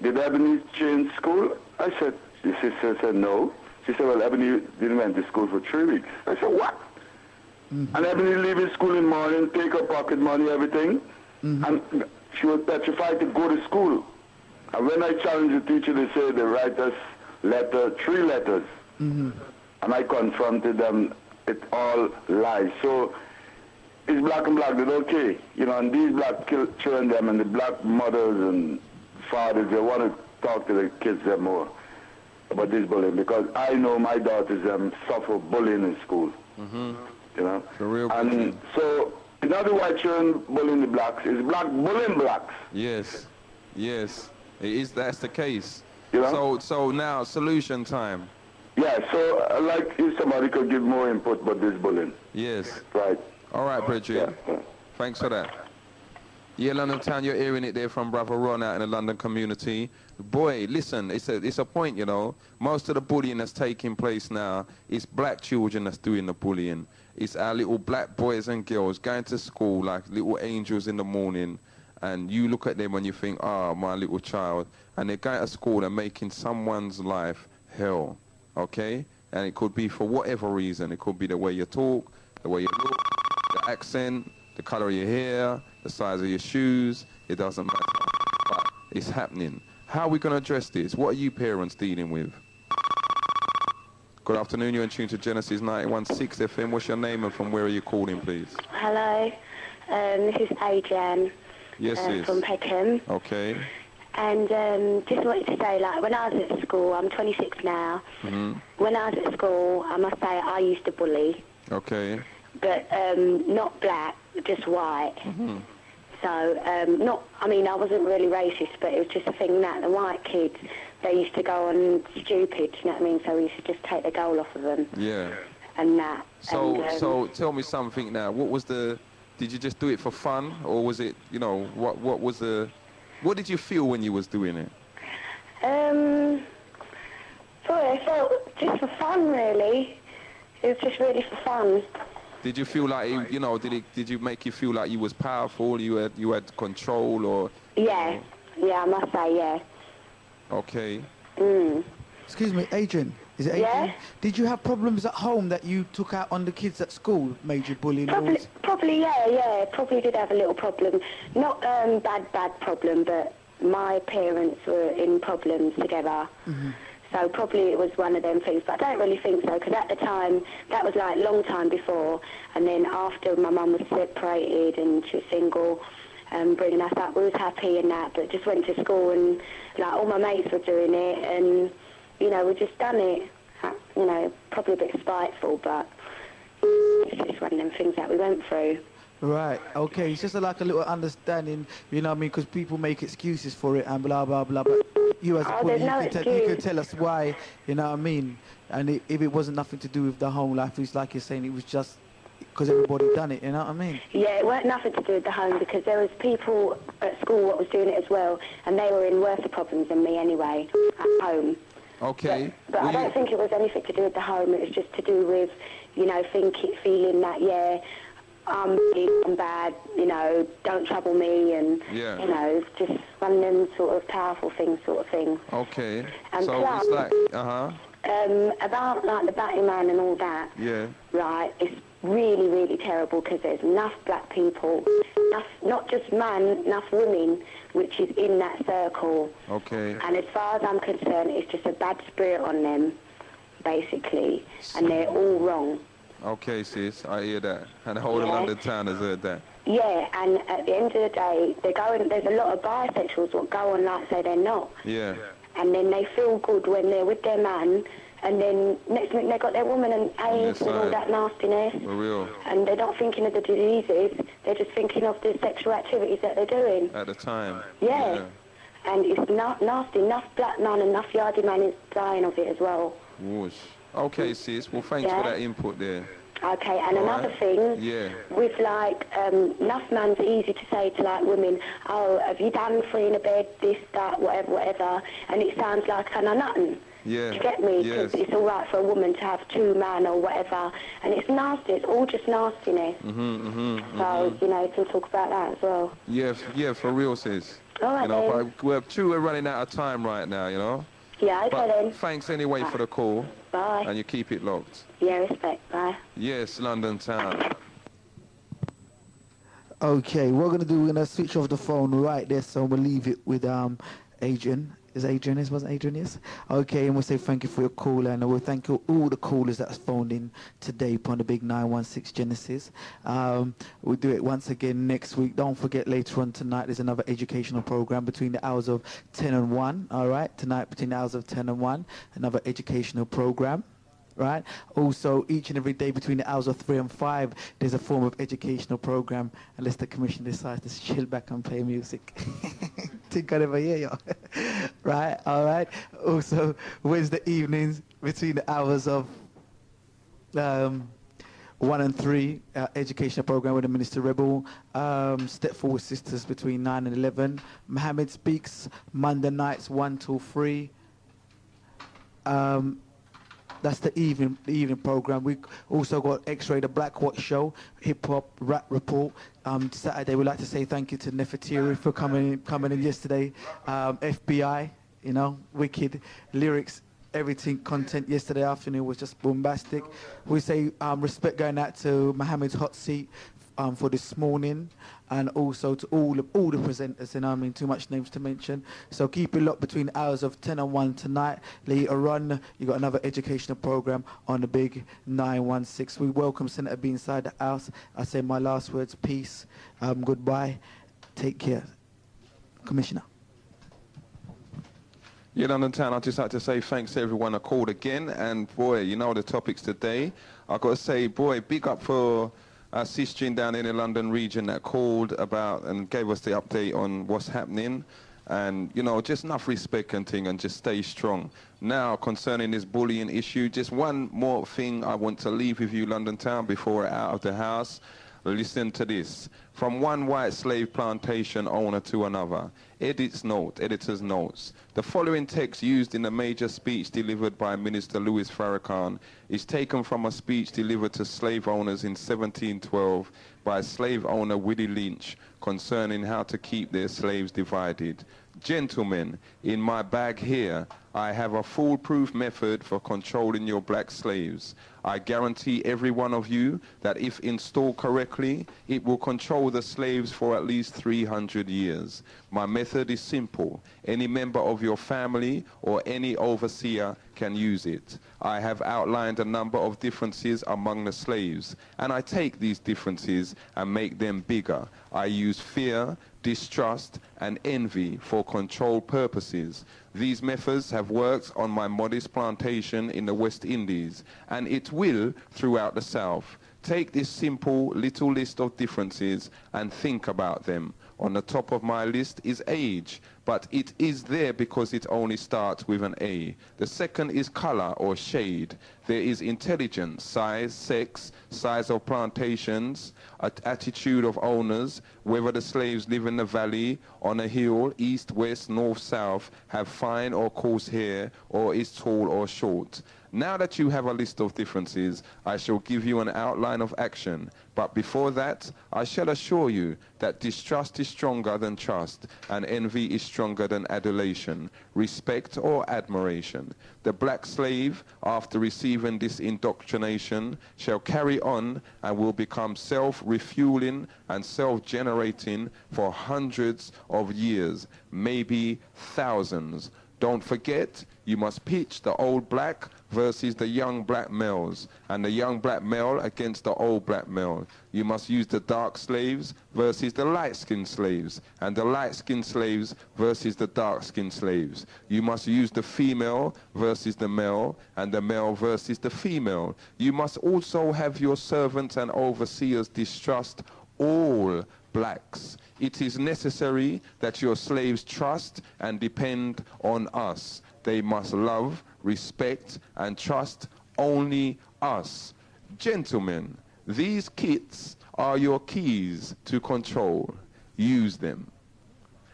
Speaker 8: did Ebony change school? I said, the sister said, no. She said, well, Ebony didn't went to school for 3 weeks. I said, what? And Ebony leaving school in the morning, take her pocket money, everything. And she was petrified to go to school. And when I challenged the teacher, they said they write us letter, 3 letters. And I confronted them, it's all lies. So it's black and black, they're okay. You know, and these black children, them, and the black mothers and fathers, they want to talk to the kids them more about this bullying, because I know my daughters suffer bullying in school. You know? And so it's not the white children bullying the blacks, it's black bullying blacks.
Speaker 3: Yes, yes, it is. That's the case.
Speaker 8: You know?
Speaker 3: So now solution time.
Speaker 8: Yeah, so I'd like if somebody could give more input about this bullying.
Speaker 3: Yes.
Speaker 8: Right.
Speaker 3: All right, Bridget. Yeah. Thanks for that. Yeah, London Town, you're hearing it there from Brother Ron out in the London community. Boy, listen, it's a point, you know. Most of the bullying that's taking place now is black children that's doing the bullying. It's our little black boys and girls going to school like little angels in the morning, and you look at them and you think, oh, my little child, and they're going to school and making someone's life hell, okay? And it could be for whatever reason. It could be the way you talk, the way you look, the accent, the color of your hair, the size of your shoes. It doesn't matter, but it's happening. How are we going to address this? What are you parents dealing with? Good afternoon, you're in tune to Genesis 91.6 FM. What's your name and from where are you calling, please?
Speaker 1: Hello, this is Adrian.
Speaker 3: Yes, sis.
Speaker 1: From Peckham.
Speaker 3: Okay.
Speaker 1: And just wanted to say, like, when I was at school, I'm 26 now. When I was at school, I must say I used to bully.
Speaker 3: Okay.
Speaker 1: But not black, just white. So, I mean, I wasn't really racist, but it was just a thing that the white kids, they used to go on stupid, you know what I mean? So we used to just take the goal off of them.
Speaker 3: Yeah.
Speaker 1: And that.
Speaker 3: So tell me something now. What was did you just do it for fun, or was it, you know, what did you feel when you was doing it?
Speaker 1: I felt just for fun, really. It was just really for fun.
Speaker 3: Did you feel like, you know, did you make you feel like you was powerful, you had control, or?
Speaker 1: Yeah, yeah, I must say, yeah.
Speaker 3: Okay.
Speaker 7: Excuse me, Adrian. Is it Adrian?
Speaker 1: Yeah?
Speaker 7: Did you have problems at home that you took out on the kids at school, major bullying?
Speaker 1: Probably, yeah. Probably did have a little problem. Not bad problem, but my parents were in problems together. So probably it was one of them things, but I don't really think so, because at the time, that was like a long time before, and then after my mum was separated and she was single, bringing us up, we was happy and that, but just went to school and like all my mates were doing it, and you know, we just done it, you know, probably a bit spiteful, but it's just one of them things that we went through.
Speaker 7: Right, okay, it's just like a little understanding, you know what I mean, because people make excuses for it and blah, blah, blah, but you as a bully, you can tell us why, you know what I mean, and if it wasn't nothing to do with the home life, it's like you're saying, it was just because everybody done it, you know what I mean?
Speaker 1: Yeah, it weren't nothing to do with the home, because there was people at school that was doing it as well, and they were in worse problems than me anyway, at home.
Speaker 3: Okay.
Speaker 1: But I don't think it was anything to do with the home, it was just to do with, you know, feeling that, yeah, I'm bad, you know, don't trouble me, and, you know, just one of them sort of powerful things sort of thing.
Speaker 3: Okay.
Speaker 1: And
Speaker 3: so
Speaker 1: plus,
Speaker 3: it's like,
Speaker 1: about, like, the batting man and all that, right, it's really, really terrible, because there's enough black people, enough, not just men, enough women, which is in that circle.
Speaker 3: Okay.
Speaker 1: And as far as I'm concerned, it's just a bad spirit on them, basically, and they're all wrong.
Speaker 3: Okay, sis, I hear that. And the whole of London town has heard that.
Speaker 1: Yeah, and at the end of the day, there's a lot of bisexuals that go on like say they're not.
Speaker 3: Yeah.
Speaker 1: And then they feel good when they're with their man, and then next minute they got their woman and AIDS and all that nastiness.
Speaker 3: For real.
Speaker 1: And they're not thinking of the diseases, they're just thinking of the sexual activities that they're doing.
Speaker 3: At the time.
Speaker 1: Yeah. and it's not nasty. Enough black man, enough yardie man is dying of it as well.
Speaker 3: Whoosh. Okay, sis. Well, thanks for that input there.
Speaker 1: Okay, and another thing, with like, enough man's easy to say to like women, oh, have you done free in a bed, this, that, whatever, whatever, and it sounds like kind of nothing.
Speaker 3: Yeah.
Speaker 1: Do you get me? Because it's all right for a woman to have two men or whatever, and it's nasty. It's all just nastiness. So, you know, you can talk about that as well.
Speaker 3: Yeah, for real, sis.
Speaker 1: All right,
Speaker 3: you know,
Speaker 1: then.
Speaker 3: we're running out of time right now, you know.
Speaker 1: Yeah, okay then.
Speaker 3: Thanks anyway for the call.
Speaker 1: Bye.
Speaker 3: And you keep it locked.
Speaker 1: Yeah, respect. Bye.
Speaker 3: Yes, London Town.
Speaker 7: Okay, what we're gonna do, we're gonna switch off the phone right there, so we'll leave it with Adrian. Wasn't Adrian, yes? Okay, and we'll say thank you for your call, and we'll thank you all the callers that's phoned in today upon the big 916 Genesis. We'll do it once again next week. Don't forget, later on tonight there's another educational program between the hours of 10 and 1. All right, tonight between the hours of 10 and 1, another educational program. Right. Also, each and every day between the hours of 3 and 5, there's a form of educational program, unless the commission decides to chill back and play music. Think I never hear you. Right. All right. Also, Wednesday evenings between the hours of 1 and 3, educational program with the Minister Rebel. Step Forward Sisters between 9 and 11. Mohammed Speaks Monday nights 1 till 3. That's the evening program. We also got X-Ray, the Black Watch Show, Hip Hop Rap Report. Saturday, we'd like to say thank you to Nefertiri for coming in yesterday. FBI, you know, wicked lyrics, everything, content yesterday afternoon was just bombastic. We say respect going out to Mohammed's Hot Seat for this morning, and also to all the presenters, and I mean too much names to mention. So keep it locked between the hours of 10 and 1 tonight. Later on, you got another educational program on the big 916. We welcome Senator B inside the house. I say my last words, peace, goodbye, take care. Commissioner.
Speaker 3: Yeah, London Town, I'd just like to say thanks to everyone that called again, and boy, you know the topics today. I've got to say, boy, big up for Sistine down in the London region that called about and gave us the update on what's happening, and you know, just enough respect and thing, and just stay strong. Now, concerning this bullying issue, just one more thing I want to leave with you, London Town, before we're out of the house. Listen to this. From one white slave plantation owner to another. Editor's notes. The following text used in a major speech delivered by Minister Louis Farrakhan is taken from a speech delivered to slave owners in 1712 by slave owner William Lynch concerning how to keep their slaves divided. Gentlemen, in my bag here, I have a foolproof method for controlling your black slaves. I guarantee every one of you that if installed correctly, it will control the slaves for at least 300 years. My method is simple. Any member of your family or any overseer can use it. I have outlined a number of differences among the slaves, and I take these differences and make them bigger. I use fear, distrust, and envy for control purposes. These methods have worked on my modest plantation in the West Indies, and it will throughout the South. Take this simple little list of differences and think about them. On the top of my list is age, but it is there because it only starts with an A. The second is color or shade. There is intelligence, size, sex, size of plantations, attitude of owners, whether the slaves live in the valley, on a hill, east, west, north, south, have fine or coarse hair, or is tall or short. Now that you have a list of differences, I shall give you an outline of action. But before that, I shall assure you that distrust is stronger than trust, and envy is stronger than adulation, respect or admiration. The black slave, after receiving this indoctrination, shall carry on and will become self-refueling and self-generating for hundreds of years, maybe thousands. Don't forget, you must pitch the old black versus the young black males, and the young black male against the old black male. You must use the dark slaves versus the light-skinned slaves, and the light-skinned slaves versus the dark-skinned slaves. You must use the female versus the male, and the male versus the female. You must also have your servants and overseers distrust all blacks. It is necessary that your slaves trust and depend on us. They must love, respect, and trust only us. Gentlemen, these kits are your keys to control. Use them.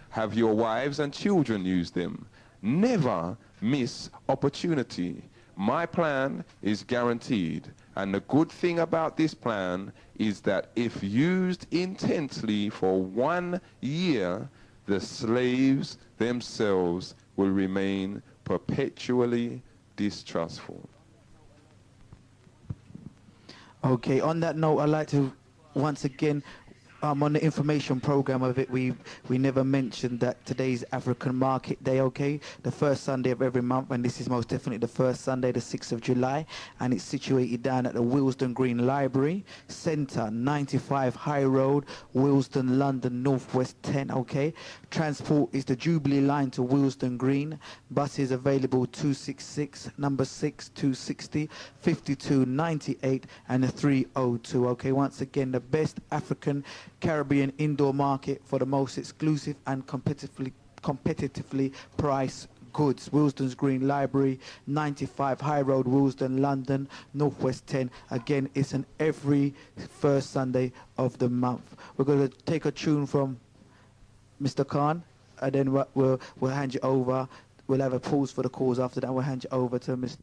Speaker 3: Have your wives and children use them. Never miss opportunity. My plan is guaranteed. And the good thing about this plan is that if used intensely for 1 year, the slaves themselves will remain perpetually distrustful.
Speaker 7: Okay, on that note, I'd like to once again, on the information program of it, we never mentioned that today's African Market Day, okay? The first Sunday of every month, and this is most definitely the first Sunday, the 6th of July, and it's situated down at the Willesden Green Library Centre, 95 High Road, Willesden, London, Northwest 10, okay? Transport is the Jubilee line to Willesden Green. Buses available 266, number 6, 260, 5298, and the 302, okay? Once again, the best African Caribbean indoor market for the most exclusive and competitively priced goods. Willesden's Green Library, 95 High Road, Willesden, London, Northwest 10. Again, it's an every first Sunday of the month. We're going to take a tune from Mr. Khan, and then we'll hand you over. We'll have a pause for the calls after that. We'll hand you over to Mr.